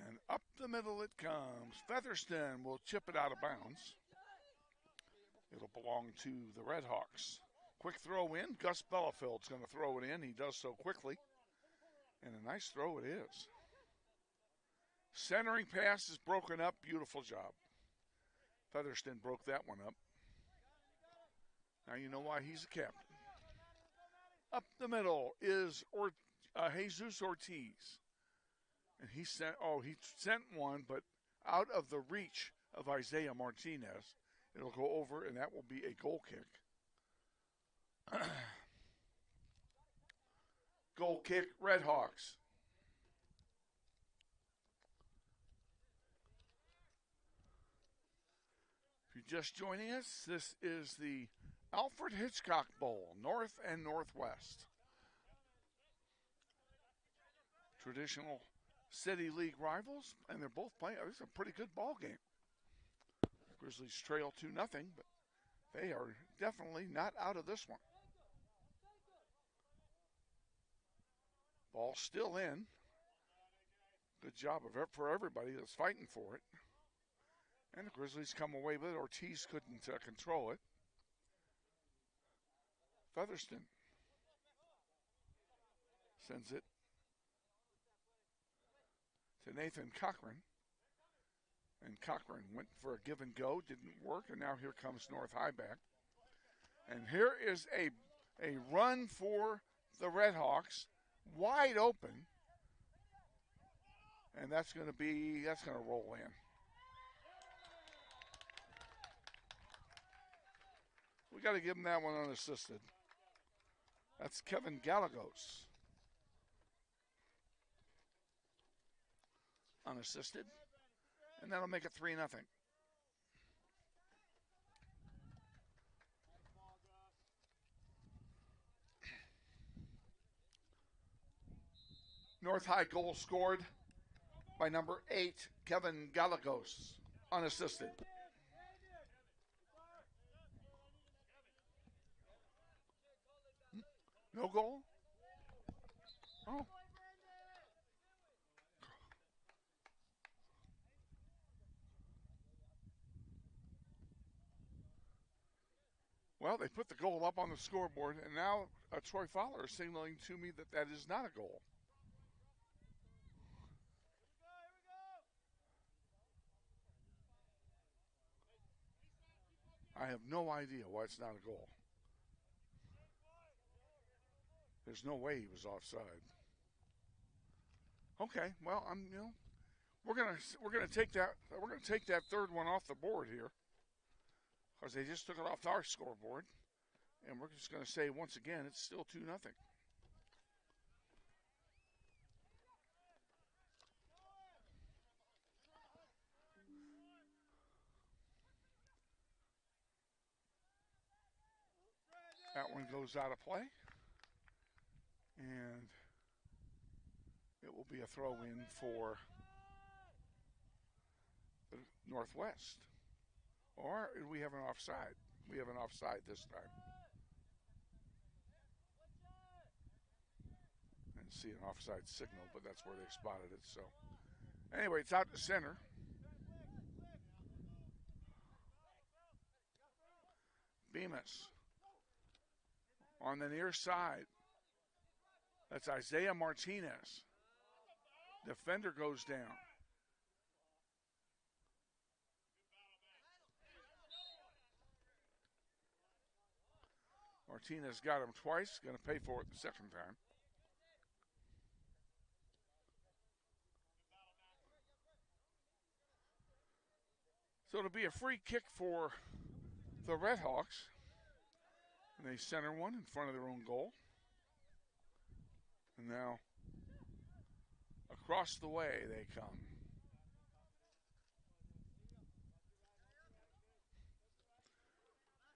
And up the middle it comes. Featherston will chip it out of bounds. It'll belong to the Redhawks. Quick throw in. Gus Bellefeld's going to throw it in. He does so quickly. And a nice throw it is. Centering pass is broken up. Beautiful job. Featherston broke that one up. Now you know why he's a captain. Up the middle is Jesus Ortiz. And he sent one, but out of the reach of Isaiah Martinez. It'll go over, and that will be a goal kick. Goal kick, Redhawks. If you're just joining us, this is the Alfred Hitchcock Bowl, North and Northwest. Traditional City League rivals, and they're both playing. It's a pretty good ball game. Grizzlies trail 2-0, but they are definitely not out of this one. Ball still in. Good job for everybody that's fighting for it. And the Grizzlies come away with it. Ortiz couldn't control it. Featherston sends it to Nathan Cochran. And Cochran went for a give and go, didn't work, and now here comes North High back. And here is a run for the Redhawks, wide open. And that's going to roll in. We got to give him that one unassisted. That's Kevin Gallegos. Unassisted. And that'll make it 3-0. North High goal scored by number 8, Kevin Gallegos, unassisted. No goal? Oh. Well, they put the goal up on the scoreboard, and now Troy Fowler is signaling to me that that is not a goal. I have no idea why it's not a goal. There's no way he was offside. Okay, well, we're gonna take that third one off the board here, because they just took it off our scoreboard, and we're just gonna say once again it's still 2-0. That one goes out of play. And it will be a throw-in for the Northwest. Or we have an offside. We have an offside this time. I didn't see an offside signal, but that's where they spotted it. So anyway, it's out to center. Bemis on the near side. That's Isaiah Martinez. Defender goes down. Martinez got him twice. Going to pay for it the second time. So it'll be a free kick for the Redhawks. And they center one in front of their own goal. And now across the way they come.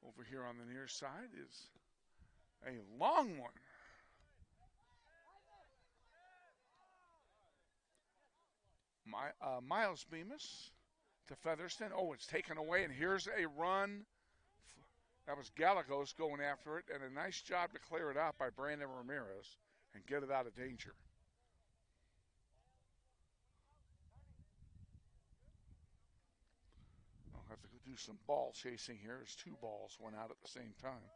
Over here on the near side is a long one. Miles Bemis to Featherston. Oh, it's taken away, and here's a run. That was Gallegos going after it, and a nice job to clear it out by Brandon Ramirez and get it out of danger. I'll have to go do some ball chasing here as two balls went out at the same time.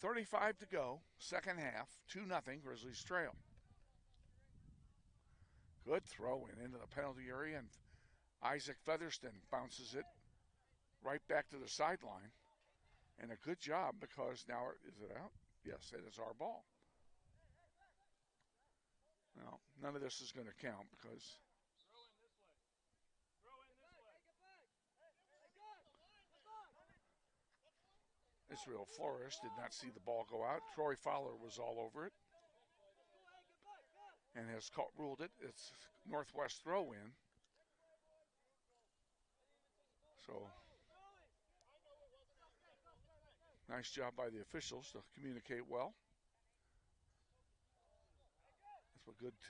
35 to go, second half, 2-0, Grizzlies trail. Good throw into the penalty area, and Isaac Featherston bounces it right back to the sideline. And a good job because now, is it out? Yes, it is our ball. Now, none of this is going to count because Israel Flores did not see the ball go out. Troy Fowler was all over it and has ruled it. It's Northwest throw-in. So, nice job by the officials to communicate well.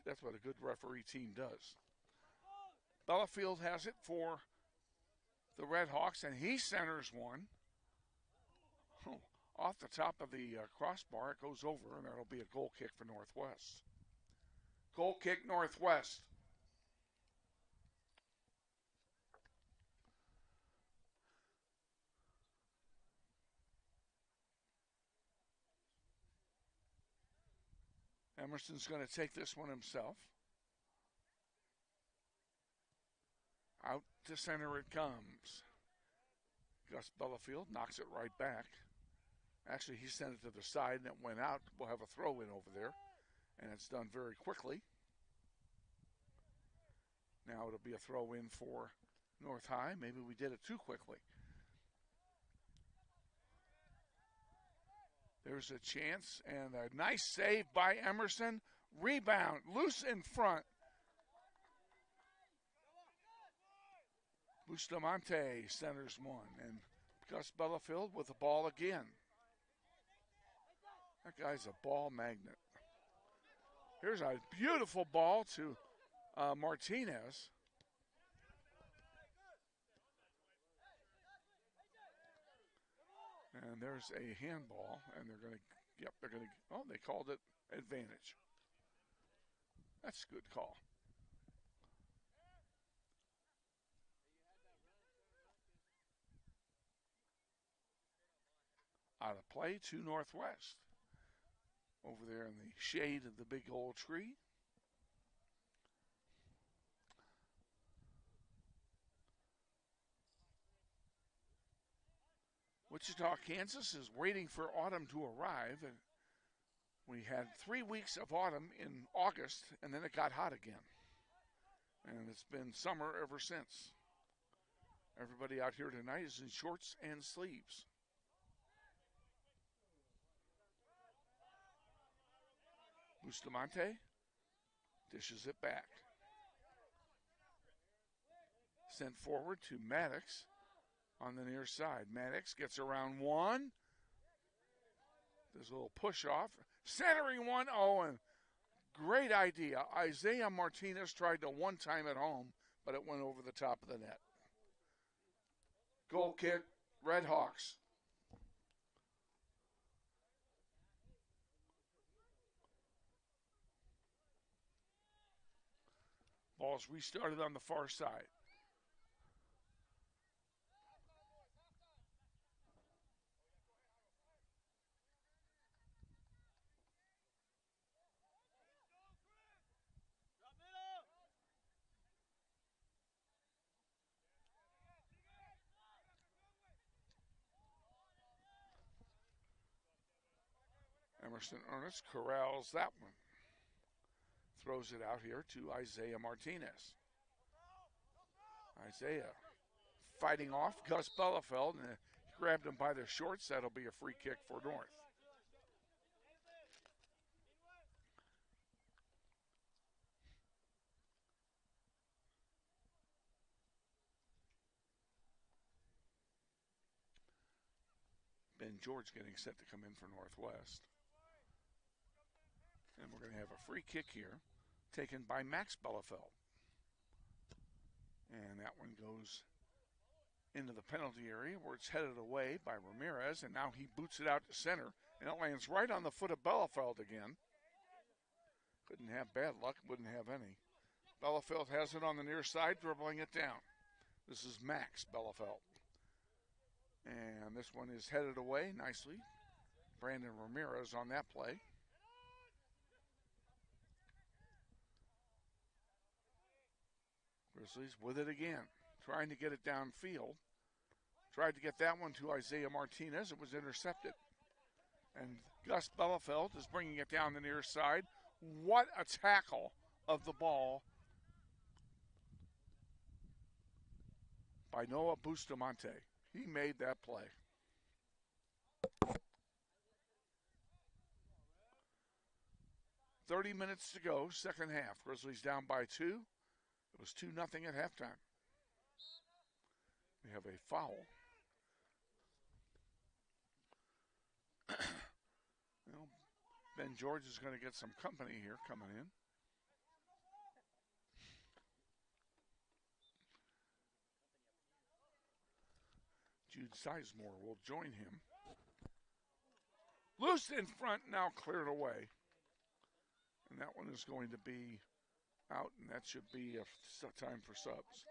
That's what a good referee team does. Bellafield has it for the Redhawks, and he centers one. Off the top of the crossbar, it goes over, and that'll be a goal kick for Northwest. Goal kick, Northwest. Emerson's going to take this one himself. Out to center it comes. Gus Bellafield knocks it right back. Actually, he sent it to the side and it went out. We'll have a throw-in over there, and it's done very quickly. Now it'll be a throw-in for North High. Maybe we did it too quickly. There's a chance, and a nice save by Emerson. Rebound, loose in front. Bustamante centers one, and Gus Bellafield with the ball again. That guy's a ball magnet. Here's a beautiful ball to Martinez. And there's a handball, and they called it advantage. That's a good call. Out of play to Northwest. Over there in the shade of the big old tree. Wichita, Kansas is waiting for autumn to arrive. And we had 3 weeks of autumn in August, and then it got hot again. And it's been summer ever since. Everybody out here tonight is in shorts and sleeves. Bustamante dishes it back. Sent forward to Maddox. on the near side. Maddox gets around one. There's a little push off. Centering one, Owen. Great idea. Isaiah Martinez tried to one time at home, but it went over the top of the net. Goal kick, Redhawks. Ball's restarted on the far side. Emerson Ernest corrals that one. Throws it out here to Isaiah Martinez. Isaiah fighting off Gus Bellefeld, and he grabbed him by the shorts. That'll be a free kick for North. Ben George getting set to come in for Northwest. And we're going to have a free kick here, taken by Max Bellefeld. And that one goes into the penalty area where it's headed away by Ramirez, and now he boots it out to center, and it lands right on the foot of Bellefeld again. Couldn't have bad luck, wouldn't have any. Bellefeld has it on the near side, dribbling it down. This is Max Bellefeld. And this one is headed away nicely. Brandon Ramirez on that play. Grizzlies with it again, trying to get it downfield. Tried to get that one to Isaiah Martinez. It was intercepted. And Gus Bellefeld is bringing it down the near side. What a tackle of the ball by Noah Bustamante. He made that play. .30 minutes to go, second half. Grizzlies down by 2. It was 2-0 at halftime. We have a foul. Well, Ben George is going to get some company here coming in. Jude Sizemore will join him. Loose in front, now cleared away. And that one is going to be out, and that should be a time for subs.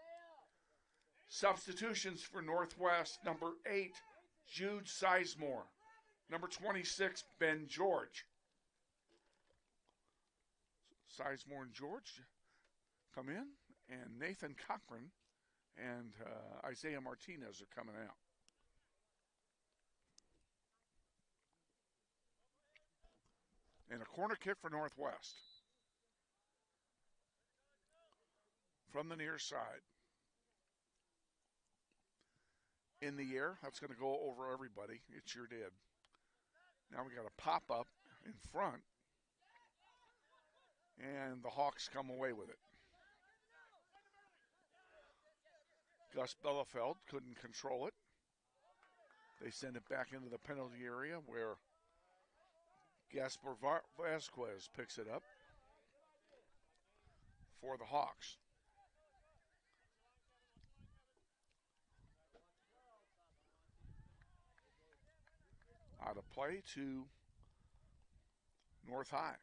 Substitutions for Northwest, number 8, Jude Sizemore. Number 26, Ben George. Sizemore and George come in, and Nathan Cochran and Isaiah Martinez are coming out. And a corner kick for Northwest. From the near side. In the air, that's going to go over everybody. It sure did. Now we got a pop-up in front. And the Hawks come away with it. Gus Bellefeld couldn't control it. They send it back into the penalty area where Gaspar Vasquez picks it up for the Hawks. Out of play to North High.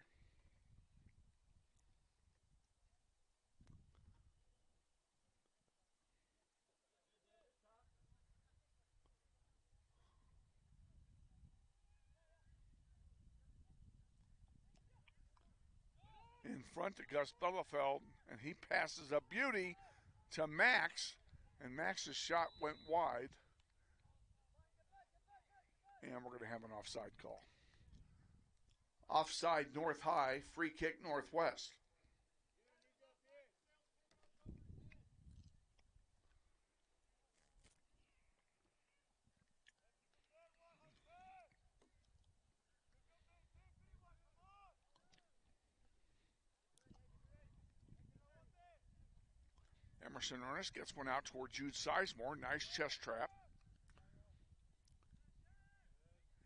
In front to Gus Bellefeld, and he passes a beauty to Max, and Max's shot went wide. And we're going to have an offside call. Offside North High, free kick Northwest. Emerson Ernest gets one out toward Jude Sizemore. Nice chest trap.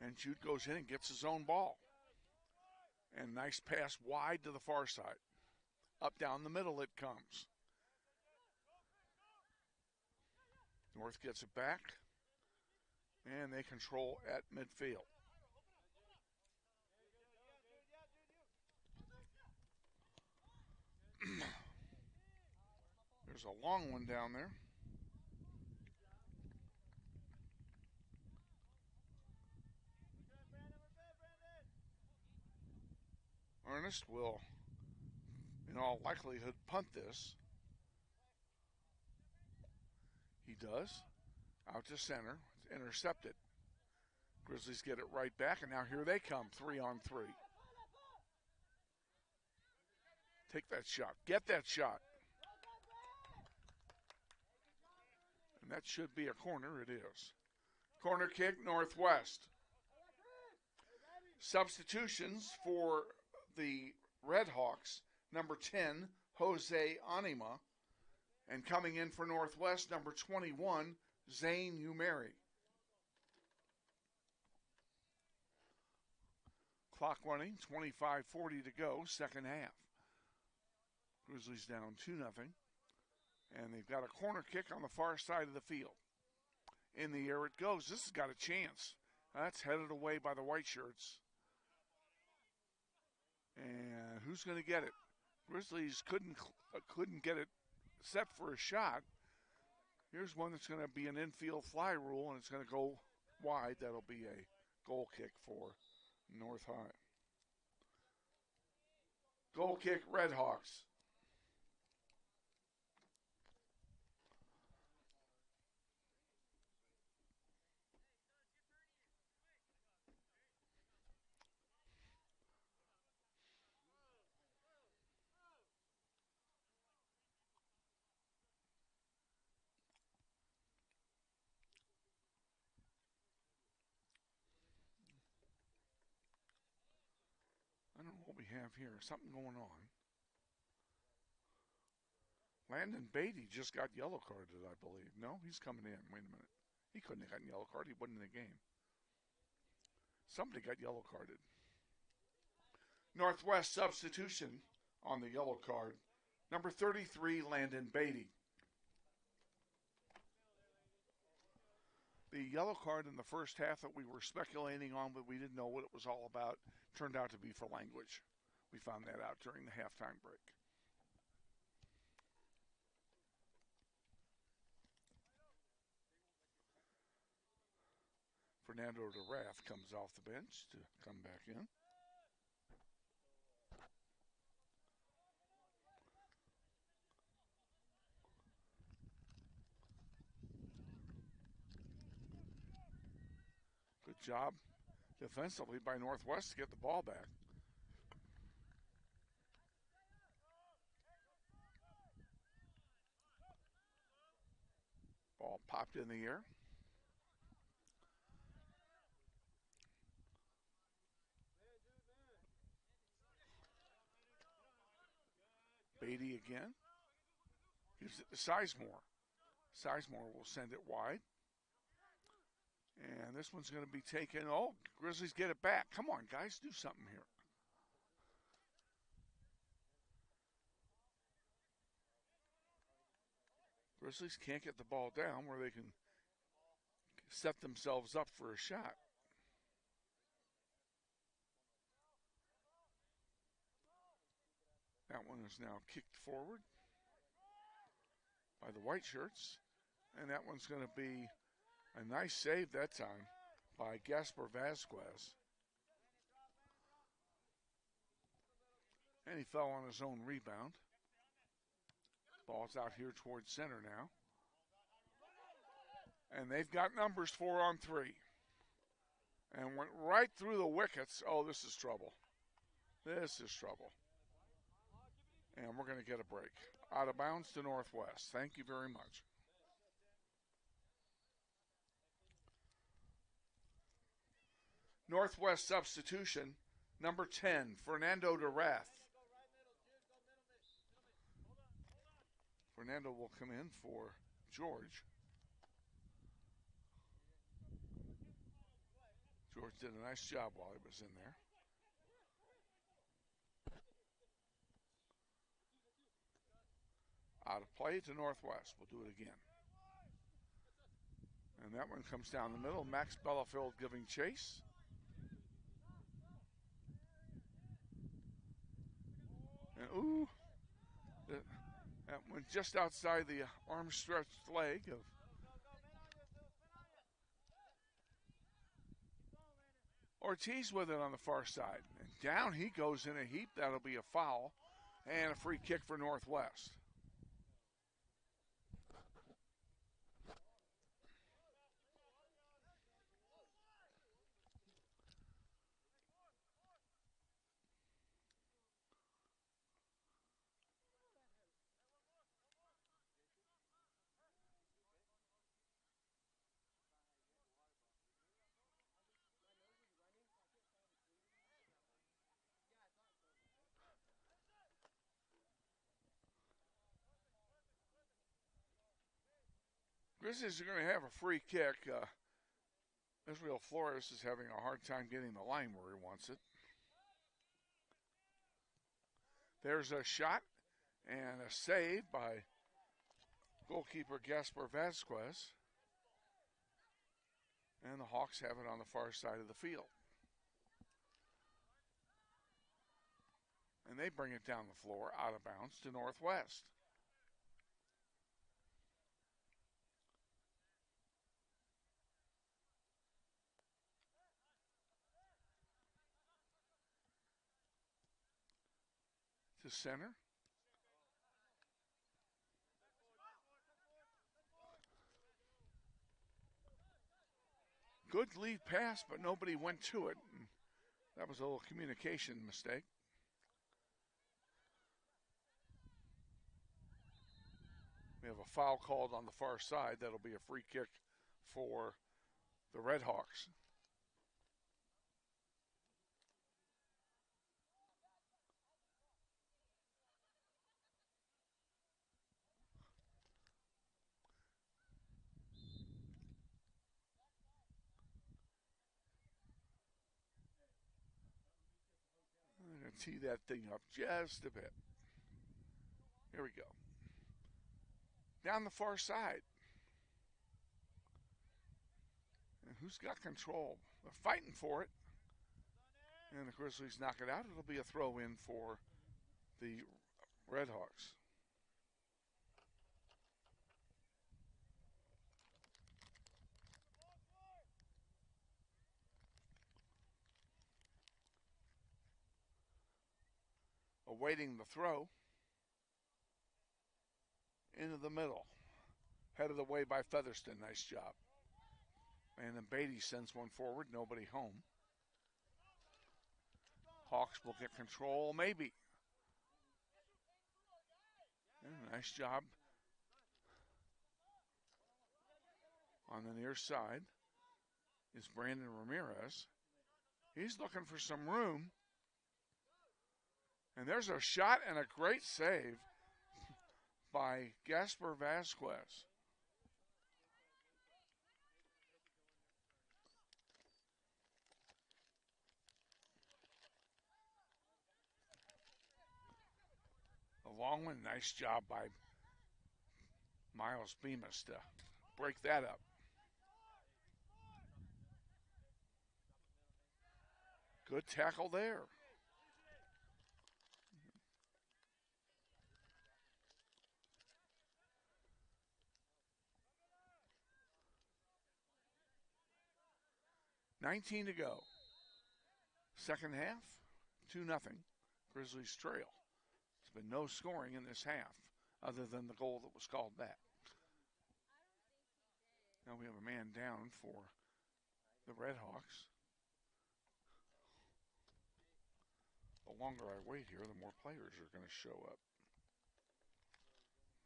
And Jude goes in and gets his own ball. And nice pass wide to the far side. Up down the middle it comes. North gets it back. And they control at midfield. There's a long one down there. Ernest will, in all likelihood, punt this. He does. Out to center. It's intercepted. Grizzlies get it right back, and now here they come, 3-on-3. Take that shot. Get that shot. And that should be a corner. It is. Corner kick, Northwest. Substitutions for the Redhawks, number 10, Jose Anima. And coming in for Northwest, number 21, Zane Umeri. Clock running, 25:40 to go, second half. Grizzlies down 2-0. And they've got a corner kick on the far side of the field. In the air it goes. This has got a chance. That's headed away by the white shirts. And who's going to get it? Grizzlies couldn't get it set for a shot. Here's one that's going to be an infield fly rule, and it's going to go wide. That'll be a goal kick for North High. Goal kick, Redhawks. I don't know what we have here. Something going on. Landon Beatty just got yellow carded, I believe. No, he's coming in. Wait a minute. He couldn't have gotten yellow carded. He wasn't in the game. Somebody got yellow carded. Northwest substitution on the yellow card. Number 33, Landon Beatty. The yellow card in the first half that we were speculating on, but we didn't know what it was all about, turned out to be for language. We found that out during the halftime break. Fernando DeRath comes off the bench to come back in. Good job defensively by Northwest to get the ball back. Ball popped in the air. Beatty again. Gives it to Sizemore. Sizemore will send it wide. And this one's going to be taken. Oh, Grizzlies get it back. Come on, guys, do something here. Grizzlies can't get the ball down where they can set themselves up for a shot. That one is now kicked forward by the white shirts. And that one's going to be a nice save that time by Gasper Vasquez. And he fell on his own rebound. Ball's out here towards center now. And they've got numbers 4-on-3. And went right through the wickets. Oh, this is trouble. This is trouble. And we're going to get a break. Out of bounds to Northwest. Thank you very much. Northwest substitution, number 10, Fernando DeRath. Fernando will come in for George. George did a nice job while he was in there. Out of play to Northwest. We'll do it again. And that one comes down the middle. Max Bellafield giving chase. And ooh, that went just outside the arm stretched leg of Ortiz with it on the far side. And down he goes in a heap. That'll be a foul and a free kick for Northwest. Grizzlies are going to have a free kick. Israel Flores is having a hard time getting the line where he wants it. There's a shot and a save by goalkeeper Gaspar Vasquez. And the Hawks have it on the far side of the field. And they bring it down the floor, out of bounds to Northwest. To center. Good lead pass, but nobody went to it. That was a little communication mistake. We have a foul called on the far side. That'll be a free kick for the Redhawks. I'm going to tee that thing up just a bit. Here we go. Down the far side. And who's got control? They're fighting for it. And the Grizzlies knock it out. It'll be a throw in for the Redhawks. Awaiting the throw. Into the middle. Headed away by Featherston. Nice job. And then Beatty sends one forward. Nobody home. Hawks will get control, maybe. And nice job on the near side is Brandon Ramirez. He's looking for some room. And there's a shot and a great save by Gaspar Vasquez. A long one, nice job by Miles Bemis to break that up. Good tackle there. $19 to go. Second half, 2-0. Grizzlies trail. There's been no scoring in this half other than the goal that was called back. Now we have a man down for the Redhawks. The longer I wait here, the more players are going to show up.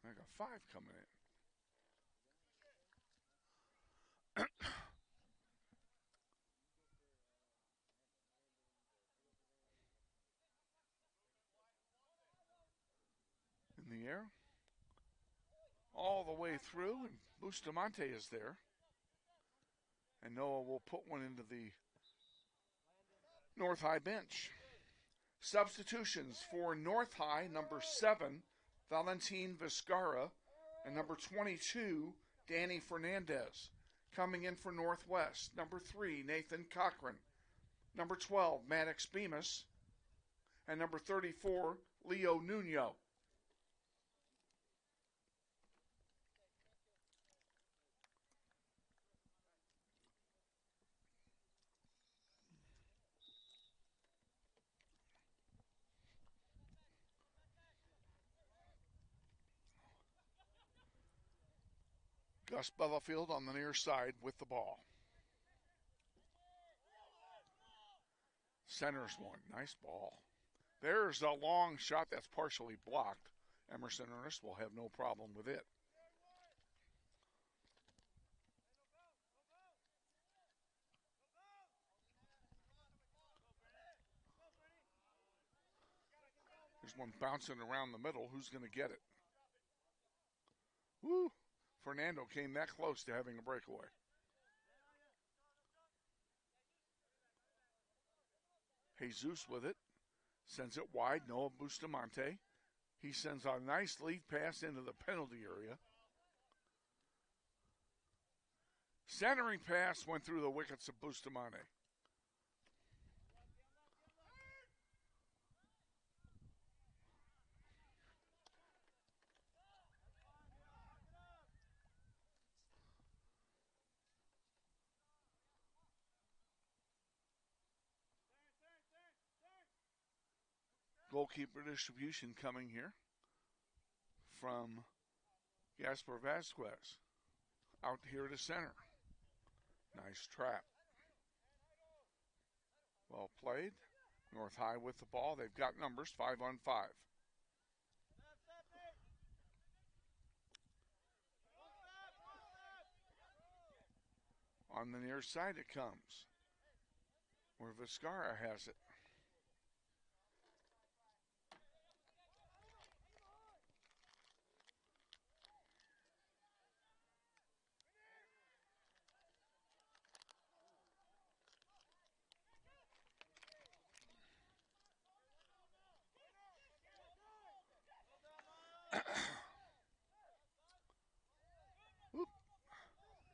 I got 5 coming in. In the air, all the way through, and Bustamante is there. And Noah will put one into the North High bench. Substitutions for North High, number 7, Valentin Vizcarra, and number 22, Danny Fernandez. Coming in for Northwest, number 3, Nathan Cochran. Number 12, Maddox Bemis. And number 34, Leo Nuno. Gus Bellafield on the near side with the ball. Centers one. Nice ball. There's a long shot that's partially blocked. Emerson Ernest will have no problem with it. There's one bouncing around the middle. Who's going to get it? Woo! Fernando came that close to having a breakaway. Jesus with it. Sends it wide. Noah Bustamante. He sends a nice lead pass into the penalty area. Centering pass went through the wickets of Bustamante. Goalkeeper distribution coming here from Gaspar Vasquez. Out here to center. Nice trap. Well played. North High with the ball. They've got numbers 5-on-5. On the near side it comes, where Vizcarra has it.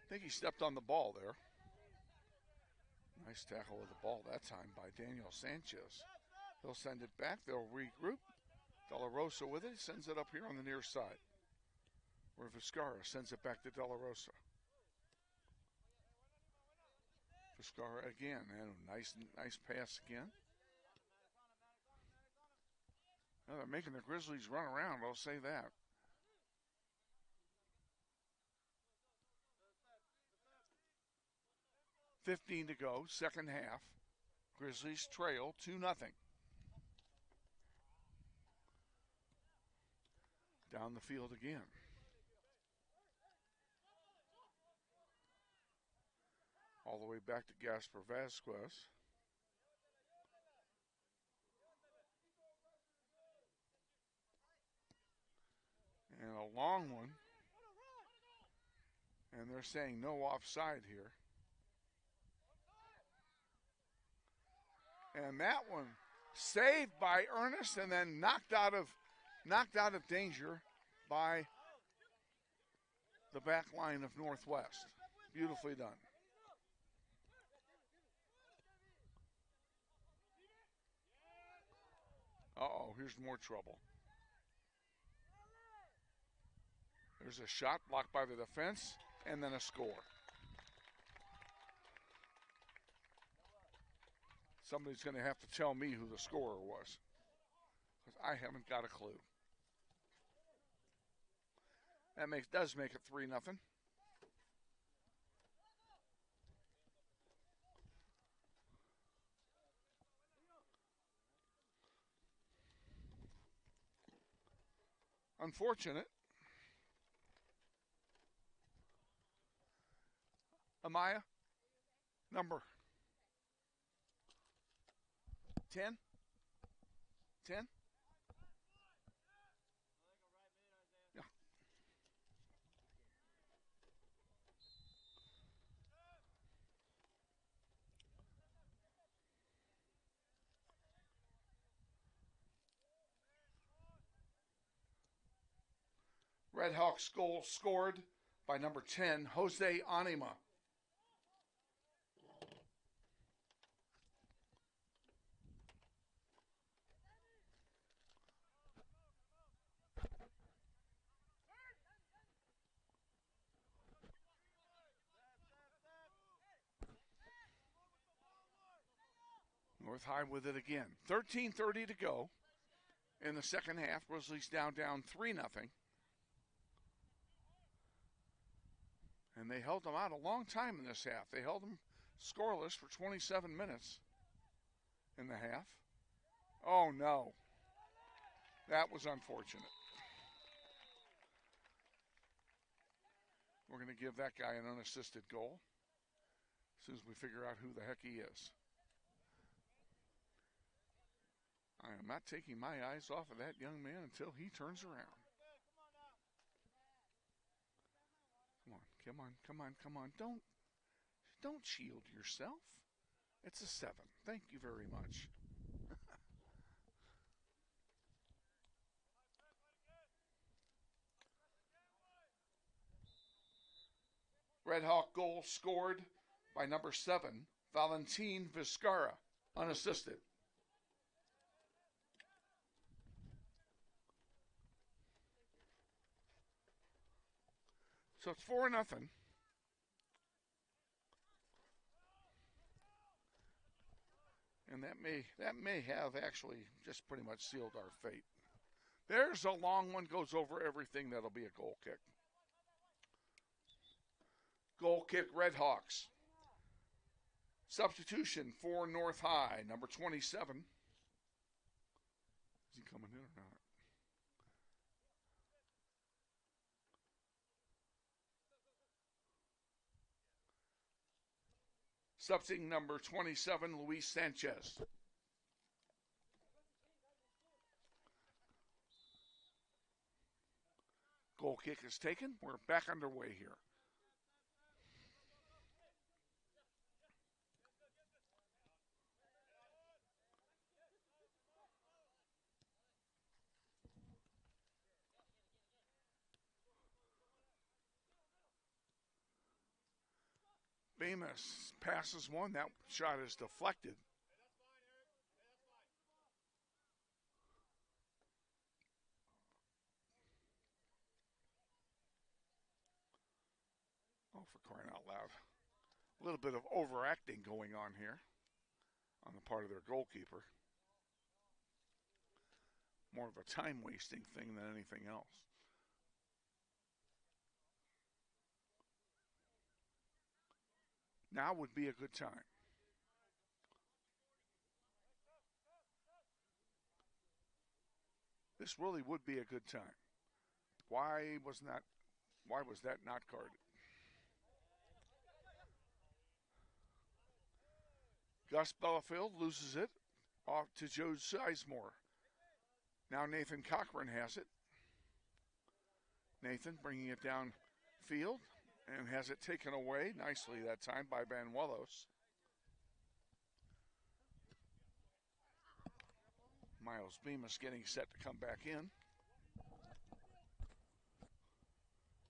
I think he stepped on the ball there. Nice tackle with the ball that time by Daniel Sanchez. They'll send it back. They'll regroup. De La Rosa with it. He sends it up here on the near side, where Vizcarra sends it back to De La Rosa. Vizcarra again, and a nice pass again. Now they're making the Grizzlies run around, I'll say that. $15 to go, second half. Grizzlies trail 2-0. Down the field again. All the way back to Gaspar Vasquez. And a long one. And they're saying no offside here. And that one saved by Ernest and then knocked out of danger by the back line of Northwest. Beautifully done. Uh-oh, here's more trouble. There's a shot blocked by the defense and then a score. Somebody's going to have to tell me who the scorer was, because I haven't got a clue. That does make it 3-0. Unfortunate. Amaya, number 10? 10? Yeah. Redhawks goal scored by number 10, Jose Anima. North High with it again. 13:30 to go in the second half. Grizzlies down 3-0. And they held them out a long time in this half. They held them scoreless for 27 minutes in the half. Oh, no. That was unfortunate. We're going to give that guy an unassisted goal as soon as we figure out who the heck he is. I am not taking my eyes off of that young man until he turns around. Come on. Don't shield yourself. It's a 7. Thank you very much. Redhawk goal scored by number 7, Valentin Vizcarra, unassisted. So it's 4-0. And that may have actually just pretty much sealed our fate. There's a long one, goes over everything. That'll be a goal kick. Goal kick, Redhawks. Substitution for North High, number 27. Is he coming in or not? Substituting number 27, Luis Sanchez. Goal kick is taken. We're back underway here. Bemis passes one. That shot is deflected. Oh, for crying out loud. A little bit of overacting going on here on the part of their goalkeeper. More of a time-wasting thing than anything else. Now would be a good time. This really would be a good time. Why was that not carded? Gus Bellafield loses it off to Joe Sizemore. Now Nathan Cochran has it. Nathan bringing it downfield and has it taken away nicely that time by Banuelos. Miles Bemis getting set to come back in.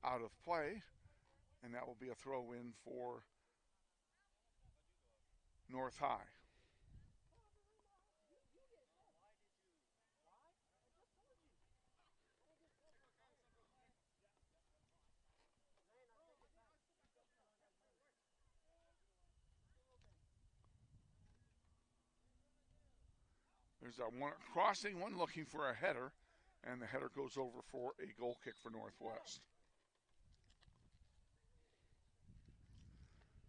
Out of play, and that will be a throw-in for North High. There's a one crossing one looking for a header, and the header goes over for a goal kick for Northwest.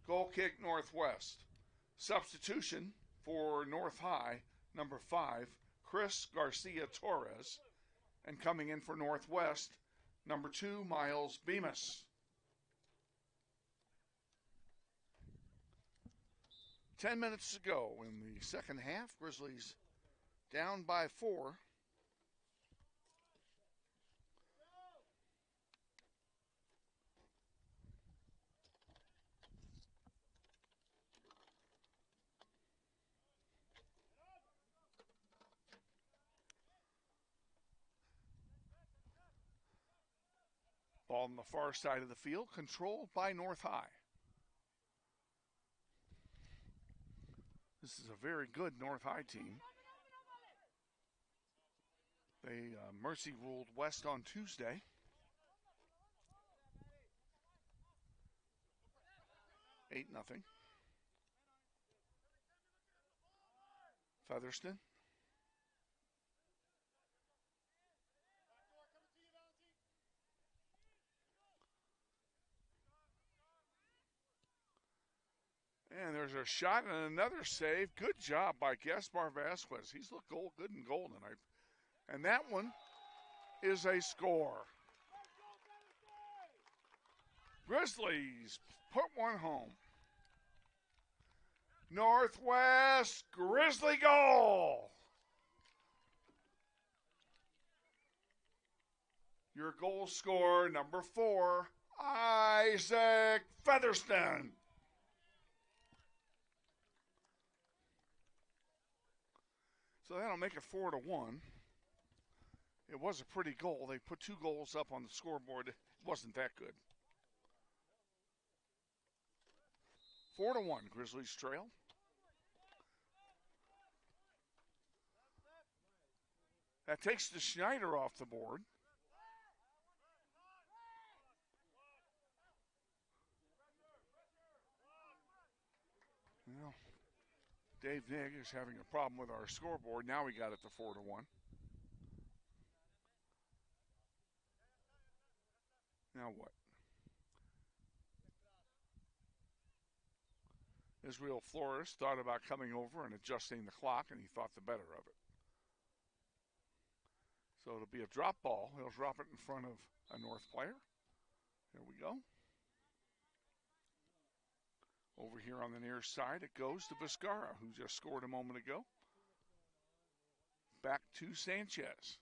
Goal kick, Northwest. Substitution for North High, number 5, Chris Garcia Torres. And coming in for Northwest, number 2, Miles Bemis. 10 minutes to go in the second half. Grizzlies down by 4. Ball on the far side of the field, controlled by North High. This is a very good North High team. They mercy ruled West on Tuesday. Eight 0. Featherston. And there's a shot and another save. Good job by Gaspar Vasquez. He's looked good and golden. And that one is a score. Grizzlies put one home. Northwest Grizzly goal. Your goal scorer, number 4, Isaac Featherston. So that'll make it 4-1. It was a pretty goal. They put 2 goals up on the scoreboard. It wasn't that good. 4-1, Grizzlies trail. That takes the Schneider off the board. Well, Dave Nigg is having a problem with our scoreboard. Now we got it to 4-1. Now what? Israel Flores thought about coming over and adjusting the clock, and he thought the better of it. So it'll be a drop ball. He'll drop it in front of a North player. There we go. Over here on the near side, it goes to Vizcarra, who just scored a moment ago. Back to Sanchez.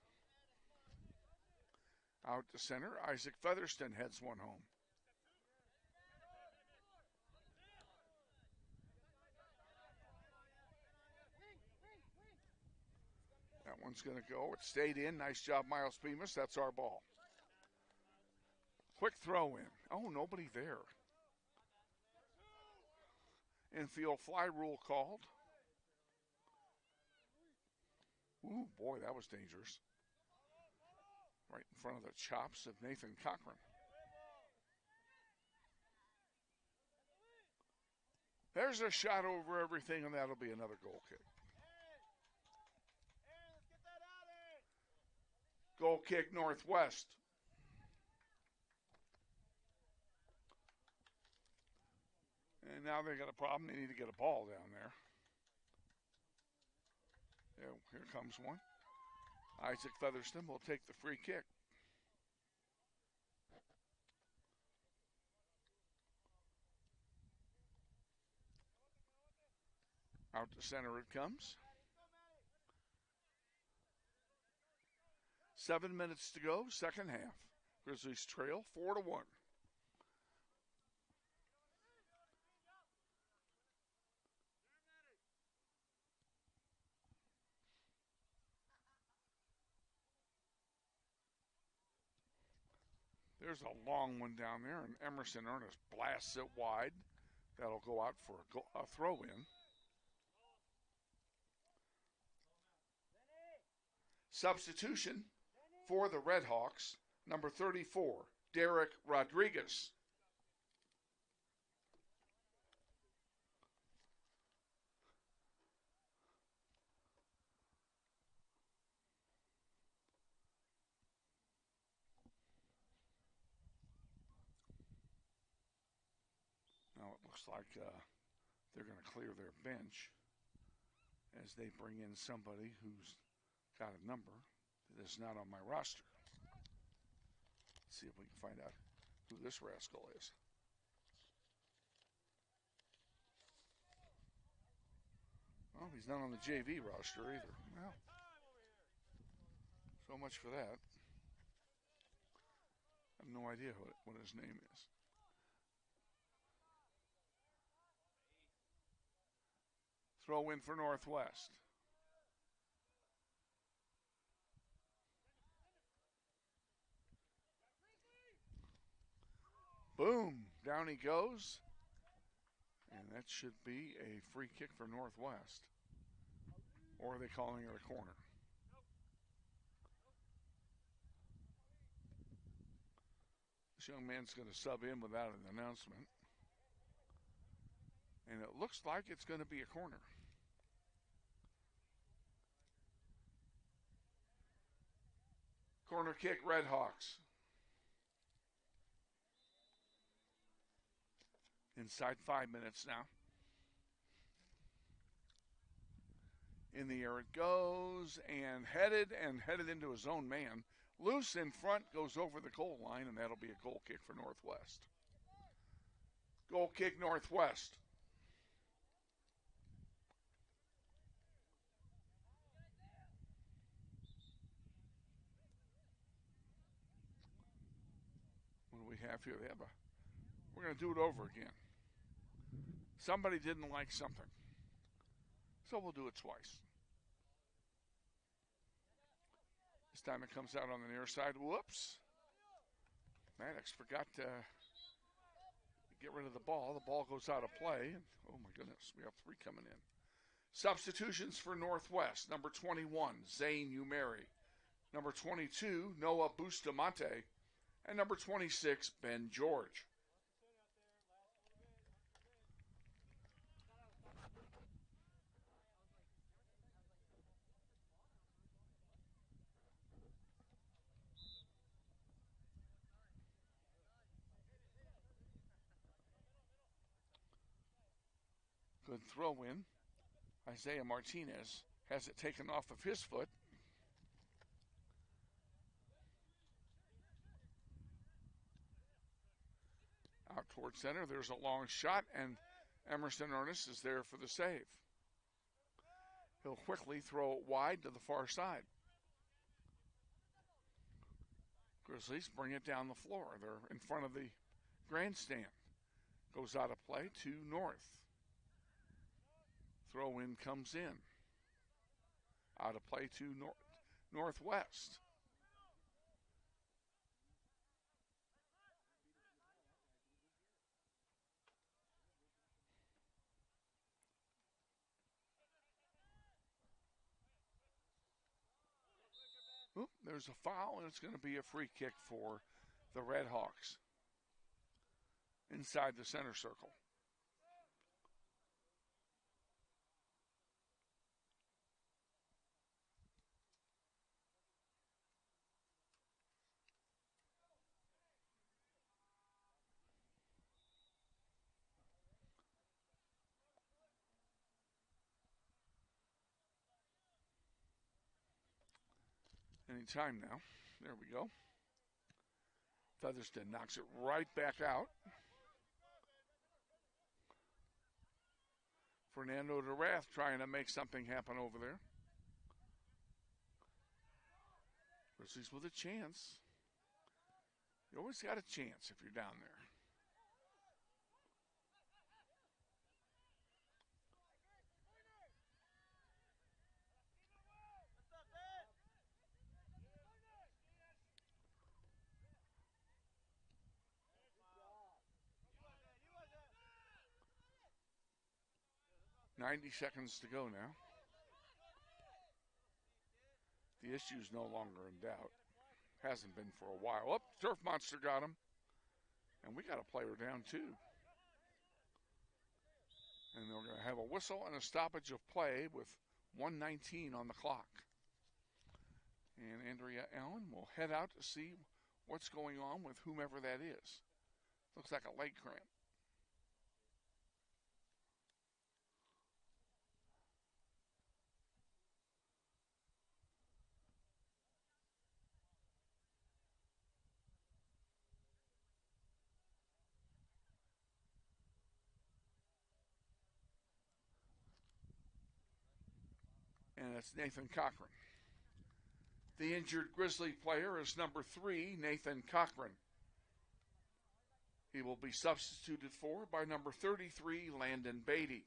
Out to center, Isaac Featherston heads one home. That one's going to go. It stayed in. Nice job, Miles Bemis. That's our ball. Quick throw in. Oh, nobody there. Infield fly rule called. Ooh, boy, that was dangerous. Right in front of the chops of Nathan Cochran. There's a shot over everything, and that'll be another goal kick. Goal kick, Northwest. And now they got a problem. They need to get a ball down there. Here comes one. Isaac Featherston will take the free kick. Out to center it comes. 7 minutes to go, second half. Grizzlies trail 4-1. There's a long one down there, and Emerson Ernest blasts it wide. That'll go out for a throw-in. Substitution for the Redhawks, number 34, Derek Rodriguez. Now it looks like they're going to clear their bench as they bring in somebody who's got a number that is not on my roster. Let's see if we can find out who this rascal is. Well, he's not on the JV roster either. Well, so much for that. I have no idea what his name is. Throw in for Northwest. Boom, down he goes. And that should be a free kick for Northwest. Or are they calling it a corner? This young man's going to sub in without an announcement. And it looks like it's going to be a corner. Corner kick, Redhawks. Inside 5 minutes now. In the air it goes, and headed into his own man. Loose in front, goes over the goal line, and that'll be a goal kick for Northwest. Goal kick, Northwest. What do we have here? We're going to do it over again. Somebody didn't like something. So we'll do it twice. This time it comes out on the near side. Whoops. Maddox forgot to get rid of the ball. The ball goes out of play. Oh, my goodness. We have 3 coming in. Substitutions for Northwest. Number 21, Zane Umeri. Number 22, Noah Bustamante. And number 26, Ben George. Good throw in. Isaiah Martinez has it taken off of his foot. Out towards center. There's a long shot, and Emerson Ernest is there for the save. He'll quickly throw it wide to the far side. Grizzlies bring it down the floor. They're in front of the grandstand. Goes out of play to North. Throw in comes in. Out of play to Northwest. Oop, there's a foul, and it's going to be a free kick for the Redhawks inside the center circle. Anytime now. There we go. Featherston knocks it right back out. Fernando DeRath trying to make something happen over there. Grizzlies with a chance. You always got a chance if you're down there. .90 seconds to go now. The issue's no longer in doubt. Hasn't been for a while. Up, Turf Monster got him. And we got a player down too. And they're going to have a whistle and a stoppage of play with 1:19 on the clock. And Andrea Allen will head out to see what's going on with whomever that is. Looks like a leg cramp. And it's Nathan Cochran. The injured Grizzly player is number 3, Nathan Cochran. He will be substituted for by number 33, Landon Beatty.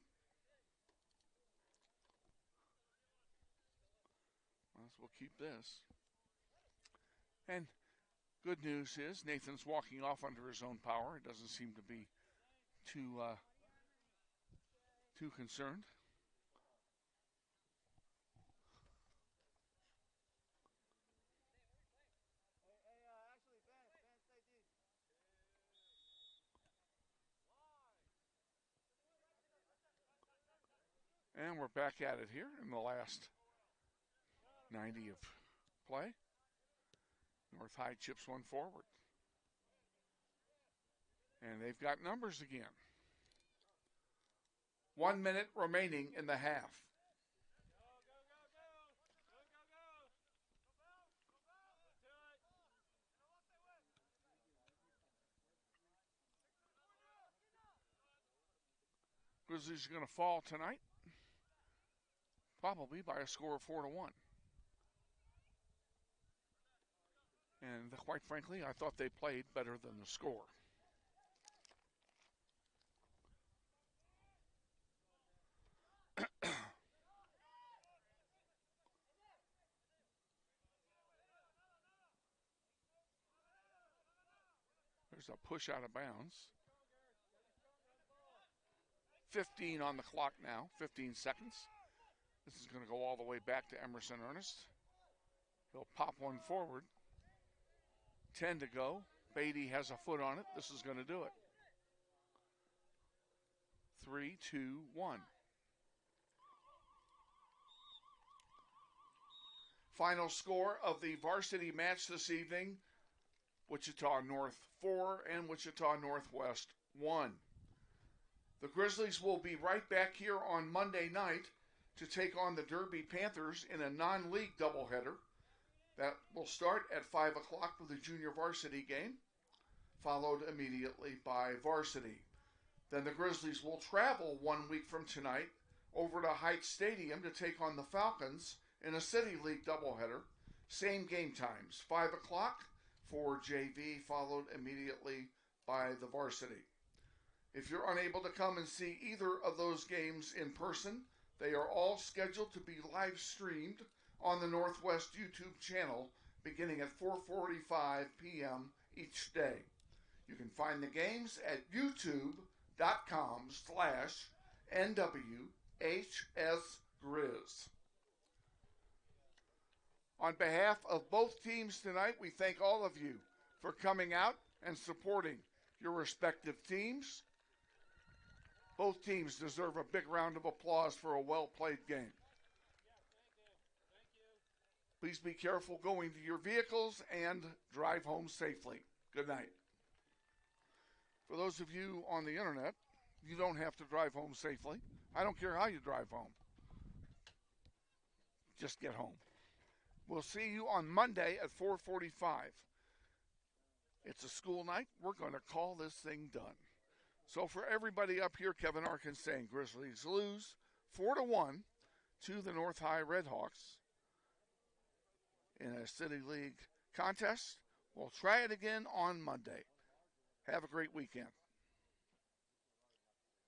Might as well keep this. And Good news is Nathan's walking off under his own power. It doesn't seem to be too concerned. And we're back at it here in the last 90 of play. North High chips one forward. And they've got numbers again. 1 minute remaining in the half. Grizzlies are going to fall tonight. Probably by a score of 4-1. And quite frankly, I thought they played better than the score. There's a push out of bounds. 15 on the clock now, 15 seconds. This is going to go all the way back to Emerson Ernest. He'll pop one forward. 10 to go. Beatty has a foot on it. This is going to do it. 3, 2, 1. Final score of the varsity match this evening, Wichita North 4 and Wichita Northwest 1. The Grizzlies will be right back here on Monday night to take on the Derby Panthers in a non-league doubleheader. That will start at 5 o'clock with a junior varsity game, followed immediately by varsity. Then the Grizzlies will travel 1 week from tonight over to Heights Stadium to take on the Falcons in a City League doubleheader. Same game times, 5 o'clock for JV, followed immediately by the varsity. If you're unable to come and see either of those games in person, they are all scheduled to be live streamed on the Northwest YouTube channel beginning at 4:45 p.m. each day. You can find the games at youtube.com/NWHSGrizz. On behalf of both teams tonight, we thank all of you for coming out and supporting your respective teams. Both teams deserve a big round of applause for a well-played game. Please be careful going to your vehicles and drive home safely. Good night. For those of you on the internet, you don't have to drive home safely. I don't care how you drive home. Just get home. We'll see you on Monday at 4:45. It's a school night. We're going to call this thing done. So for everybody up here, Kevin Arkin saying Grizzlies lose 4-1 to the North High Redhawks in a City League contest. We'll try it again on Monday. Have a great weekend.